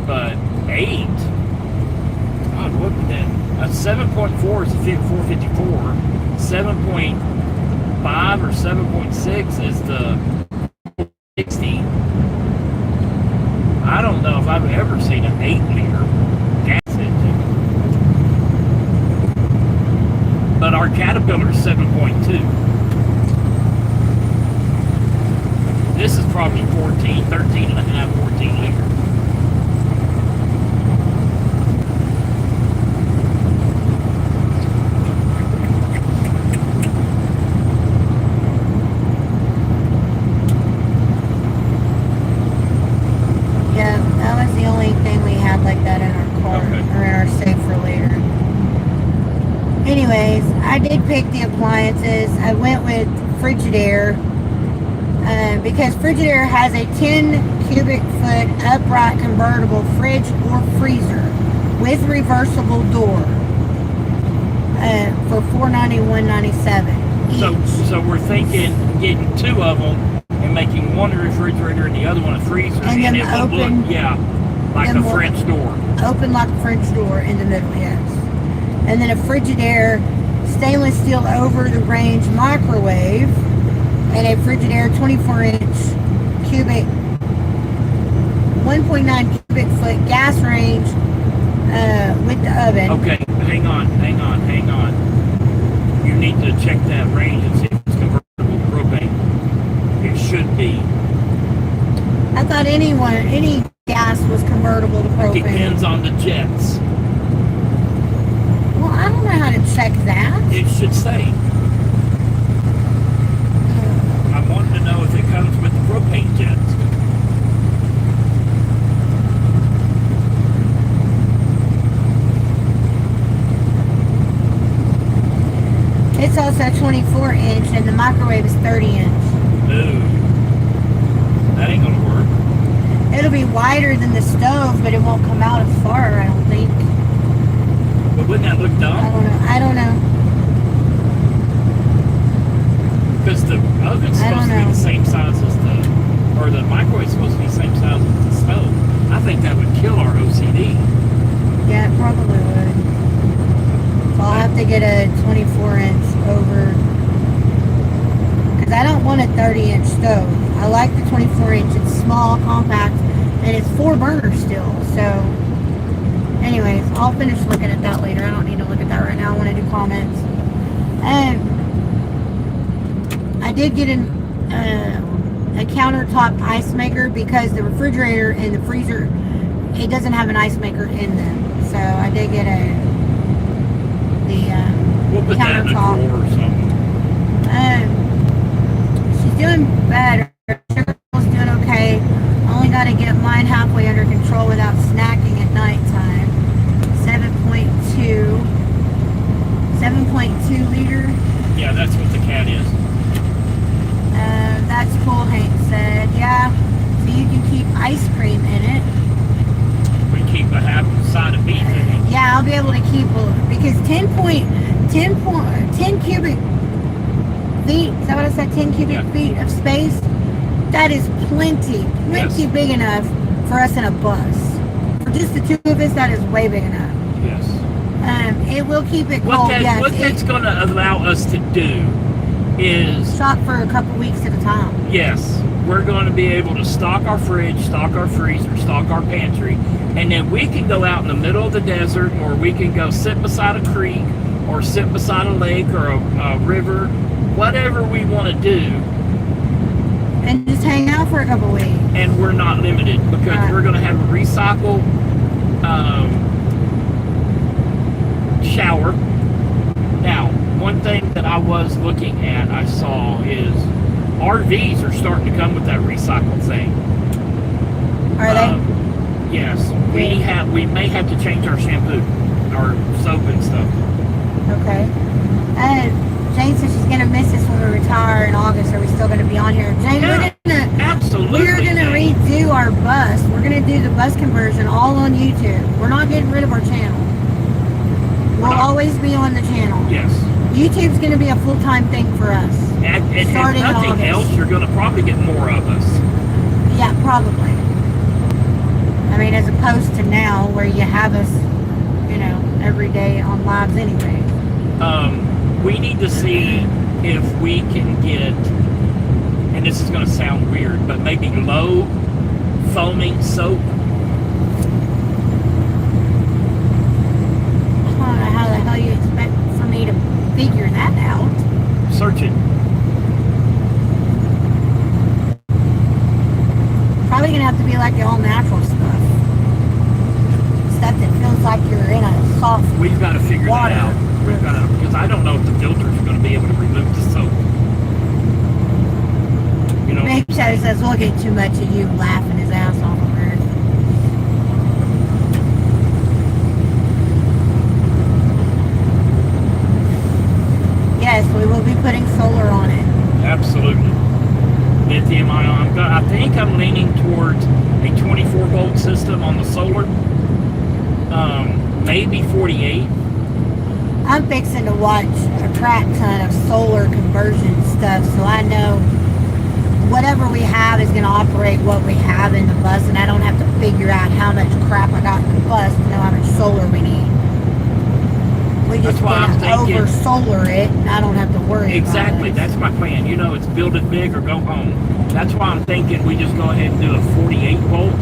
but 8. God, what would that? A 7.4 is a 454. 7.5 or 7.6 is the 60. I don't know if I've ever seen an 8-liter gas engine. But our Caterpillar is 7.2. This is probably 14, 13 and a half, 14 liter. Yeah, that was the only thing we had like that in our car, Okay. or in our safe for later. Anyways, I did pick the appliances. I went with Frigidaire because Frigidaire has a 10 cubic foot upright convertible fridge or freezer with reversible door for $491.97 each. So we're thinking getting 2 of them and making one a refrigerator and the other one a freezer, And then it would open- look, yeah, like then a we'll- French door. Open like a French door in the middle, yes. And then a Frigidaire stainless steel over the range microwave and a Frigidaire 24-inch cubic 1.9 cubic foot gas range with the oven. Okay, hang on. You need to check that range and see if it's convertible to propane. It should be. I thought any gas was convertible to propane. Depends on the jets. Well, I don't know how to check that. It should say. I wanted to know if it comes with the propane jets. It's also 24 inch and the microwave is 30 inch. No. That ain't gonna work. It'll be wider than the stove, but it won't come out as far, I don't think. But wouldn't that look dumb? I don't know. Because the oven's I don't supposed to be know. the same size as or the microwave's supposed to be the same size as the stove. I think that would kill our OCD. Yeah, it probably would. So I'll have to get a 24 inch over. Because I don't want a 30 inch stove. I like the 24-inch. It's small, compact, and it's 4 burners still. So, anyways, I'll finish looking at that later. I don't need to look at that right now. I want to do comments. I did get a countertop ice maker because the refrigerator and the freezer, it doesn't have an ice maker in them. So I did get We'll put that in the countertop. drawer or something. She's doing better. Sugar's doing okay. Only got to get mine halfway under control without snacking at nighttime. 7.2 liter. Yeah, that's what the cat is. That's cool, Hank said. Yeah, so you can keep ice cream in it. We keep a half side of beef in it. Yeah, I'll be able to keep, because 10 cubic feet, is that what I said? 10 cubic feet of space? That is plenty big enough for us in a bus. For just the two of us, that is way big enough. Yes. It will keep it cold, yes. What that's going to allow us to do is... Shop for a couple weeks at a time. Yes. We're going to be able to stock our fridge, stock our freezer, stock our pantry, and then we can go out in the middle of the desert, or we can go sit beside a creek, or sit beside a lake, or a river, whatever we want to do. And just hang out for a couple weeks. And we're not limited, because we're going to have a recycle shower. Now, one thing that I was looking at, I saw, is RVs are starting to come with that recycle thing. Are they? Yes. We may have to change our shampoo, our soap and stuff. Okay. Jane says she's gonna miss us when we retire in August. Are we still gonna be on here? Jane, Absolutely. we're gonna redo our bus. We're gonna do the bus conversion all on YouTube. We're not getting rid of our channel. We'll always be on the channel. Yes. YouTube's gonna be a full-time thing for us. And if Starting in nothing August. else, you're going to probably get more of us. Yeah, probably. I mean, as opposed to now where you have us, every day on lives anyway. We need to see if we can get, and this is going to sound weird, but maybe low foaming soap. I don't know how the hell you expect for me to figure that out. Search it. Probably gonna have to be like the all natural stuff. Stuff that feels like you're in a soft We've got to figure water. that out. We've got to, because I don't know if the filters are going to be able to remove the soap. Big Show says, we'll get too much of you laughing his ass off of her. Yes, we will be putting solar on it. Absolutely. Lithium ion. I think I'm leaning towards a 24 volt system on the solar. Maybe 48. I'm fixing to watch a crap ton of solar conversion stuff, so I know whatever we have is going to operate what we have in the bus, and I don't have to figure out how much crap I got in the bus to know how much solar we need. We just want to over solar it, and I don't have to worry Exactly, about it. that's my plan. It's build it big or go home. That's why I'm thinking we just go ahead and do a 48 volt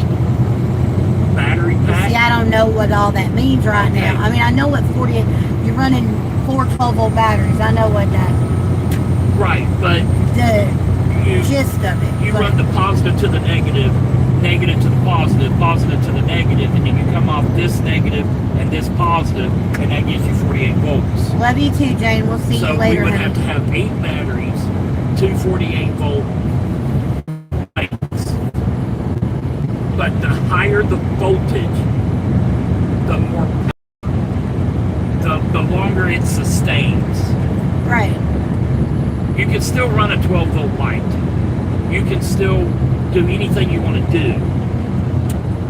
battery pack. See, I don't know what all that means right now. I mean, I know what 48, you're running 4 12-volt batteries. I know what that, Right, but the gist of it. you run the positive to the negative, negative to the positive, positive to the negative, and then you come off this negative and this positive, and that gives you 48 volts. Love you too, Jane. We'll see you later. So we would honey. have to have 8 batteries, 2 48 volt lights. But the higher the voltage, the more, the longer it sustains. Right. You can still run a 12 volt light. You can still do anything you want to do.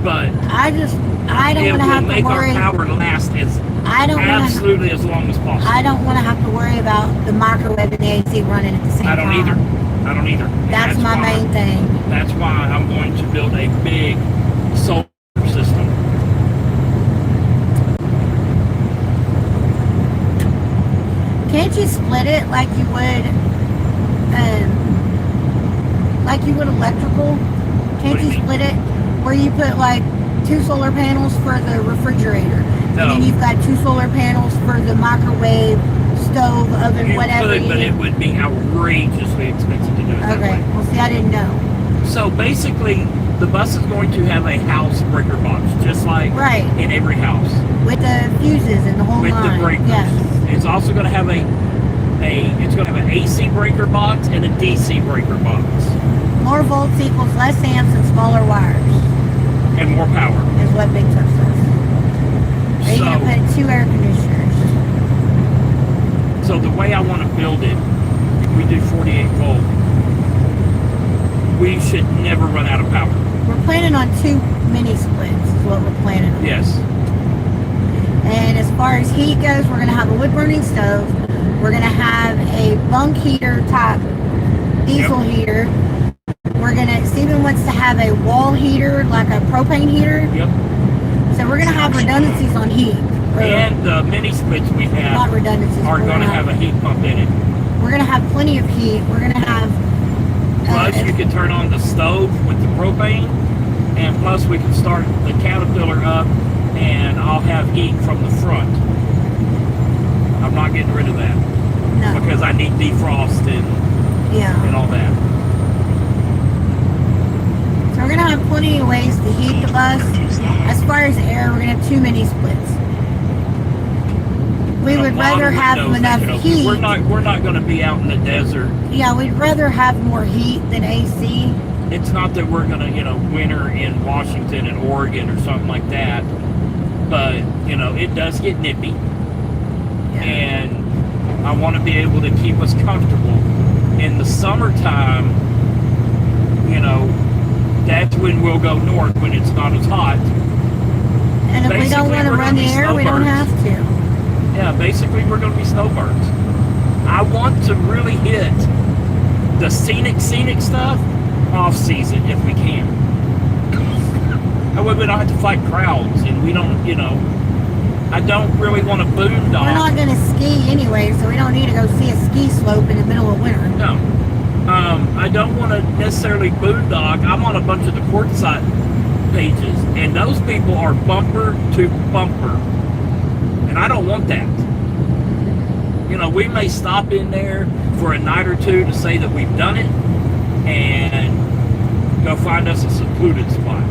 But I don't it want to will have to make worry. our power last as absolutely as long as possible. I don't want to have to worry about the microwave and the AC running at the same time. I don't either. That's my main thing. That's why I'm going to build a big solar system. Can't you split it like you would like you would electrical. Can't What do you you mean? split it? Where you put like 2 solar panels for the refrigerator. No. And then you've got 2 solar panels for the microwave, stove, oven, You whatever. could, but it would be outrageously expensive to do it that Okay. way. Well, see, I didn't know. So basically, the bus is going to have a house breaker box, just like Right. in every house, With the fuses and the whole with line. the breakers. Yes. It's also going to have it's going to have an AC breaker box and a DC breaker box, More volts equals less amps and smaller wires, and more power. is what Big Tough says. Are you going to put 2 air conditioners? So the way I want to build it, if we do 48 volt, we should never run out of power. We're planning on 2 mini splits is what we're planning on. Yes. And as far as heat goes, we're going to have a wood burning stove. We're going to have a bunk heater type diesel heater. We're going to, Steven wants to have a wall heater, like a propane heater. Yep. So we're going to have redundancies on heat. And the mini splits we Not have redundancies. are we're going to have a heat pump in it. We're going to have plenty of heat. We're going to have... Plus, you can turn on the stove with the propane, and plus we can start the Caterpillar up, and I'll have heat from the front. I'm not getting rid of that no. because I need defrost and Yeah. all that. So we're going to have plenty of ways to heat the bus. As far as air, we're going to have 2 mini splits. We And a would lot rather of have windows enough that can open. heat. We're not going to be out in the desert. Yeah, we'd rather have more heat than AC. It's not that we're going to, winter in Washington and Oregon or something like that. But, it does get nippy. And I want to be able to keep us comfortable. In the summertime, that's when we'll go north when it's not as hot. And if we don't want to we're run gonna the be air, we don't snowbirds. have to. Yeah, basically we're going to be snowbirds. I want to really hit the scenic stuff off season if we can. That way we don't have to fight crowds, and we don't, I don't really want to boondock. We're not going to ski anyway, so we don't need to go see a ski slope in the middle of winter. No. I don't want to necessarily boondock. I'm on a bunch of the quartzsite pages, and those people are bumper to bumper. And I don't want that. We may stop in there for a night or two to say that we've done it and go find us a secluded spot.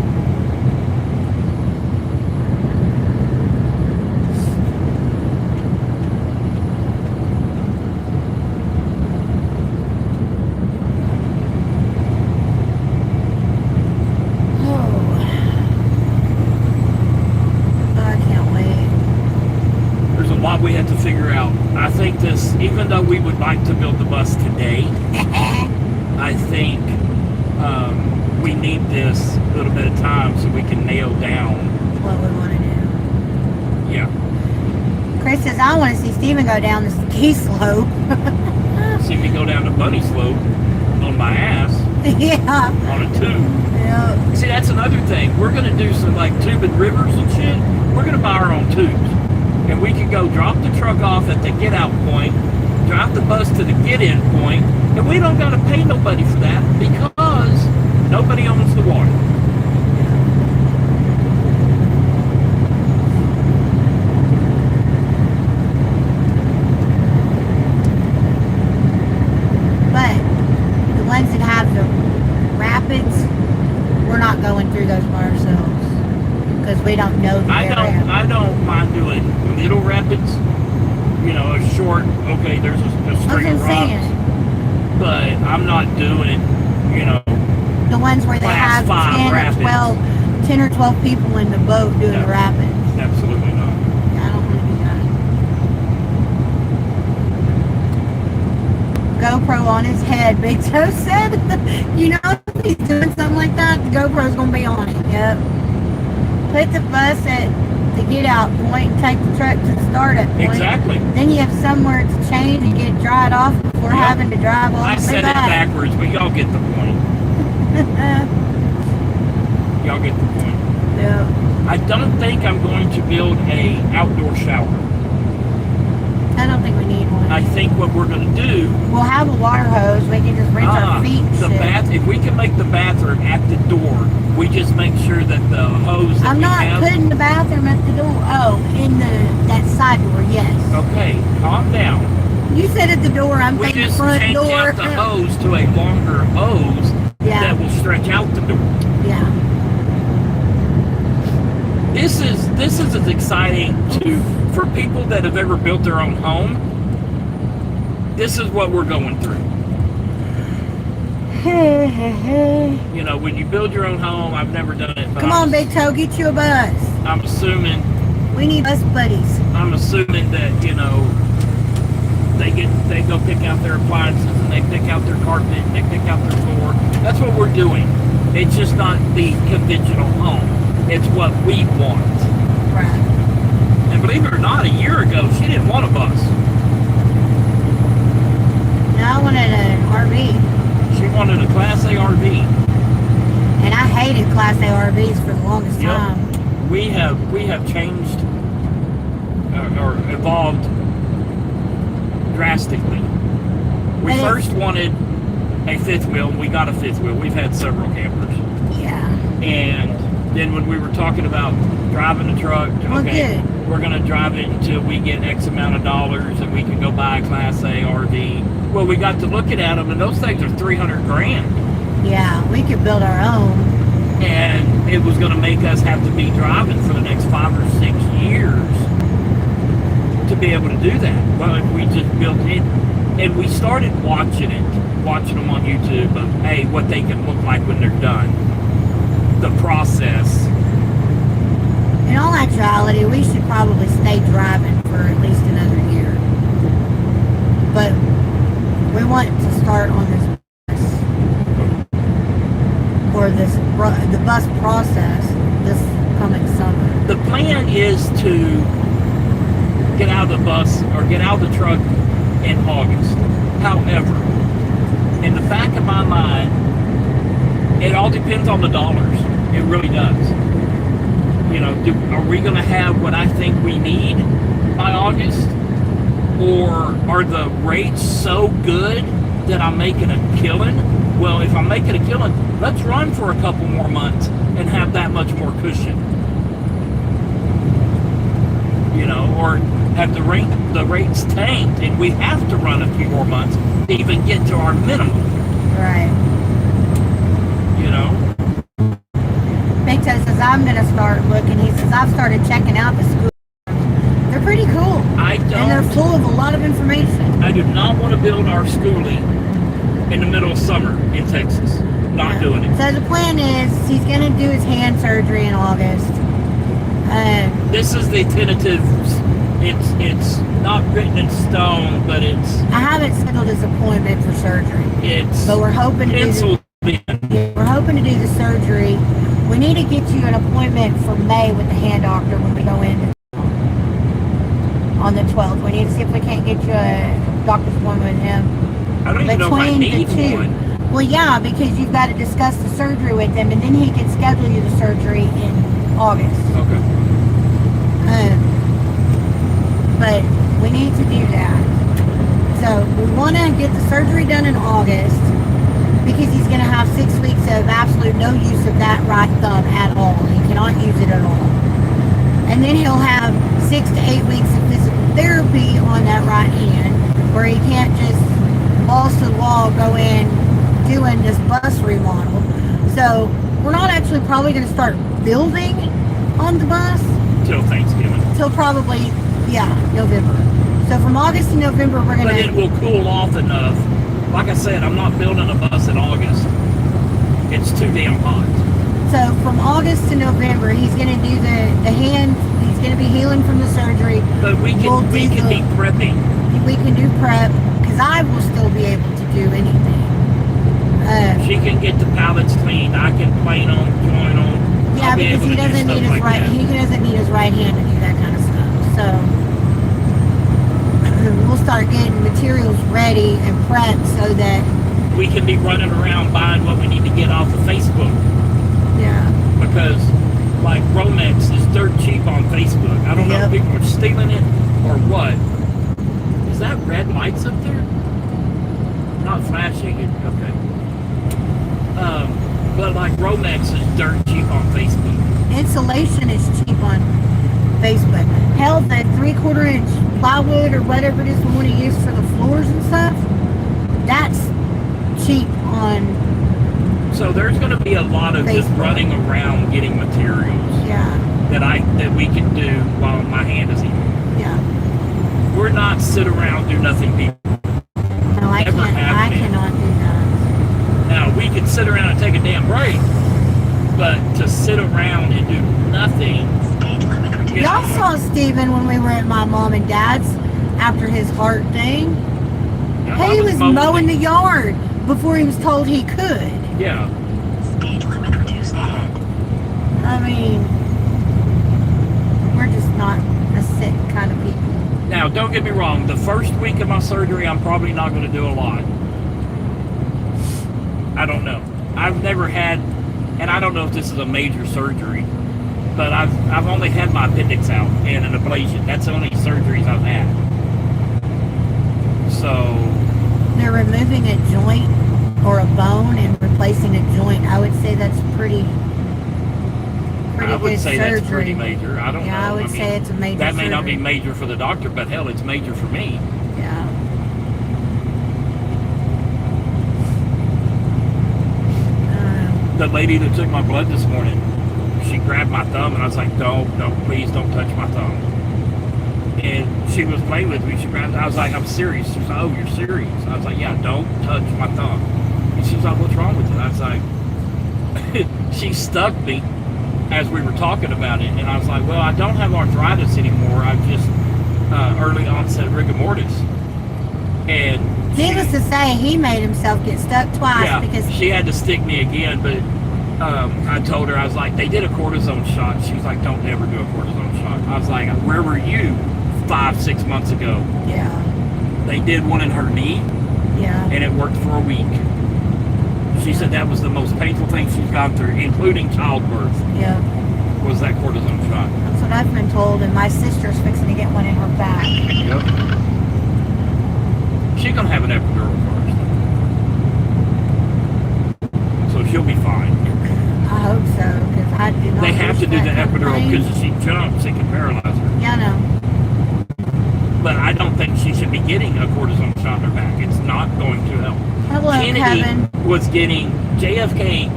We have to figure out. I think this, even though we would like to build the bus today, I think we need this little bit of time so we can nail down what we want to do. Yeah. Chris says, I want to see Steven go down the ski slope. See me go down the bunny slope on my ass Yeah. on a tube. Yeah. See, that's another thing. We're going to do some like tubing rivers and shit. We're going to buy our own tubes. And we can go drop the truck off at the get-out point, drive the bus to the get-in point, and we don't got to pay nobody for that because nobody owns the water. But the ones that have the rapids, we're not going through those by ourselves because we don't know the area. I don't mind doing little rapids, a short, okay, there's a string of rocks, but I'm not doing, the ones where they have class 5 rapids. 10 or 12 people in the boat doing the rapids. Absolutely not. I don't want to do that. GoPro on his head, Big Toe said. If he's doing something like that, the GoPro's going to be on it. Yep. Put the bus at the get-out point and take the truck to the start-up point. Exactly. Then you have somewhere to change and get dried off before having to drive all the way back. I said it backwards, but y'all get the point. Y'all get the point. Yeah. I don't think I'm going to build a outdoor shower. I don't think we need one. I think what we're going to do, We'll have a water hose. We can just rinse our feet and the shit. if we can make the bathroom at the door, we just make sure that the hose that I'm we not have. putting the bathroom at the door. Oh, in that side door, yes. Okay, calm down. You said at the door, I'm We thinking just front change door. out the hose to a longer hose Yeah. that will stretch out the door. Yeah. This is as exciting for people that have ever built their own home. This is what we're going through. You know, when you build your own home, I've never done it. But Come on, Big Toe, get you a bus. I'm assuming We need bus buddies. I'm assuming that, you know, they go pick out their appliances and they pick out their carpet and they pick out their floor. That's what we're doing. It's just not the conventional home. It's what we want. Right. And believe it or not, a year ago, she didn't want a bus. Now I wanted an RV. She wanted a Class A RV. And I hated Class A RVs for the longest Yep. time. We have changed or evolved drastically. We And first wanted a fifth wheel, and we got a fifth wheel. We've had several campers. Yeah. And then when we were talking about driving the truck, Well, okay, good. we're going to drive it until we get X amount of dollars and we can go buy a Class A RV. Well, we got to looking at them, and those things are $300,000. Yeah, we could build our own. And it was going to make us have to be driving for the next 5 or 6 years to be able to do that. Well, if we just built it, and we started watching them on YouTube of, hey, what they can look like when they're done. The process. In all actuality, we should probably stay driving for at least another year. But we want to start on this bus, or the bus process this coming summer. The plan is to get out of the bus or get out of the truck in August. However, in the back of my mind, it all depends on the dollars. It really does. You know, are we going to have what I think we need by August? Or are the rates so good that I'm making a killing? Well, if I'm making a killing, let's run for a couple more months and have that much more cushion. You know, or have the rates tanked and we have to run a few more months to even get to our minimum. Right. You know? Big Toe says, I'm going to start looking. He says, I've started checking out the schools. They're pretty cool. And they're full of a lot of information. I do not want to build our schooling in the middle of summer in Texas. Not doing it. So the plan is he's going to do his hand surgery in August. This is the tentative. It's not written in stone, but it's. I haven't scheduled his appointment for surgery. But we're hoping to penciled in. We're hoping to do the surgery. We need to get you an appointment for May with the hand doctor when we go in on the 12th. We need to see if we can't get you a doctor's appointment with him. I don't even know if I need one. Well, yeah, because you've got to discuss the surgery with him, and then he can schedule you the surgery in August. Okay. But we need to do that. So we want to get the surgery done in August because he's going to have 6 weeks of absolute no use of that right thumb at all. He cannot use it at all. And then he'll have 6 to 8 weeks of physical therapy on that right hand where he can't just balls to the wall go in doing this bus remodel. So we're not actually probably going to start building on the bus Till Thanksgiving. till probably, November. So from August to November, we're going to... But it will cool off enough. Like I said, I'm not building a bus in August. It's too damn hot. So from August to November, he's going to do the hand. He's going to be healing from the surgery. But we can be prepping. We can do prep because I will still be able to do anything. She can get the pallets cleaned. I can plane them, join them. Yeah, because he doesn't need his right. He doesn't need his right hand to do that kind of stuff. So we'll start getting materials ready and prepped so that we can be running around buying what we need to get off of Facebook. Yeah. Because like Romex is dirt cheap on Facebook. I don't know if people are stealing it or what. lights up there? Not flashing. Okay. But like Romex is dirt cheap on Facebook. Insulation is cheap on Facebook. Hell, the 3/4 inch plywood or whatever it is we want to use for the floors and stuff, that's cheap on. So there's going to be a lot of just Facebook. running around getting materials Yeah, that we can do while my hand is eating. yeah. We're not sit around do nothing people. No, I Never can't. have I been. cannot do that. Now we can sit around and take a damn break, but to sit around and do nothing. Speed limit reduced. Yeah. Y'all saw Steven when we were at my mom and dad's after his heart thing. I He was mowing the it. yard before he was told he could. Yeah. Speed limit reduced ahead. I mean, we're just not a sick kind of people. Now, don't get me wrong. The first week of my surgery, I'm probably not going to do a lot. I don't know. I've never had, and I don't know if this is a major surgery, but I've only had my appendix out and an ablation. That's the only surgeries I've had. So, They're removing a joint or a bone and replacing a joint. I would say that's pretty I would good say surgery. that's pretty major. I don't know. Yeah, I would mean, say it's a major that may not be surgery. major for the doctor, but hell, it's major for me. Yeah. The lady that took my blood this morning, she grabbed my thumb and I was like, please don't touch my thumb. And she was playing with me. She grabbed it. I was like, I'm serious. She was like, oh, you're serious? I was like, yeah, don't touch my thumb. And she was like, what's wrong with it? I was like, she stuck me as we were talking about it. And I was like, well, I don't have arthritis anymore. I've just early onset rigor mortis. And Needless to say, he made himself get stuck twice yeah, because she had to stick me again, but I told her, I was like, they did a cortisone shot. She was like, don't ever do a cortisone shot. I was like, where were you 5-6 months ago? yeah, They did one in her knee, yeah. and it worked for a week. She said that was the most painful thing she's gone through, including childbirth, Yeah, was that cortisone shot. that's what I've been told, and my sister's fixing to get one in her back. Yep. She's going to have an epidural first. So she'll be fine. I hope so, because I do not. They have to do the wish that epidural pain. because if she jumps, it can paralyze her. Yeah, I know. But I don't think she should be getting a cortisone shot in her back. It's not going to help. Hello, Kennedy Kevin. was getting, JFK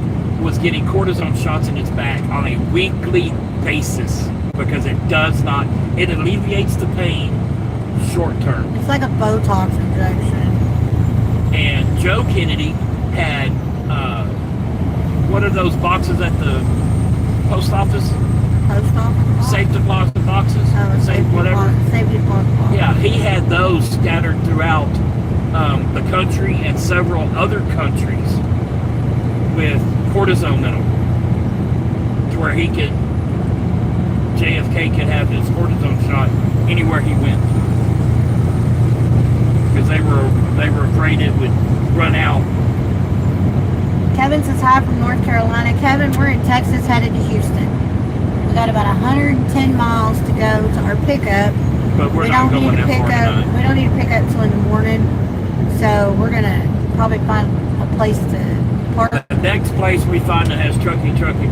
was getting cortisone shots in his back on a weekly basis because it does not, it alleviates the pain short term. It's like a Botox injection. And Joe Kennedy had, what are those boxes at the post office? Post office. Safe deposit boxes? Oh, Safe whatever? Safety deposit box. Yeah, he had those scattered throughout the country and several other countries with cortisone in them, to where he could, JFK could have his cortisone shot anywhere he went, because they were afraid it would run out. Kevin says hi from North Carolina. Kevin, we're in Texas headed to Houston. We got about 110 miles to go to our pickup. But we're We not don't going need to that pick far up. tonight. We don't need to pick up till in the morning. So we're gonna probably find a place to park. The next place we find that has trucking, parky,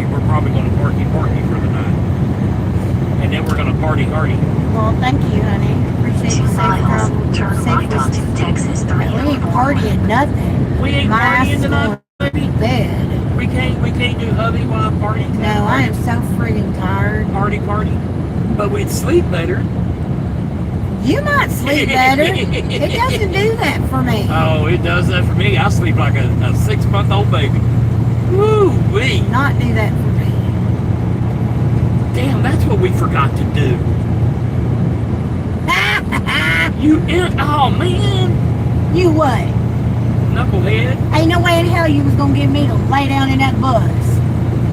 we're probably going to parky for the night. And then we're going to party hardy. Well, thank you, honey. Appreciate 2 you safe miles, travel. turn right onto Texas 3 We ain't partying nothing. We ain't My ass partying is tonight, going baby. to bed. We can't do hubby while partying. No, I am so friggin' tired. Party. But we'd sleep better. You might sleep better. It doesn't do that for me. Oh, it does that for me. I sleep like a 6-month-old baby. Woo-wee. Not do that for me. Damn, that's what we forgot to do. Oh, man. You what? Knucklehead. Ain't no way in hell you was gonna get me to lay down in that bus.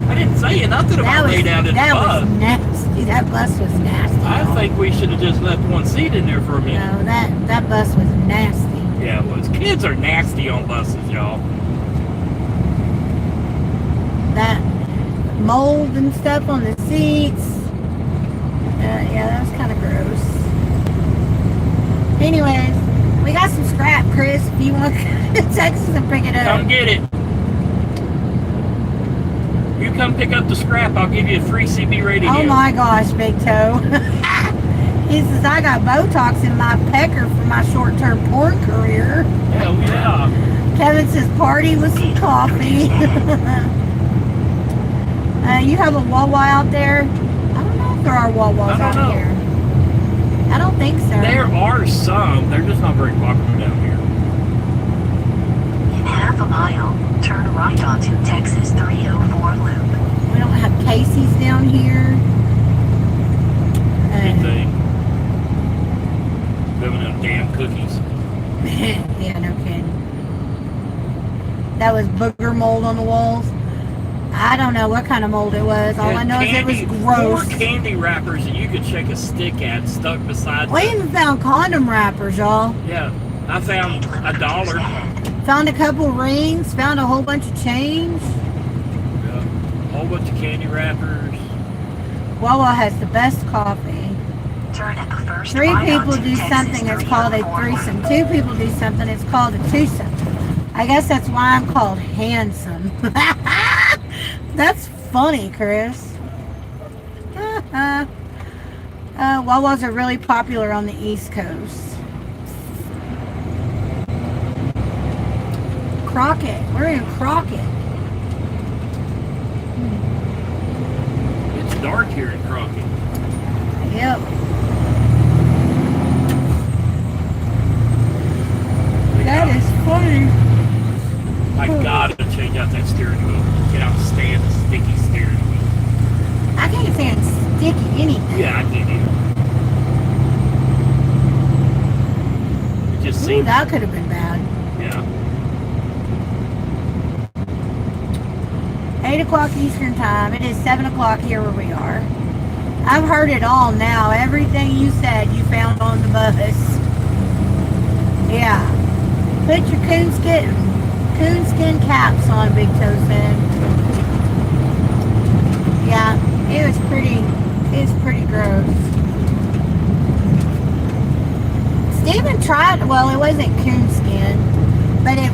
I didn't say nothing about lay down in the that bus. was nasty. That bus was nasty. I y'all. think we should have just left one seat in there for a minute. No, that bus was nasty. Yeah, it was. Kids are nasty on buses, y'all. That mold and stuff on the seats. Yeah, that was kind of gross. Anyways, We got some scrap, Chris. If you want to come to Texas and pick it up. Come get it. You come pick up the scrap, I'll give you a free CB radio. Oh my gosh, Big Toe. He says, I got Botox in my pecker for my short-term porn career. Hell yeah. Kevin says, party with some coffee. You have a Wawa out there? I don't know if there are Wawas out here. I don't think so. There are some. They're just not very popular down here. In half a mile, turn right onto Texas 304 loop. We don't have Casey's down here. Good thing. Them and them damn cookies. Yeah, no kidding. That was booger mold on the walls. I don't know what kind of mold it was. All I know is it was gross. 4 candy wrappers that you could shake a stick at stuck beside. We even found condom wrappers, y'all. Yeah, I found $1. Found a couple rings. Found a whole bunch of change. Yeah, a whole bunch of candy wrappers. Wawa has the best coffee. Turn at the first 3 right people onto do Texas something that's called a 304 threesome. loop. 2 people do something that's called a twosome. I guess that's why I'm called handsome. That's funny, Chris. Wawas are really popular on the East Coast. Crockett. We're in Crockett. It's dark here in Crockett. Yep. That is funny. I gotta change out that steering wheel. Cannot stand the sticky steering wheel. I can't stand sticky anything. Yeah, I did it. It just Ooh, seems. that could have been bad. Yeah. 8 o'clock Eastern time. It is 7 o'clock here where we are. I've heard it all now. Everything you said you found on the bus. Yeah. Put your coonskin caps on, Big Toe said. Yeah, it was pretty gross. Steven tried, well, it wasn't coonskin, but it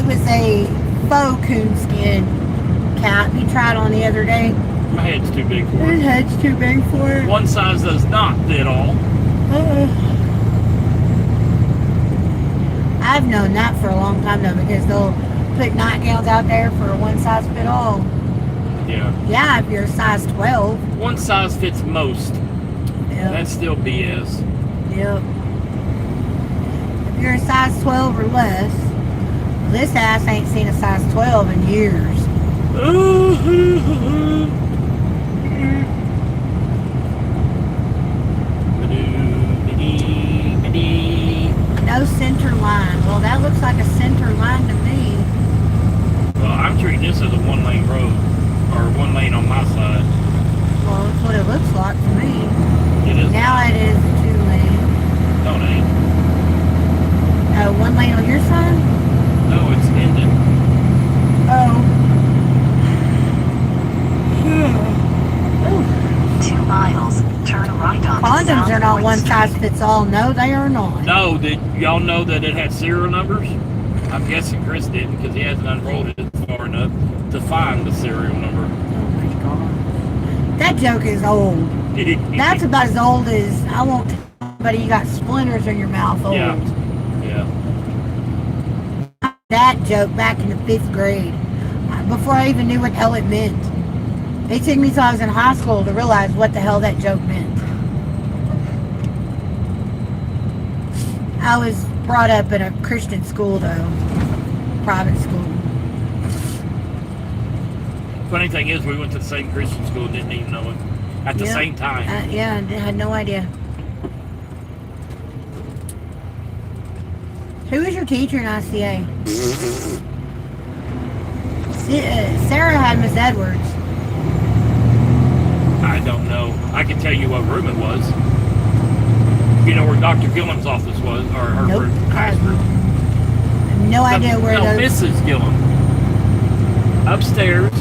was a faux coonskin cap he tried on the other day. My head's too big for His it. head's too big for it. One size does not fit all. I've known that for a long time though, because they'll put nightgowns out there for a one size fit all. Yeah. Yeah, if you're a size 12. One size fits most. Yep. That's still BS. Yep. If you're a size 12 or less, this ass ain't seen a size 12 in years. No center line. Well, that looks like a center line to me. Well, I'm treating this as a 1-lane road, or 1 lane on my side. Well, that's what it looks like to me. It is. Now it is a 2-lane. No, it ain't. 1 lane on your side? No, it's ended. Oh. 2 miles, turn right onto Condoms are not South one Street. size fits all. No, they are not. No, did y'all know that it had serial numbers? I'm guessing Chris didn't because he hasn't unrolled it far enough to find the serial number. Oh my God. That joke is old. That's about as old as I won't tell anybody you got splinters in your mouth old. Yeah. Yeah. That joke back in the 5th grade. Before I even knew what the hell it meant. It took me till I was in high school to realize what the hell that joke meant. I was brought up in a Christian school though. Private school. Funny thing is, we went to the same Christian school and didn't even know it at the Yep. same time. Yeah, I had no idea. Who was your teacher in ICA? Sarah had Miss Edwards. I don't know. I can tell you what room it was. You know where Dr. Gillen's office was, or her Nope. room, I have classroom. no idea where No, those... Mrs. Gillen. Upstairs.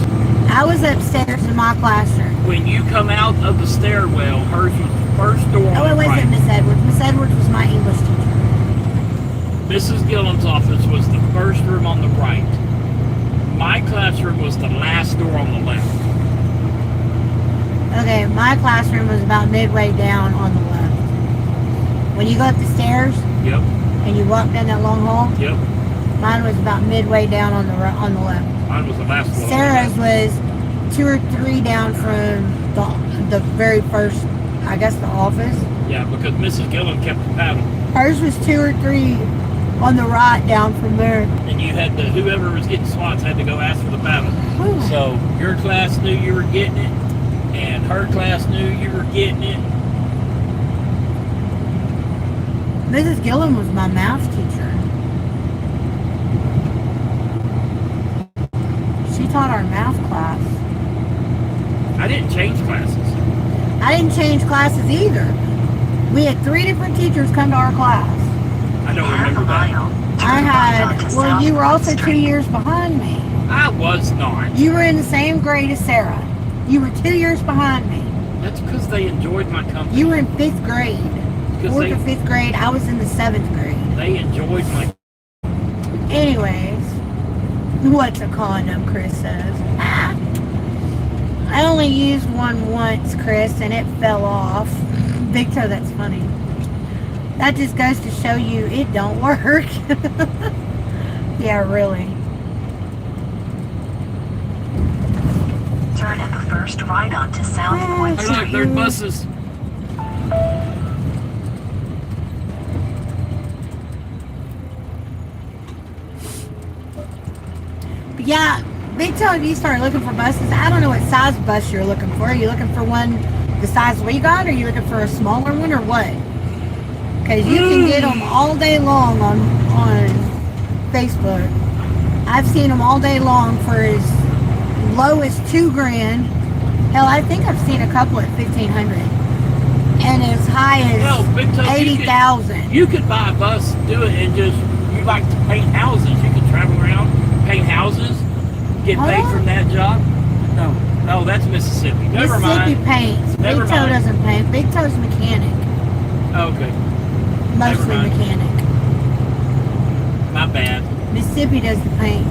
I was upstairs in my classroom. When you come out of the stairwell, hers was the first door on Oh, it the wasn't right. Miss Edwards. Miss Edwards was my English teacher. Mrs. Gillen's office was the first room on the right. My classroom was the last door on the left. Okay, my classroom was about midway down on the left. When you go up the stairs Yep. and you walk down that long hall, Yep. mine was about midway down on the left. Mine was the last one. Sarah's was 2 or 3 down from the very first, I guess, the office. Yeah, because Mrs. Gillen kept the paddle. Hers was 2 or 3 on the right down from there. And you had to, whoever was getting swats had to go ask for the paddle. Ooh. So your class knew you were getting it, and her class knew you were getting it. Mrs. Gillen was my math teacher. She taught our math class. I didn't change classes. I didn't change classes either. We had 3 different teachers come to our class. I don't Half a remember that. mile. I Turn right had, onto well, you were South also Main 2 Street. years behind me. I was not. You were in the same grade as Sarah. You were 2 years behind me. That's because they enjoyed my company. You were in 5th grade. Because 4th or 5th grade. I was in the 7th grade. they enjoyed my. Anyways, what's a condom, Chris says. I only used one once, Chris, and it fell off. Big toe, that's funny. That just goes to show you it don't work. Yeah, really. Turn at the first right onto South Point Hey, look, Street. there's buses. But yeah, big toe, if you start looking for buses, I don't know what size bus you're looking for. Are you looking for one the size we got? Or are you looking for a smaller one or what? Because you can get them all day long on Facebook. I've seen them all day long for as low as $2,000. Hell, I think I've seen a couple at $1,500, and as high Hell, as Big Toe, $80,000. You could buy a bus, do it, and just, you like to paint houses. You could travel around, paint houses, get paid Huh? from that job. No, that's Mississippi. Never Mississippi mind. paints. Never Big Toe mind. doesn't paint. Big Toe's mechanic, Okay, mostly mind. mechanic. my bad. Mississippi does the paint.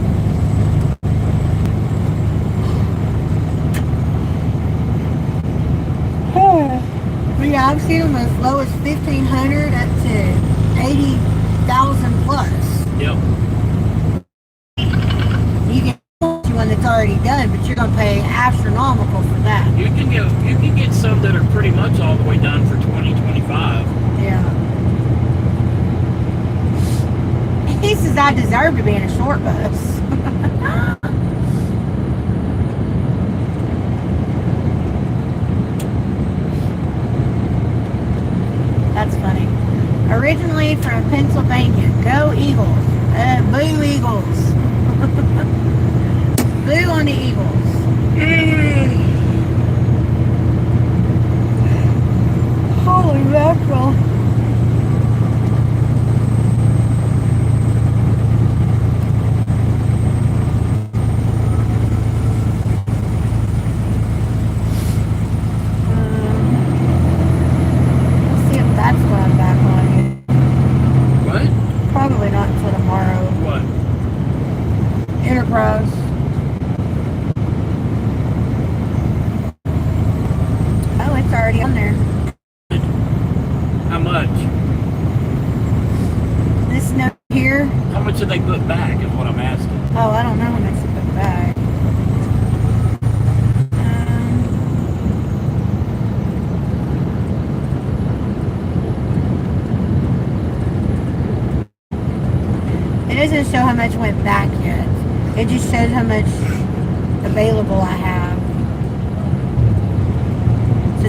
But yeah, I've seen them as low as $1,500 up to $80,000 plus. Yep. You can get one that's already done, but you're gonna pay astronomical for that. You can get some that are pretty much all the way done for 2025. Yeah. He says I deserve to be in a short bus. That's funny. Originally from Pennsylvania. Go Eagles. Boo Eagles. Boo on the Eagles. Holy mackerel. Let's see if that's when I'm back on it. What? Probably not until tomorrow. What? Enterprise. Oh, it's already on there. How much? This note here. How much did they put back is what I'm asking. Oh, I don't know how much to put back. It doesn't show how much went back yet. It just shows how much available I have.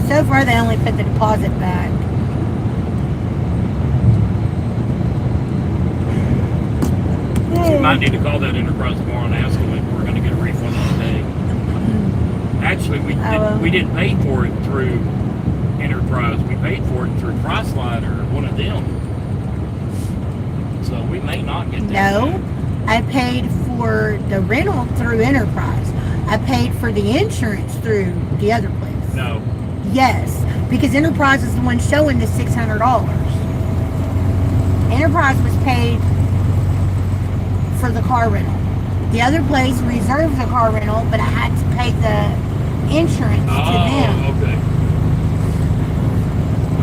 So far they only put the deposit back. You might need to call that enterprise tomorrow and ask them if we're going to get a refund today. Actually, we didn't pay for it through Enterprise. We paid for it through Priceline or one of them. So we may not get that. No, I paid for the rental through Enterprise. I paid for the insurance through the other place. No. Yes, because Enterprise is the one showing the $600. Enterprise was paid for the car rental. The other place reserved the car rental, but I had to pay the insurance to them. Okay.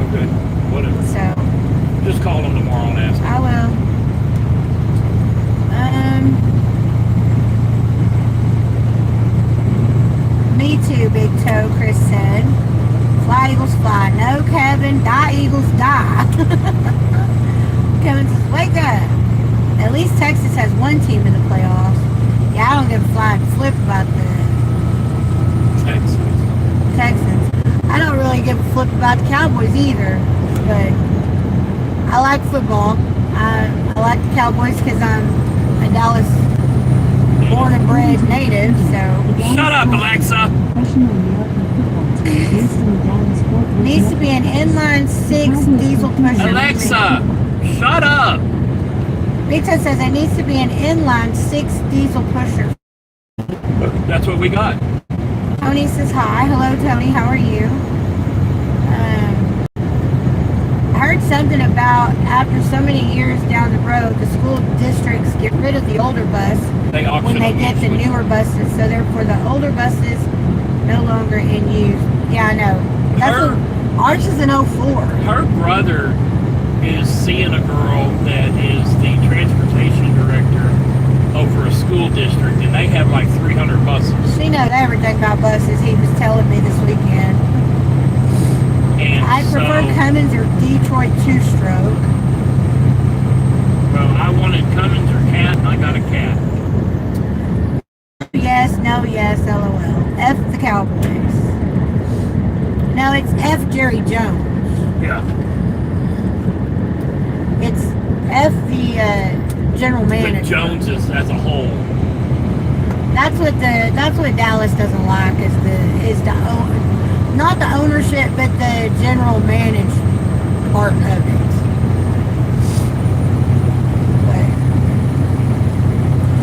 Okay. Whatever. So Just call them tomorrow and ask them. I will. Me too, Big Toe, Chris said. Fly Eagles fly. No, Kevin. Die Eagles die. Kevin says, wake up. At least Texas has one team in the playoffs. Yeah, I don't give a flying flip about the Texans. I don't really give a flip about the Cowboys either. But I like football. I like the Cowboys because I'm a Dallas born and bred native, so. Shut up, Alexa! Needs to be an inline 6 diesel pusher. Alexa! Shut up! Vito says it needs to be an inline 6 diesel pusher. That's what we got. Tony says hi. Hello, Tony. How are you? I heard something about after so many years down the road, the school districts get rid of the older bus They auction when they them get the usually. newer buses. So therefore, the older buses no longer in use. Yeah, I know. That's Her- what, ours is an 04. Her brother is seeing a girl that is the transportation director over a school district, and they have like 300 buses. She knows everything about buses. He was telling me this weekend. And I prefer so, Cummins or Detroit 2-stroke. well, I wanted Cummins or Cat, and I got a Cat. Yes, no, yes, LOL. F the Cowboys. No, it's F Jerry Jones. Yeah. It's F the general But manager. Jones is as a whole. That's what Dallas doesn't like is not the ownership, but the general managed part of it. But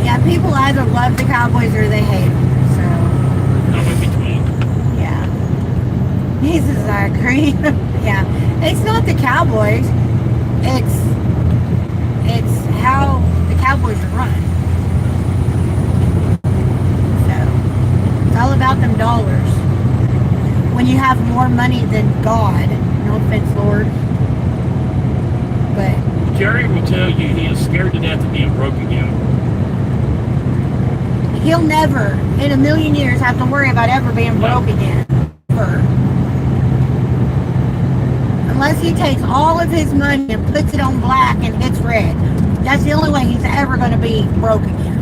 yeah, people either love the Cowboys or they hate them. So I'm in between. yeah, he says I agree. Yeah, it's not the Cowboys. It's how the Cowboys are run. So it's all about them dollars. When you have more money than God, no offense, Lord, but Jerry will tell you he is scared to death of being broke again. he'll never, in a million years, have to worry about ever being broke again. Ever. Unless he takes all of his money and puts it on black and hits red. That's the only way he's ever going to be broke again.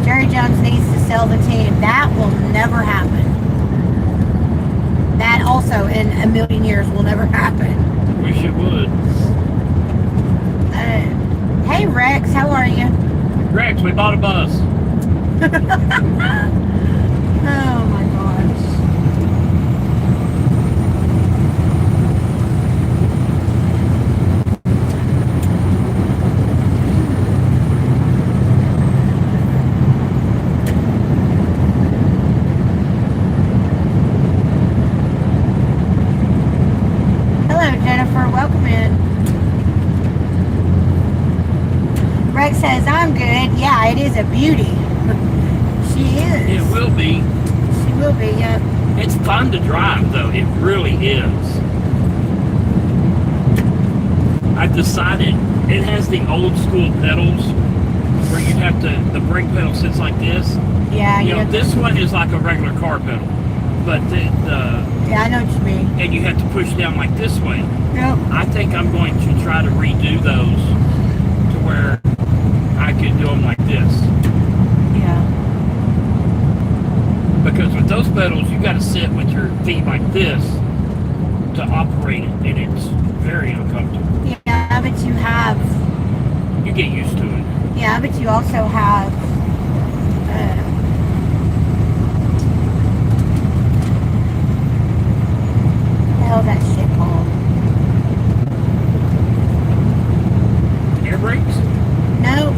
Jerry Jones needs to sell the team. That will never happen. That also, in a million years, will never happen. Wish it would. Hey, Rex, how are you? Rex, we bought a bus. Oh my gosh. Hello, Jennifer. Welcome in. Rex says, I'm good. Yeah, it is a beauty. She is. It will be. She will be, yeah. It's fun to drive, though. It really is. I've decided it has the old school pedals where you have to, the brake pedal sits like this. Yeah, You know, yeah. this one is like a regular car pedal. But Yeah, I know what you mean. and you have to push down like this way. Yep. I think I'm going to try to redo those to where I can do them like this. Yeah. Because with those pedals, you got to sit with your feet like this to operate it, and it's very uncomfortable. Yeah, but you have. You get used to it. Yeah, but you also have. What the hell is that shit called? Air brakes? No.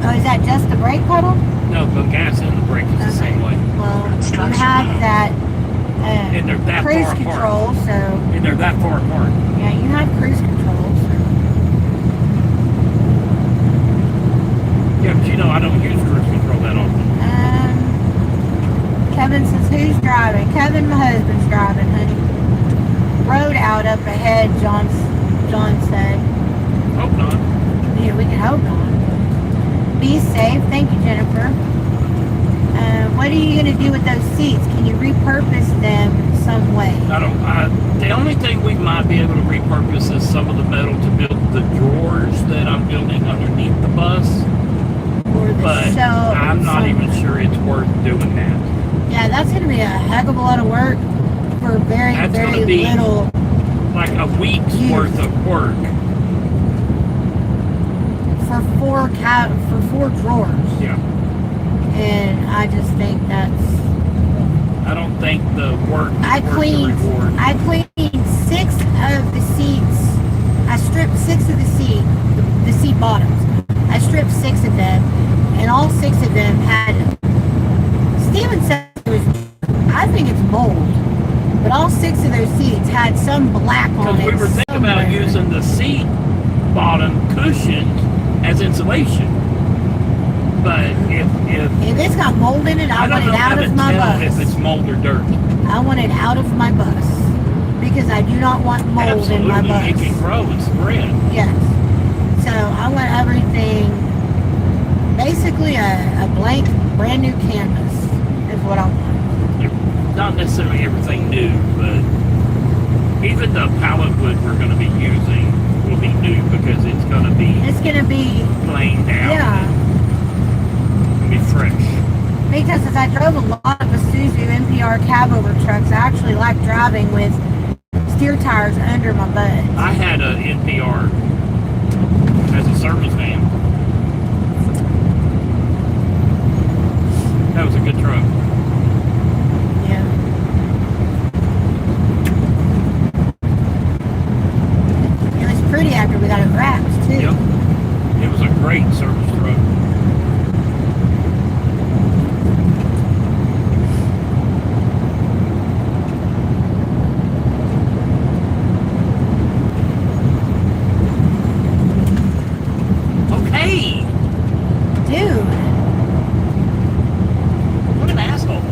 Oh, is that just the brake pedal? No, the gas and the brake is the same way. Well, you have that And they're that cruise far apart. control, so And they're that far apart. yeah, you have cruise control. So. Yeah, but you know I don't use cruise control that often. Kevin says, who's driving? Kevin, my husband's driving, honey. Road out up ahead, John said. Hope not. Yeah, we can hope not. Be safe. Thank you, Jennifer. What are you going to do with those seats? Can you repurpose them some way? The only thing we might be able to repurpose is some of the metal to build the drawers that I'm building underneath the bus. Or the But shelf or I'm not even something. sure it's worth doing that. Yeah, that's going to be a heck of a lot of work for very, That's very gonna be little. Like a week's worth of work. For four drawers. Yeah. And I just think that's... I don't think the work is I worth cleaned the reward. 6 of the seats. I stripped 6 of the seat bottoms. I stripped 6 of them, and all 6 of them had... Steven said it was... I think it's mold. But all 6 of those seats had some black on it. Because we were thinking about somewhere. using the seat bottom cushions as insulation. But if If it's got mold in it, I want it out of my bus. If it's mold or dirt. I want it out of my bus. Because I do not want mold in my bus. Absolutely, it can grow and spread. Yes. So I want everything, basically a blank, brand new canvas is what I want. Not necessarily everything new, but even the pallet wood we're going to be using will be new because it's going to be It's going to be, planed out. yeah. It'll be fresh. Because as I drove a lot of Isuzu NPR cab-over trucks, I actually like driving with steer tires under my butt. I had an NPR as a service van. That was a good truck. Yeah. It was pretty after we got it wrapped, too. Yep. It was a great service truck. Okay. Dude. What an asshole.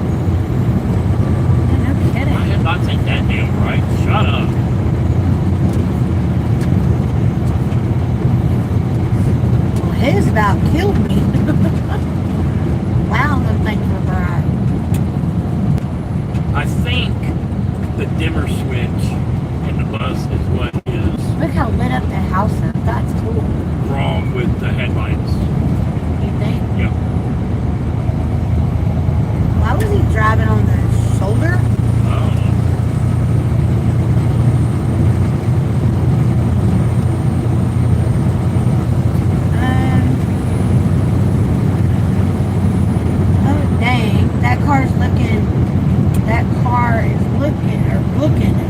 Yeah, no kidding. I did not think that deal right. Shut up. Well, his about killed me. Wow, them things were bright. I think the dimmer switch in the bus is what is Look how lit up the house is. That's cool. wrong with the headlights. You think? Yep. Why was he driving on the shoulder? Oh. Oh dang, that car is looking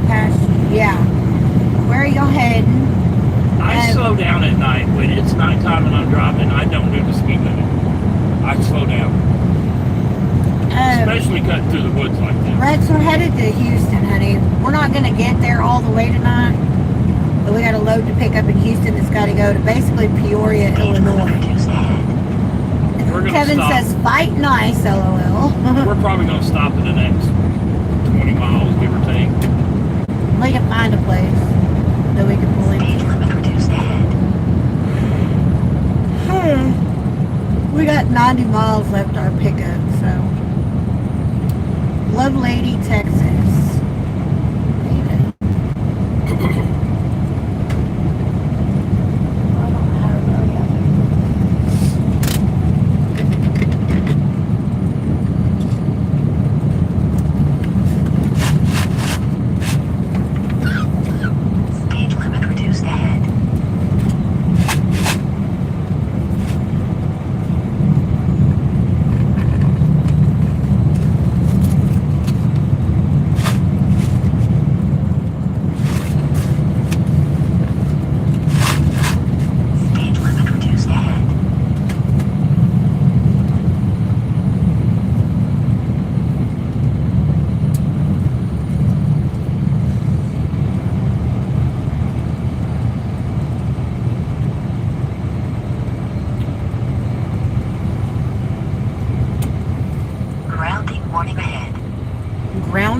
past you. Yeah. Where are y'all heading? I slow down at night. When it's nighttime and I'm driving, I don't do the speed limit. I slow down. Especially cutting through the woods like this. Rex, we're headed to Houston, honey. We're not going to get there all the way tonight. But we got a load to pick up in Houston that's got to go to basically Peoria, Illinois. We're gonna Kevin stop. says, fight nice, LOL. We're probably going to stop in the next 20 miles, give or take. We can find a place that we can pull Speed into. limit reduced ahead. We got 90 miles left our pickup, so. Love Lady, Texas. Maybe. I don't know how to go yet. Speed limit reduced ahead.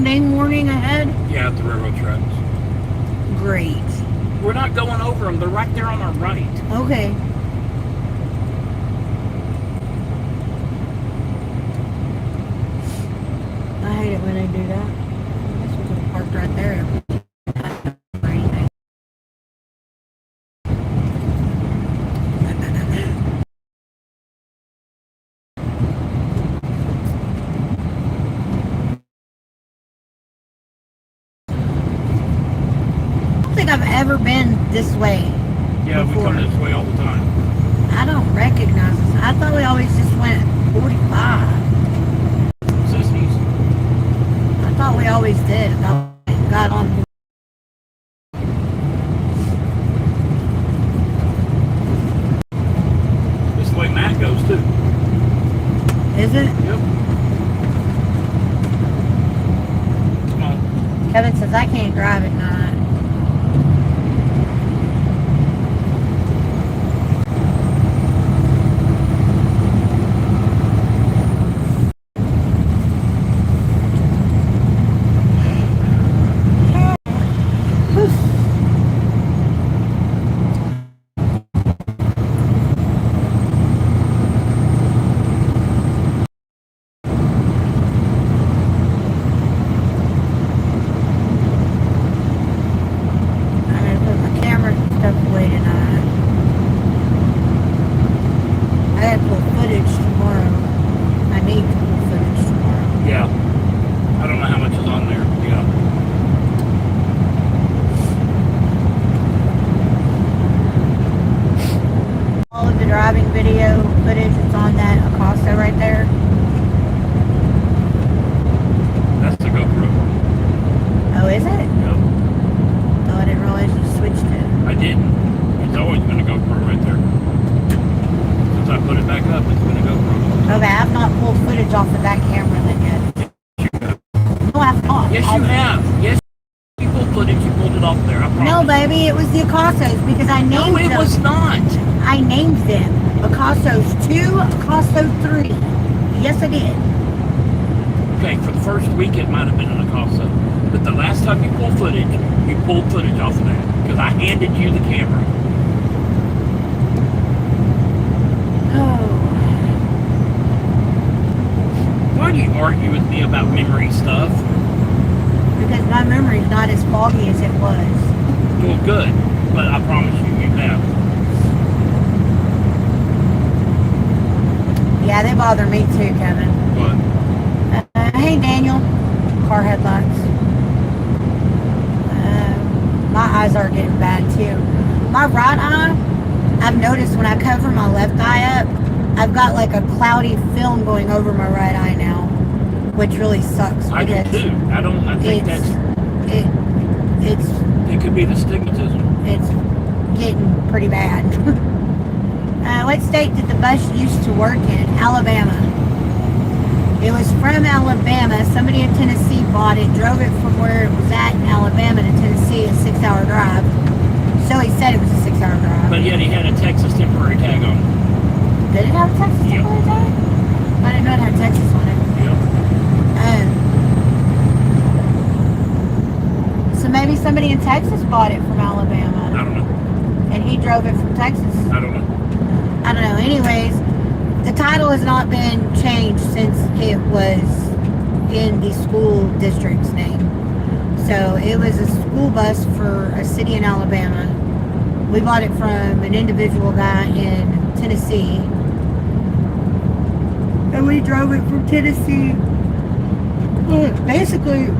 Monday morning ahead? Yeah, the railroad tracks. Great. We're not going over them. They're right there on our right. Okay. I hate it when they do that. This was parked right there. Or anything. I don't think I've ever been this way. Yeah, Before. we come this way all the time. I don't recognize this. I thought we always just went 45. Sissies. I thought we always did. I thought we got on. This is the way Matt goes too. Is it? Yep. Come on. Kevin says I can't drive at night. Driving video footage. It's on that Acosta right there. That's the GoPro. Oh, is it? Yep. Oh, I didn't realize you switched it. I didn't. It's always been a GoPro right there. Since I put it back up, it's been a GoPro. Okay, I've not pulled footage off of that camera then yet. No, I've not. Yes, you have. Yes, you pulled footage. You pulled it off there. I promise. No, baby, it was the Acostos because I named them. No, it was not. I named them Acostos 2, Acosto 3. Yes, I did. Okay, for the first week it might have been an Acosta. But the last time you pulled footage off of that. Because I handed you the camera. Oh. Why do you argue with me about memory stuff? Because my memory's not as foggy as it was. Well, good. But I promise you have. Yeah, they bother me too, Kevin. What? Hey, Daniel. Car headlights. My eyes are getting bad too. My right eye, I've noticed when I cover my left eye up, I've got like a cloudy film going over my right eye now, which really sucks. I do too. I think it could be the stigmatism. It's getting pretty bad. What state did the bus used to work in? Alabama. It was from Alabama. Somebody in Tennessee bought it, drove it from where it was at in Alabama to Tennessee, a 6-hour drive. So he said it was a 6-hour drive. But yet he had a Texas temporary tag on it. Did it have a Texas temporary tag? I didn't know it had Texas on it. Yep. So maybe somebody in Texas bought it from Alabama. I don't know. And he drove it from Texas. I don't know. I don't know. Anyways, the title has not been changed since it was in the school district's name. So it was a school bus for a city in Alabama. We bought it from an individual guy in Tennessee. And we drove it from Tennessee, basically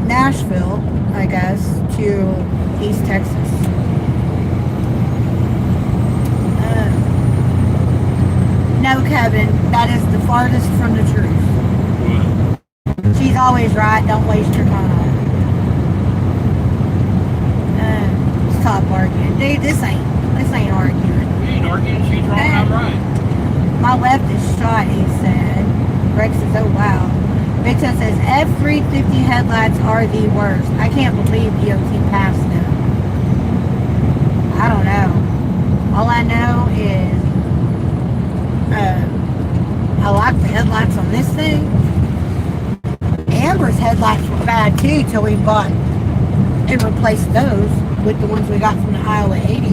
Nashville, I guess, to East Texas. No, Kevin, that is the farthest from the truth. What? She's always right. Don't waste your time. Stop arguing. Dude, this ain't arguing. You ain't arguing. She's wrong. I'm right. My left is shot, he said. Rex says, oh wow. Victor says, F350 headlights are the worst. I can't believe DOT passed them. I don't know. All I know is I like the headlights on this thing. Amber's headlights were bad too till we bought and replaced those with the ones we got from the Iowa 80.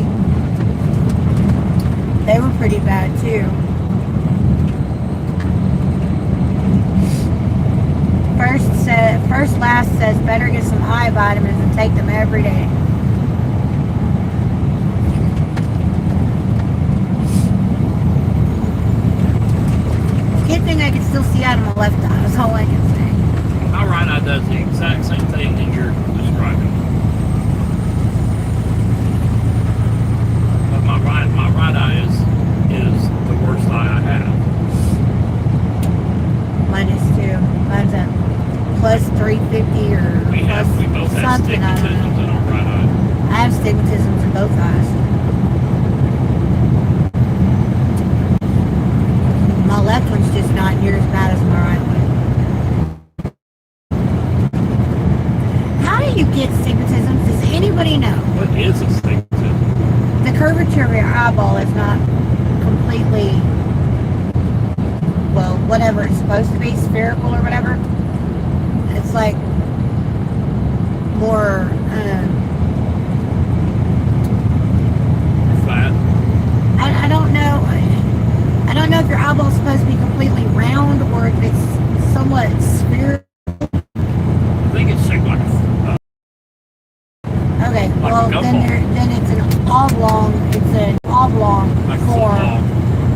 They were pretty bad too. First last says better get some eye vitamins and take them every day. Good thing I can still see out of my left eye. That's all I can say. My right eye does the exact same thing that you're describing. But my right eye is the worst eye I have. Mine is too. Mine's a plus 350 or We both have something. I don't stigmatisms know. in our right eye. I have stigmatisms in both eyes. My left one's just not near as bad as my right one. How do you get stigmatism? Does anybody know? What is a stigmatism? The curvature of your eyeball is not completely, well, whatever it's supposed to be, spherical or whatever. It's like more, Flat. I don't know. I don't know if your eyeball's supposed to be completely round or if it's somewhat spherical. I think it's shaped like a Okay, Like well a gumball. then it's an oblong like form. football.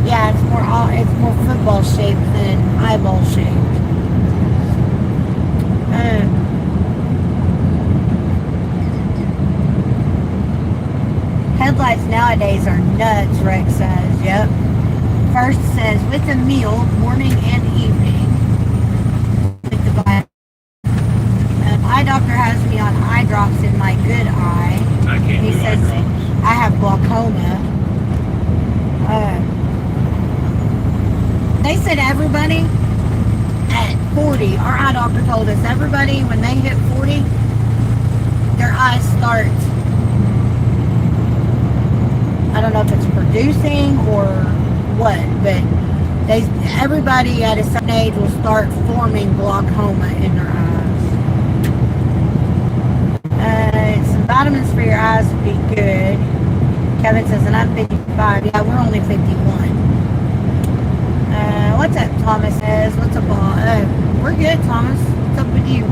Yeah, it's more football shaped than eyeball shaped. Headlights nowadays are nuts, Rex says. Yep. First says with a meal, morning and evening. With the eye doctor has me on eye drops in my good eye. I can't He do eye says drops. I have glaucoma. They said everybody at 40, our eye doctor told us everybody when they hit 40, their eyes start, I don't know if it's producing or what, but everybody at a certain age will start forming glaucoma in their eyes. Some vitamins for your eyes would be good. Kevin says, and I'm 55. Yeah, we're only 51. What's up, Thomas says? What's up, all? We're good, Thomas. What's up with you?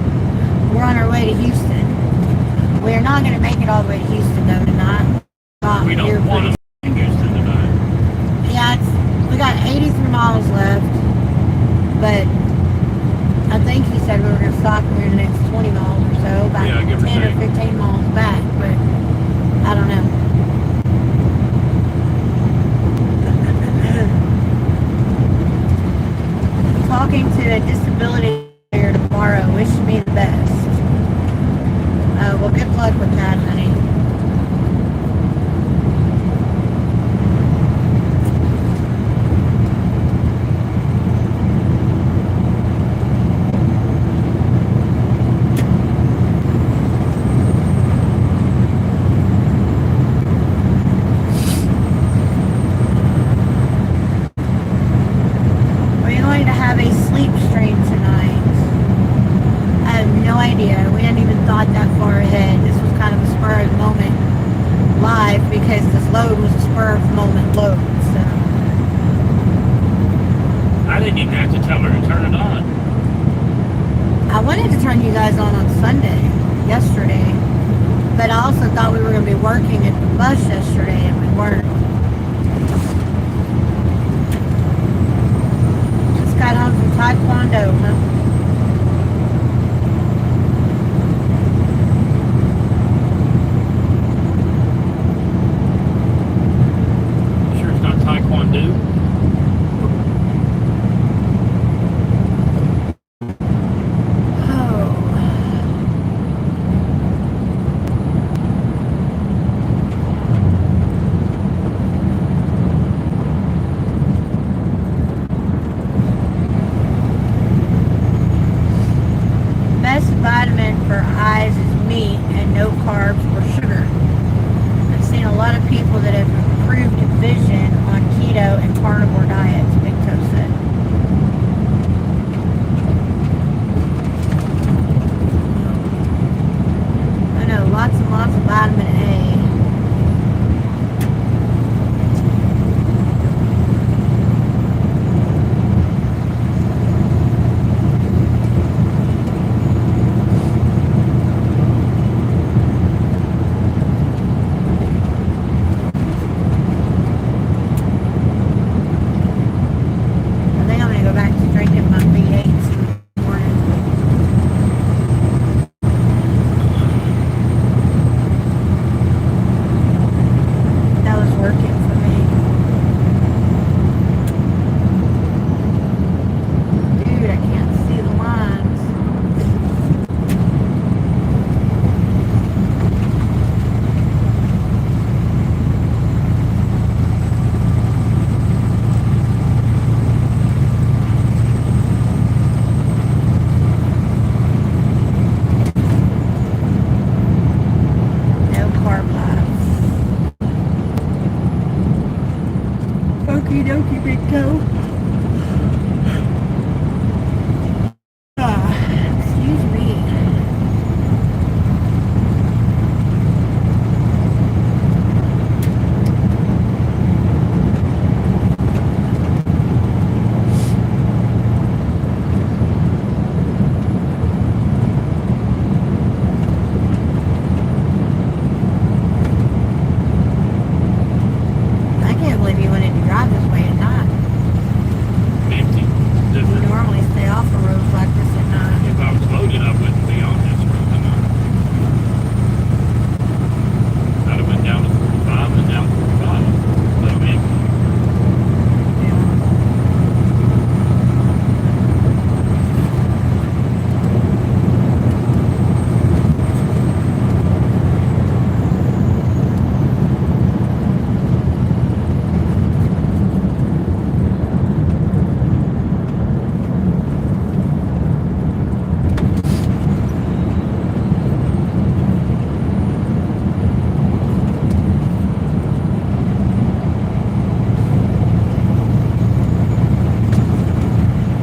We're on our way to Houston. We're not going to make it all the way to Houston, though, tonight. We don't want to in Houston tonight. Yeah, we got 83 miles left, but I think he said we were going to stop here in the next 20 miles or so, about Yeah, give or 10 or take. 15 miles back, but I don't know. Talking to a disability lawyer tomorrow. Wish me the best. Well, good luck with that, honey. We're going to have a sleep stream tonight. I have no idea. We hadn't even thought that far ahead. This was kind of a spur of the moment live because this load was a spur of the moment load. So I didn't even have to tell her to turn it on. I wanted to turn you guys on Sunday, yesterday, but I also thought we were going to be working at the bus yesterday and we weren't. Just got home from Taekwondo, huh? Sure it's not Taekwondo. Best vitamin for eyes is meat and no carbs or sugar. I've seen a lot of people that have improved vision on keto and carnivore diets, Big Toe said. dokie, big toe. Excuse me. I can't believe you wanted to drive this way at night. Empty. You Different. normally stay off the roads like this at night. If I was loaded, I wouldn't be on this road. I'd have went down to 45 and down 45. But I'm empty.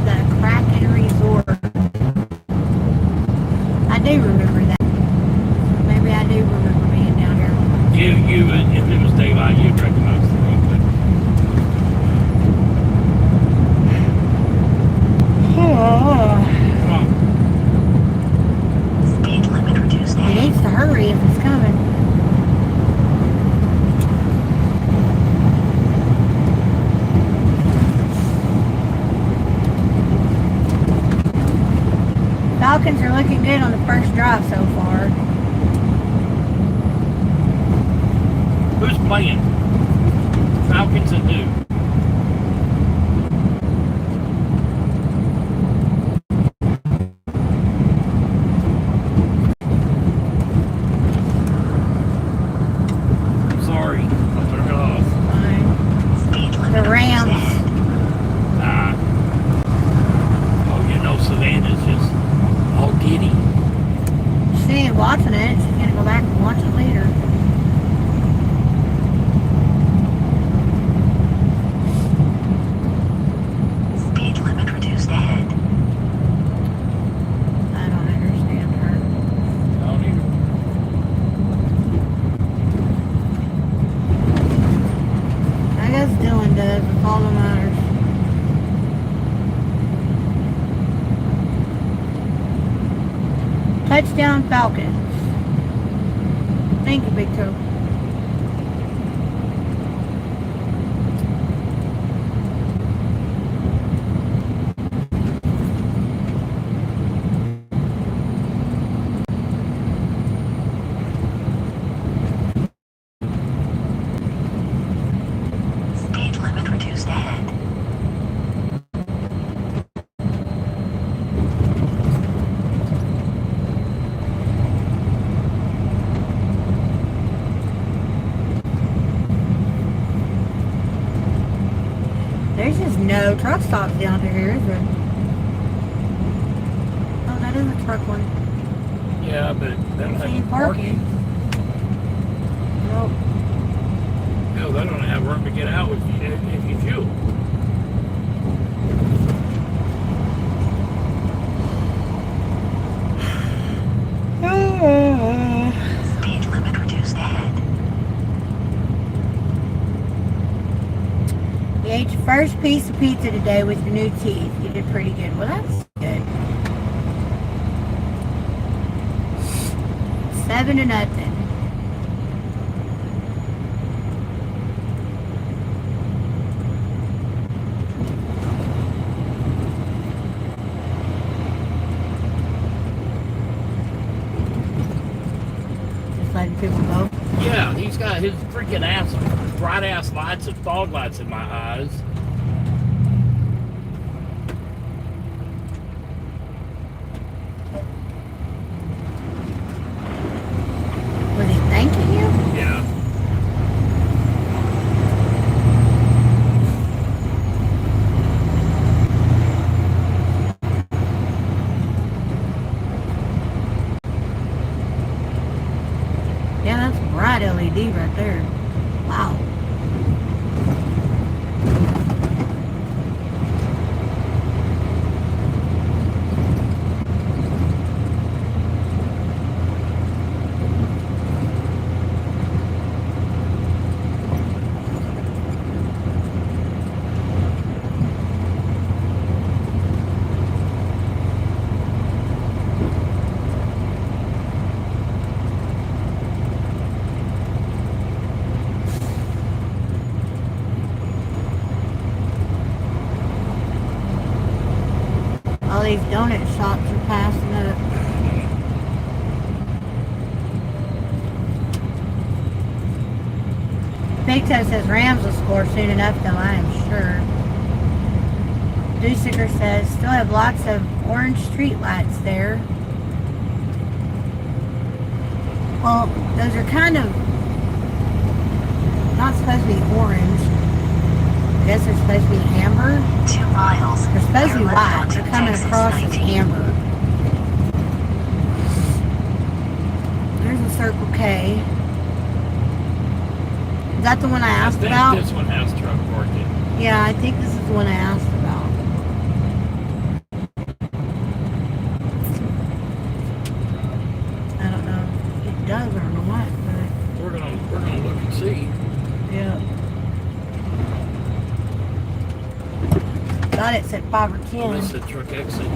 The Kraken Resort. I do remember that. Maybe I do remember being down there. You, if it was daylight, you'd recognize the road. But come on. Speed limit reduced He ahead. needs to hurry if it's coming. Falcons are looking good on the first drive so far. Who's playing? Falcons and who? Sorry. I'll turn it off. Speed limit The reduced Rams. ahead. Oh, you know, Savannah's just all giddy. She ain't watching it. She's gonna go back and watch it later. Speed limit reduced ahead. I don't understand her. I don't even. I guess Dylan does. It's all that matters. Touchdown Falcons. Thank you, Big Toe. Speed limit reduced ahead. There's just no truck stops down here, is there? Oh, that is a truck one. Yeah, but they don't have Any any parking. Nope. No, they don't have room to get out if you fuel. Speed limit reduced ahead. You ate your first piece of pizza today with your new teeth. You did pretty good. Well, that's good. 7-0. Just letting people go. Yeah, he's got his freaking ass, bright ass lights and fog lights in my eyes. Was he thanking you? Yeah. Yeah, that's bright LED right there. Wow. these donut shops are passing up. Big Toe says Rams will score soon enough, though, I am sure. Deuciger says, still have lots of orange street lights there. Well, those are kind of not supposed to be orange. I guess they're supposed to be amber. 2 miles. They're supposed to be turn left white. onto They're coming Texas across as 19. amber. There's a Circle K. Is that the one I asked about? This one has truck parking. Yeah, I think this is the one I asked about. I don't know if it does or not, but We're gonna look and see. yeah. Thought it said 5 or 10. This is the truck exit.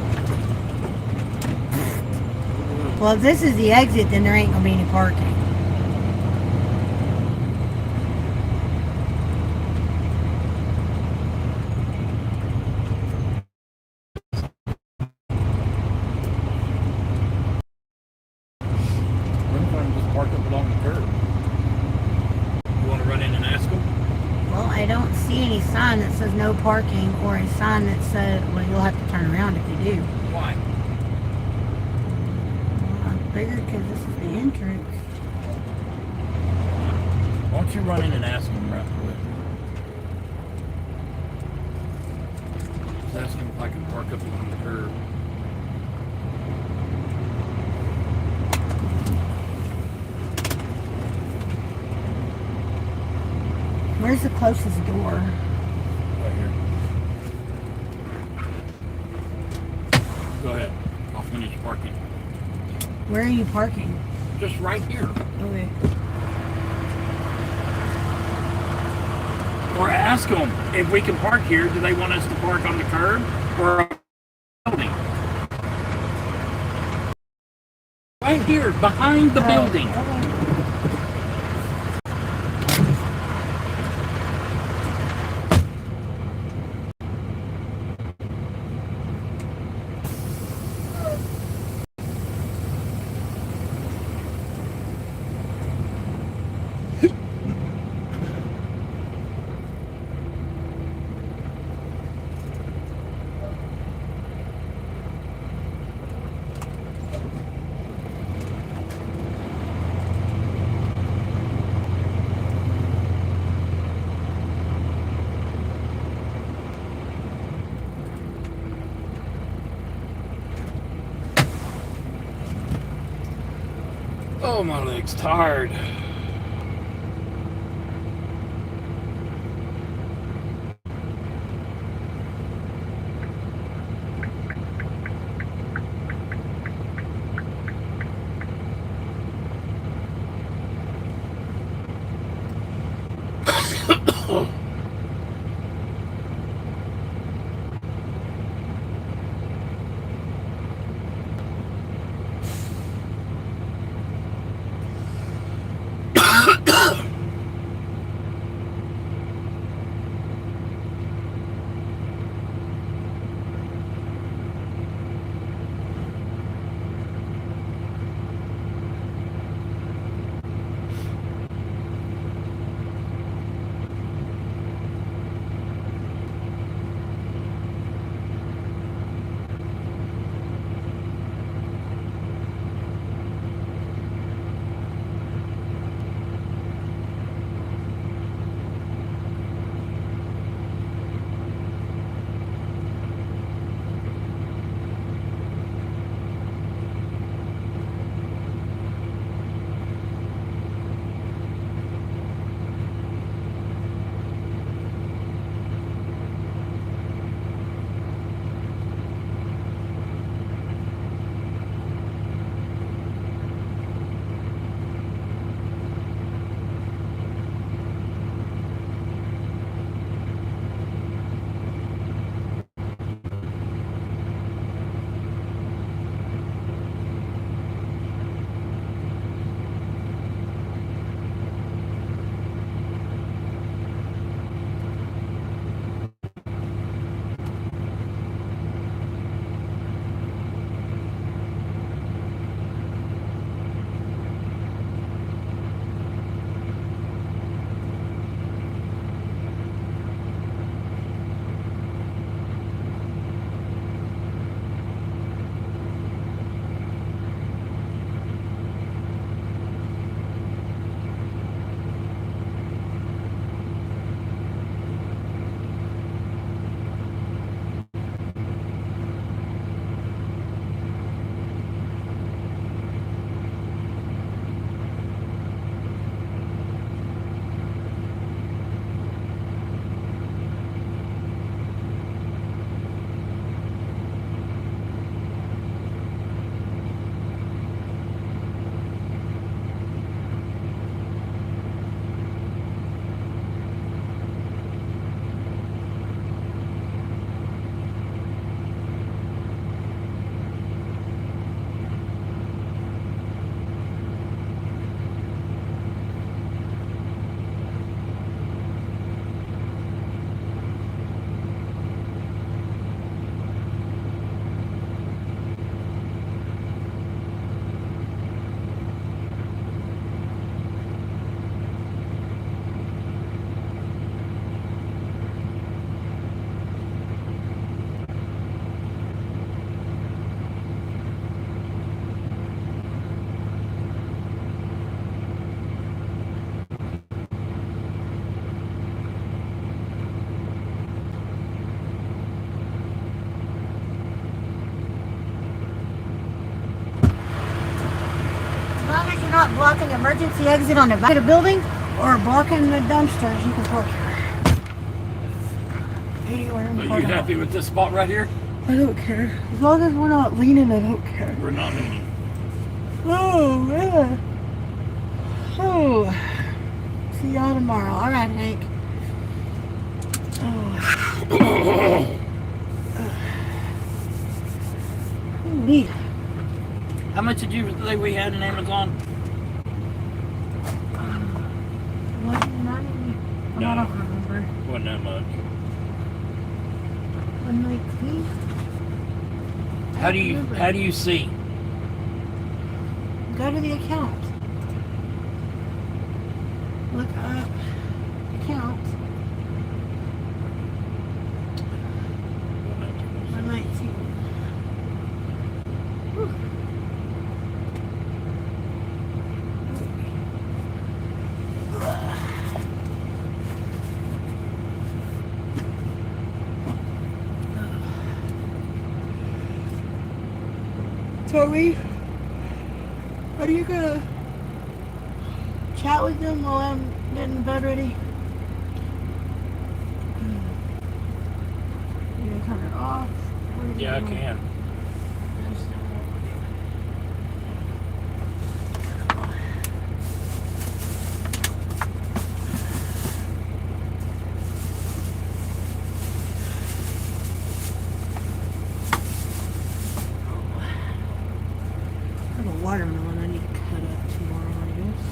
Well, if this is the exit, then there ain't gonna be any parking. We're gonna just park up along the curb. You wanna run in and ask them? Well, I don't see any sign that says no parking or a sign that says, well, you'll have to turn around if you do. Why? Well, I figured because this is the entrance. Why don't you run in and ask them right quick? Just ask them if I can park up along the curb. Where's the closest door? Right here. Go ahead. I'll finish parking. Where are you parking? Just right here. Okay. Or ask them if we can park here. Do they want us to park on the curb or on the building? Right here, behind the building. Okay. Oh, my leg's tired. not blocking emergency exit on the back of the building or blocking the dumpsters, you can park here. Anywhere in the Are you parking lot. happy with this spot right here? I don't care. As long as we're not leaning, I don't care. We're not leaning. Oh, yeah. Oh. See y'all tomorrow. All right, Hank. Oh. Neat. How much did you say we had in Amazon? What? No. I don't remember. Wasn't that much. 119? How do you see? Go to the account. Look up account. 119. Whew. Tori, are you gonna chat with them while I'm getting the bed ready? You gonna turn it off? What are you Yeah, I doing? can. I have a watermelon I need to cut up tomorrow, I guess.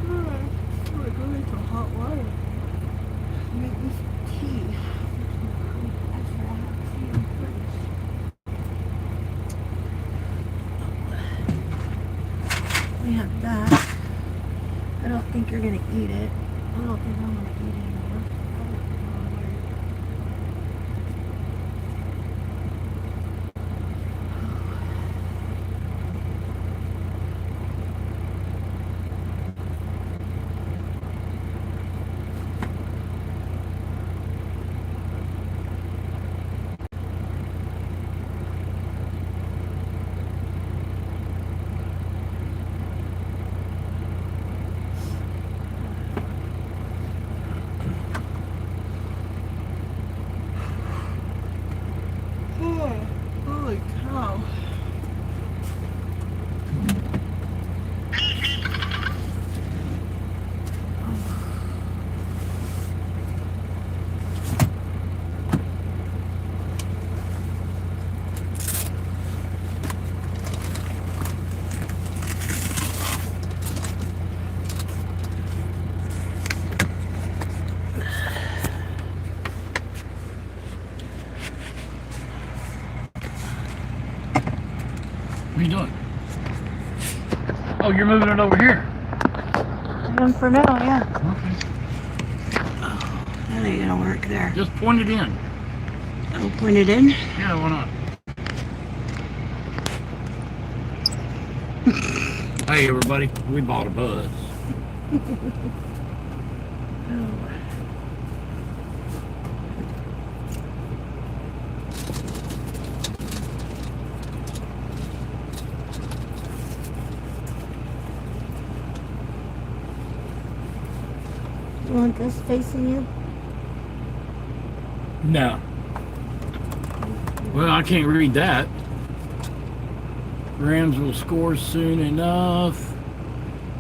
I'm gonna go into hot water. Make me some tea. Actually, I have tea in the fridge. We have that. I don't think you're gonna eat it. I don't think I'm gonna eat it anymore. Oh, holy cow. What are you doing? Oh, you're moving it over here. For now, yeah. Okay. That ain't gonna work there. Just point it in. I'll point it in. Yeah, why not? Hey, everybody. We bought a bus. You want this facing you? No. Well, I can't read that. Rams will score soon enough.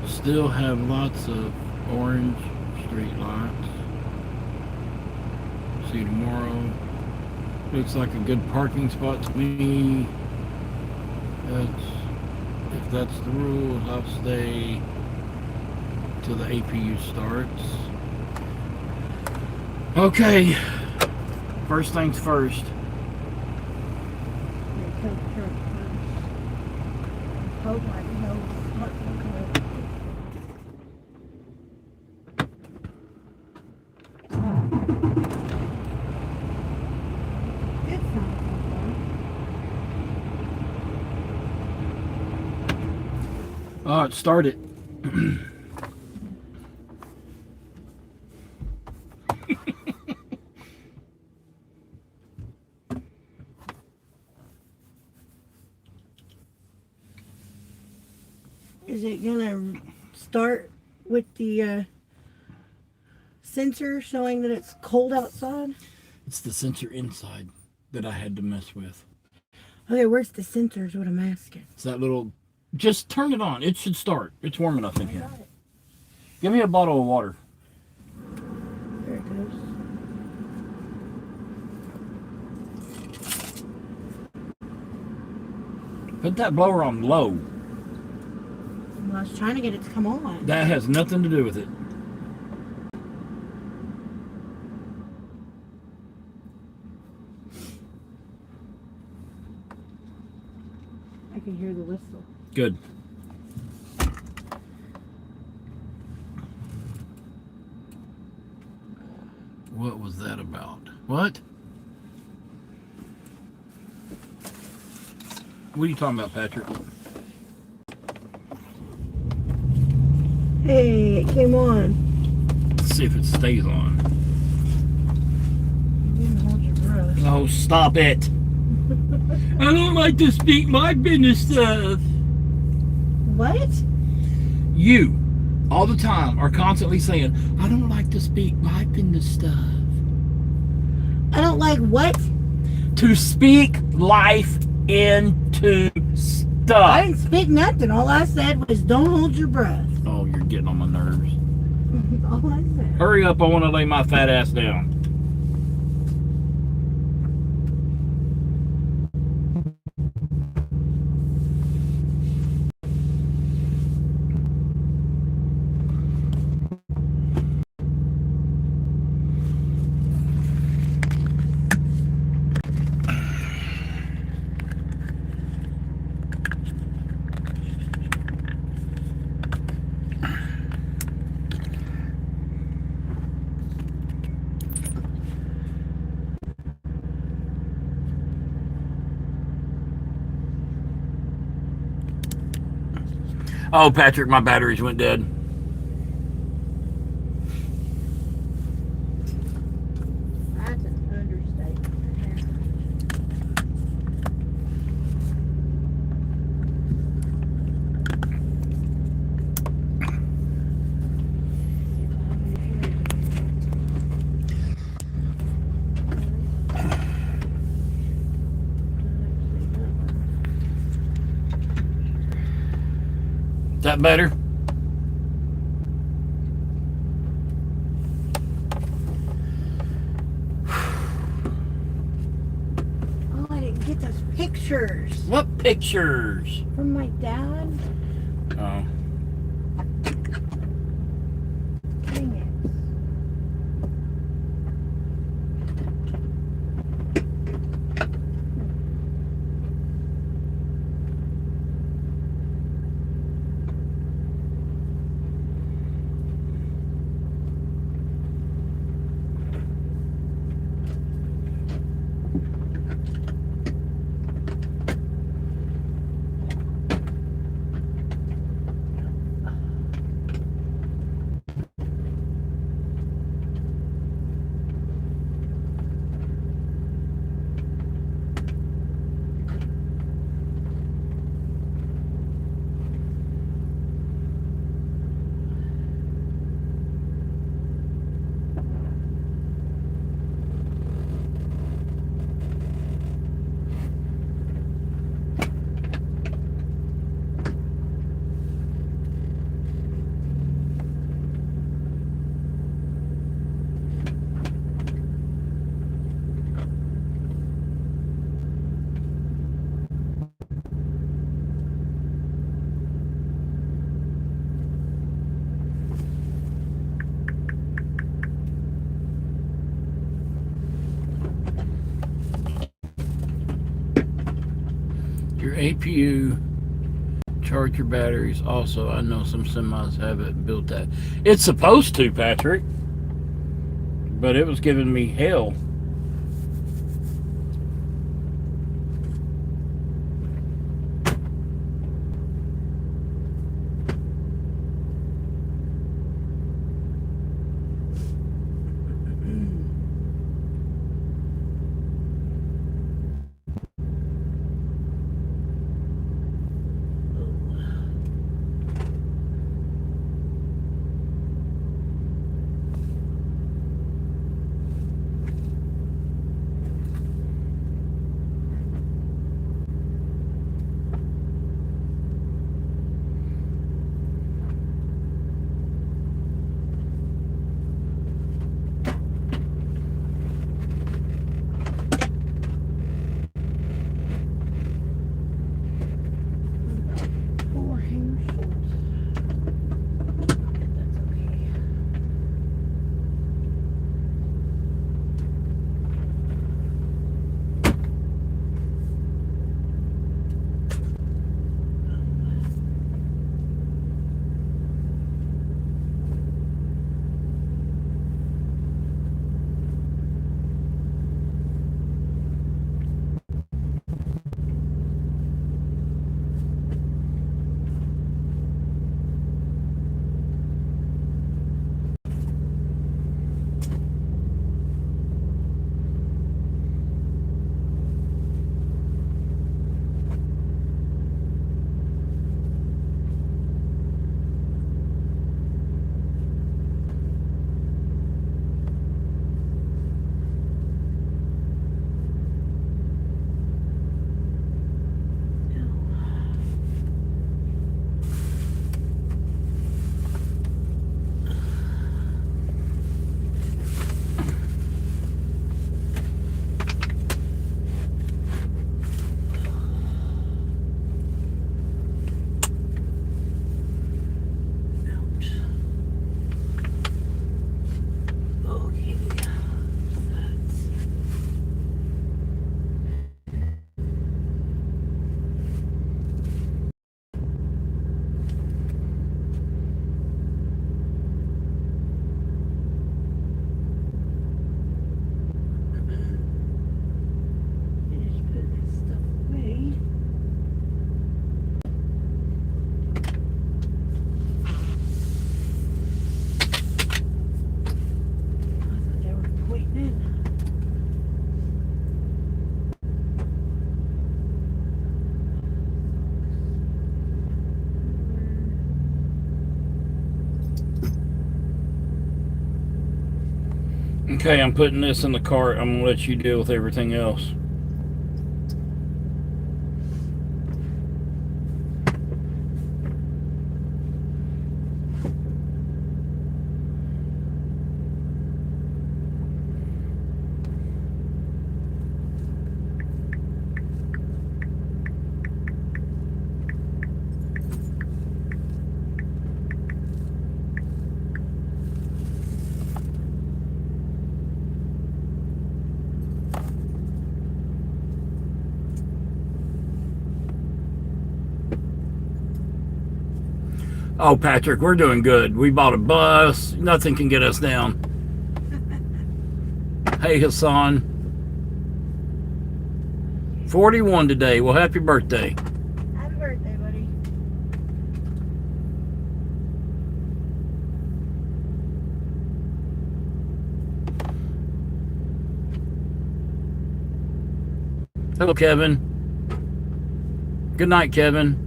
Still have lots of orange street lights. See you tomorrow. Looks like a good parking spot to me. If that's the rules, I'll stay till the APU starts. Okay. First things first. Oh, it started. Is it gonna start with the sensor showing that it's cold outside? It's the sensor inside that I had to mess with. Okay, where's the sensor is what I'm asking. It's that little... Just turn it on. It should start. It's warm enough in here. Give me a bottle of water. There it goes. Put that blower on low. Well, I was trying to get it to come on. That has nothing to do with it. I can hear the whistle. Good. What was that about? What? What are you talking about, Patrick? Hey, it came on. Let's see if it stays on. You didn't hold your breath. Oh, stop it. I don't like to speak my business stuff. What? You, all the time, are constantly saying, I don't like to speak my business stuff. I don't like what? To speak life into stuff. I didn't speak nothing. All I said was don't hold your breath. Oh, you're getting on my nerves. All I said. Hurry up, I want to lay my fat ass down. Oh, Patrick, my batteries went dead. That's an understatement. Is that better? Oh, I didn't get those pictures What pictures? from my dad. Oh. Dang it. Your APU charge your batteries. Also, I know some semis have it built that. It's supposed to, Patrick. But it was giving me hell. Okay, I'm putting this in the cart. I'm gonna let you deal with everything else. Oh, Patrick, we're doing good. We bought a bus. Nothing can get us down. Hey, Hassan. 41 today. Well, happy birthday. Happy birthday, buddy. Hello, Kevin. Good night, Kevin.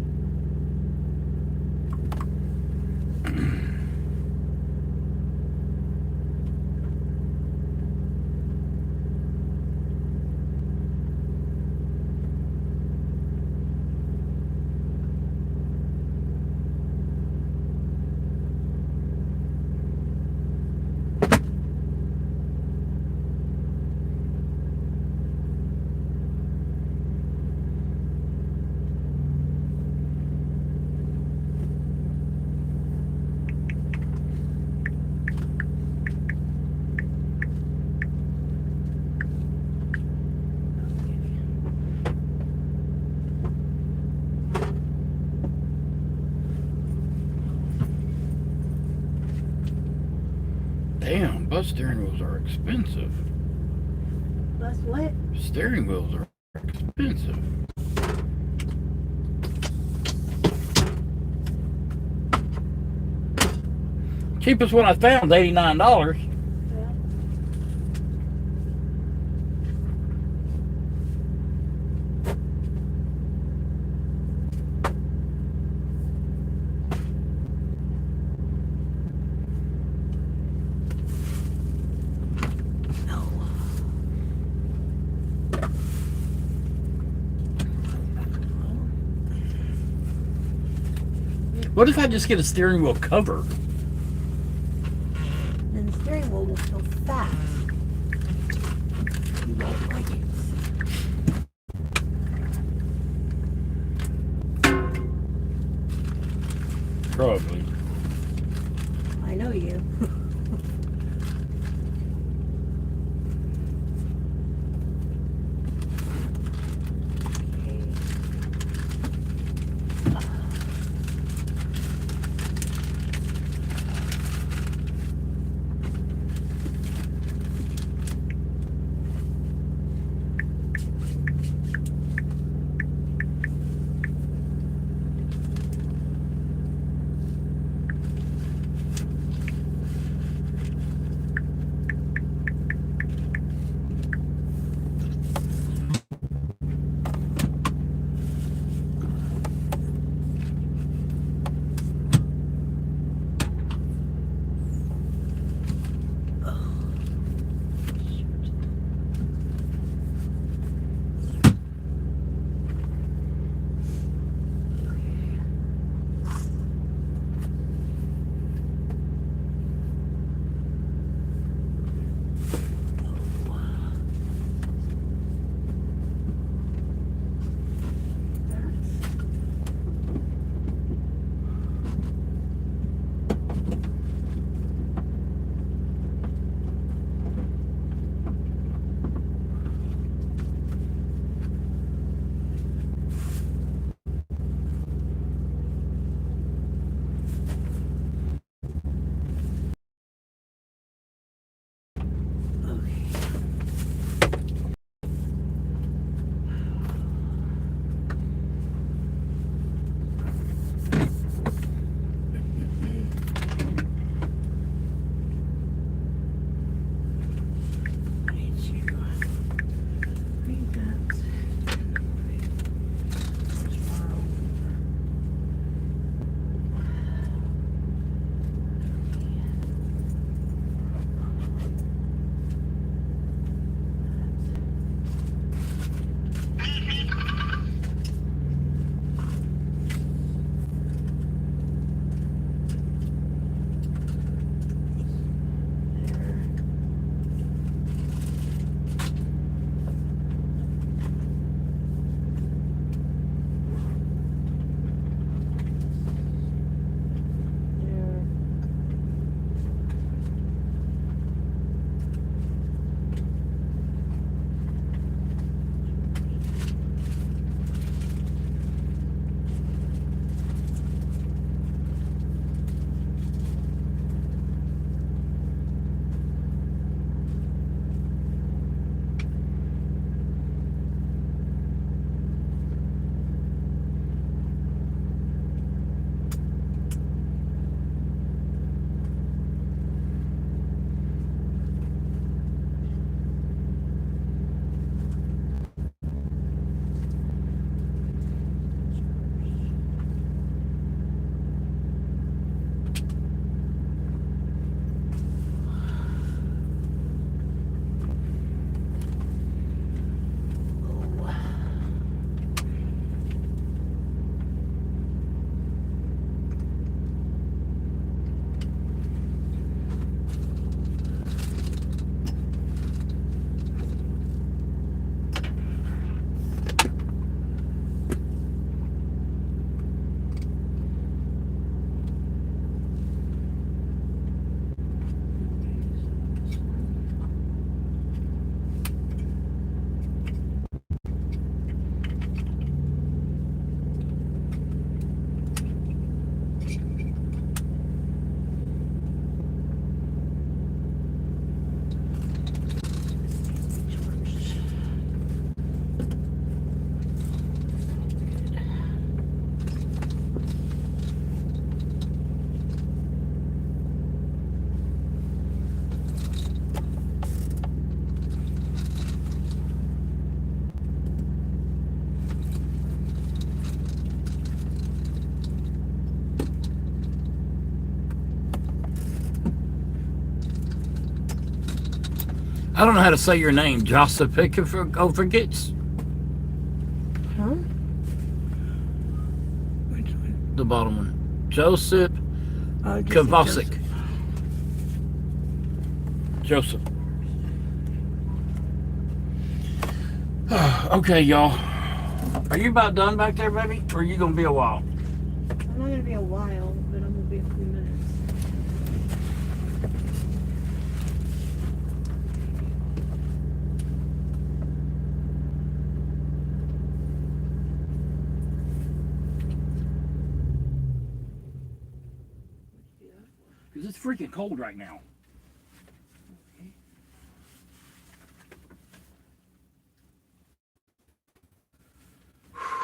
Damn, bus steering wheels are expensive. Bus what? Steering wheels are expensive. Cheapest one I found is $89. Yeah. What if I just get a steering wheel cover? Then the steering wheel will feel fast. You won't like it. Probably. I know you. I don't know how to say your name. Joseph forgets Huh? Which one? the bottom one. Joseph Oh, just Kovacic. Joseph. Okay, y'all. Are you about done back there, baby? Or are you going to be a while? I'm not gonna be a while, but I'm gonna be a few minutes. Because it's freaking cold right now.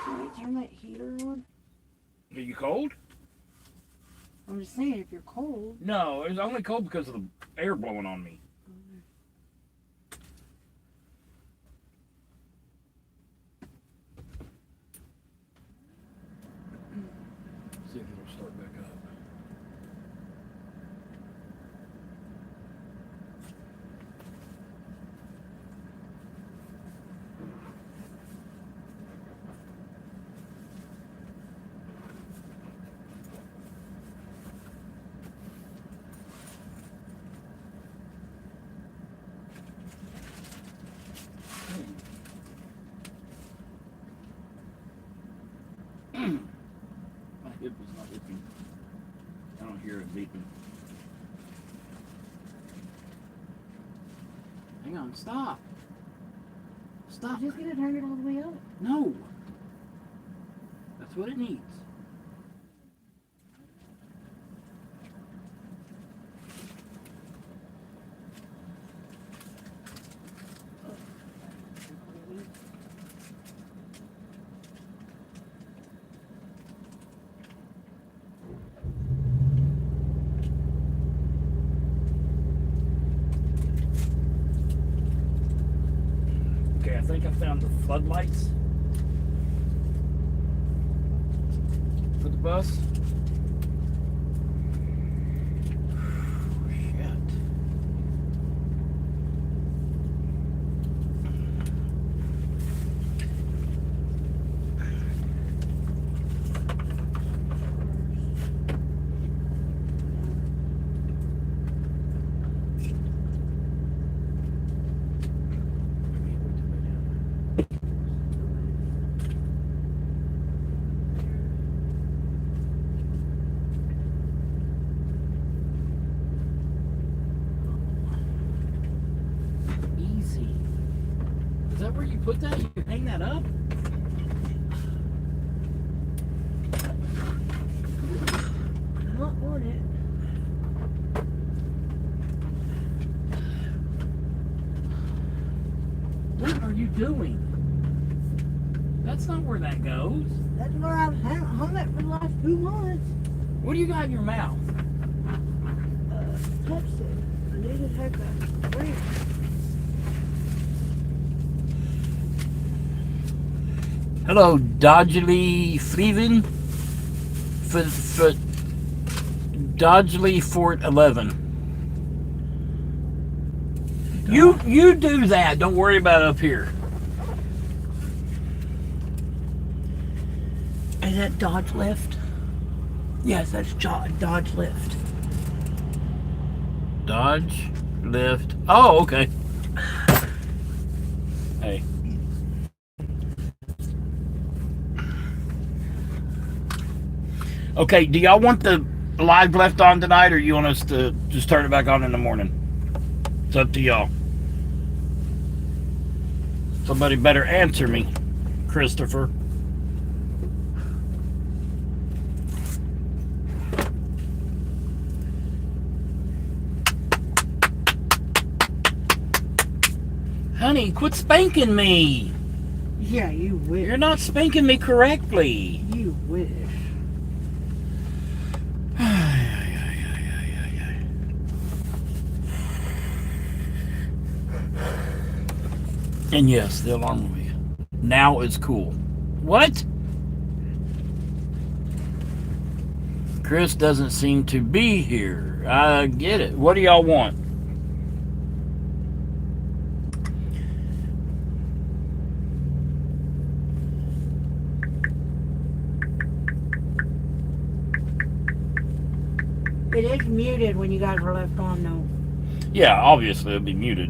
Can I turn that heater on? Are you cold? I'm just saying, if you're cold. No, it's only cold because of the air blowing on me. See if it'll start back up. My hip is not working. I don't hear it beeping. Hang on, stop. Stop. I'm just gonna turn it all the way up. No. That's what it needs. Okay, I think I found the floodlights for the bus. Shit. Easy. Is that where you put that? You can hang that up? Not on it. What are you doing? That's not where that goes. That's where I've hung it for the last 2 months. What do you got in your mouth? Pepsi. I need a haircut. Drink. Hello, Dodgely Fleven. For Dodgely Fort 11. You do that. Don't worry about it up here. Is that Dodge Lift? Yes, that's Dodge Lift. Dodge Lift. Oh, okay. Hey. Okay, do y'all want the live left on tonight, or you want us to just turn it back on in the morning? It's up to y'all. Somebody better answer me, Christopher. Honey, quit spanking me. Yeah, you wish. You're not spanking me correctly. You wish. And yes, the alarm will be. Now is cool. What? Chris doesn't seem to be here. I get it. What do y'all want? It is muted when you guys are left on, though. Yeah, obviously it'll be muted.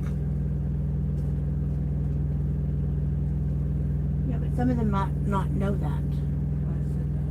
Yeah, but some of them might not know that. Why I said that.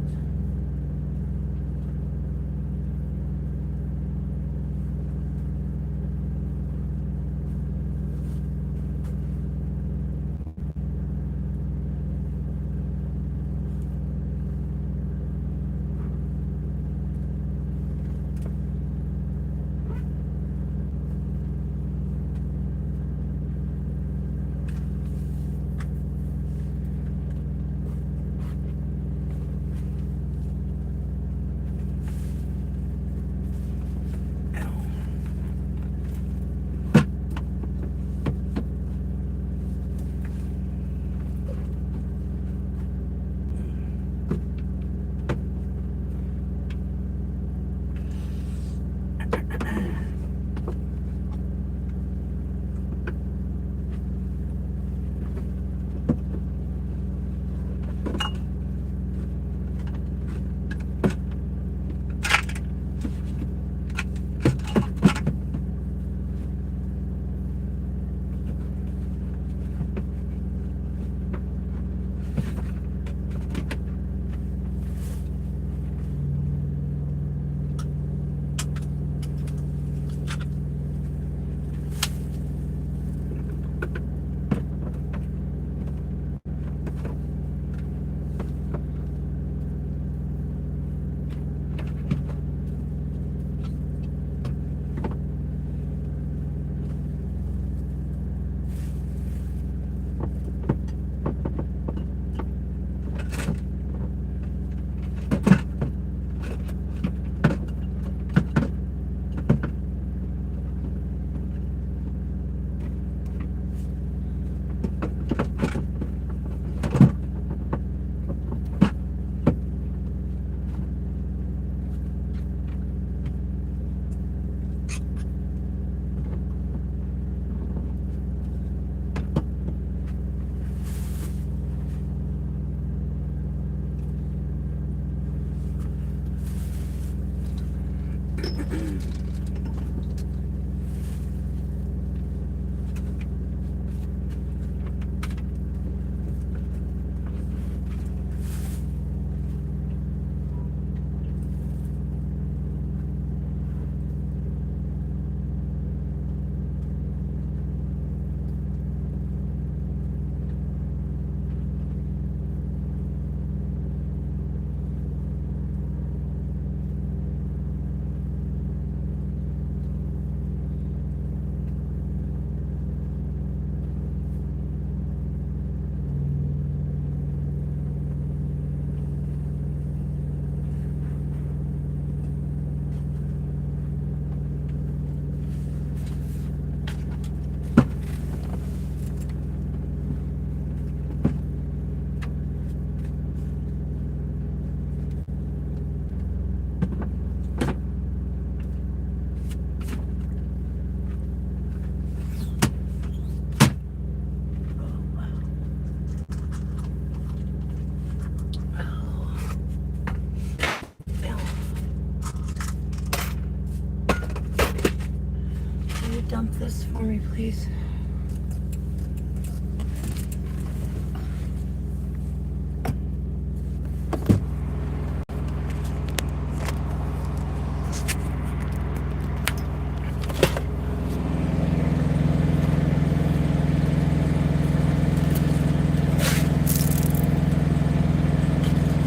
Dump this for me, please.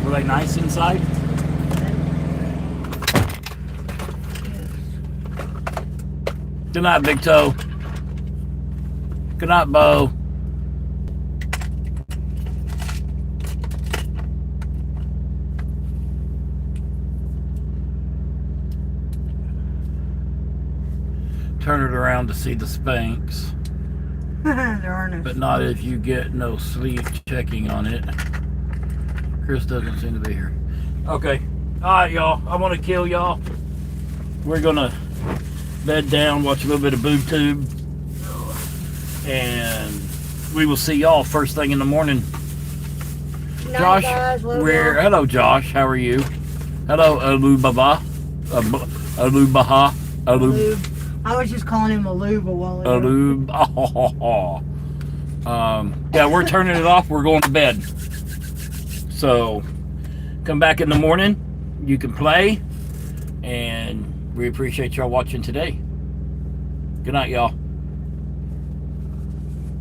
Were they nice inside? Good night, Big Toe. Good night, Bo. Turn it around to see the Spanx. There are no. But not if you get no sleep checking on it. Chris doesn't seem to be here. Okay. Alright, y'all. I want to kill y'all. We're going to bed down, watch a little bit of boob tube. And we will see y'all first thing in the morning. Josh, Guys, hello, Josh. How are you? Hello, Alu Baba. Alubaha. Alub. Lube. I was just calling him a lube a while ago. Alub. Yeah, we're turning it off. We're going to bed. So come back in the morning. You can play. And we appreciate y'all watching today. Good night, y'all.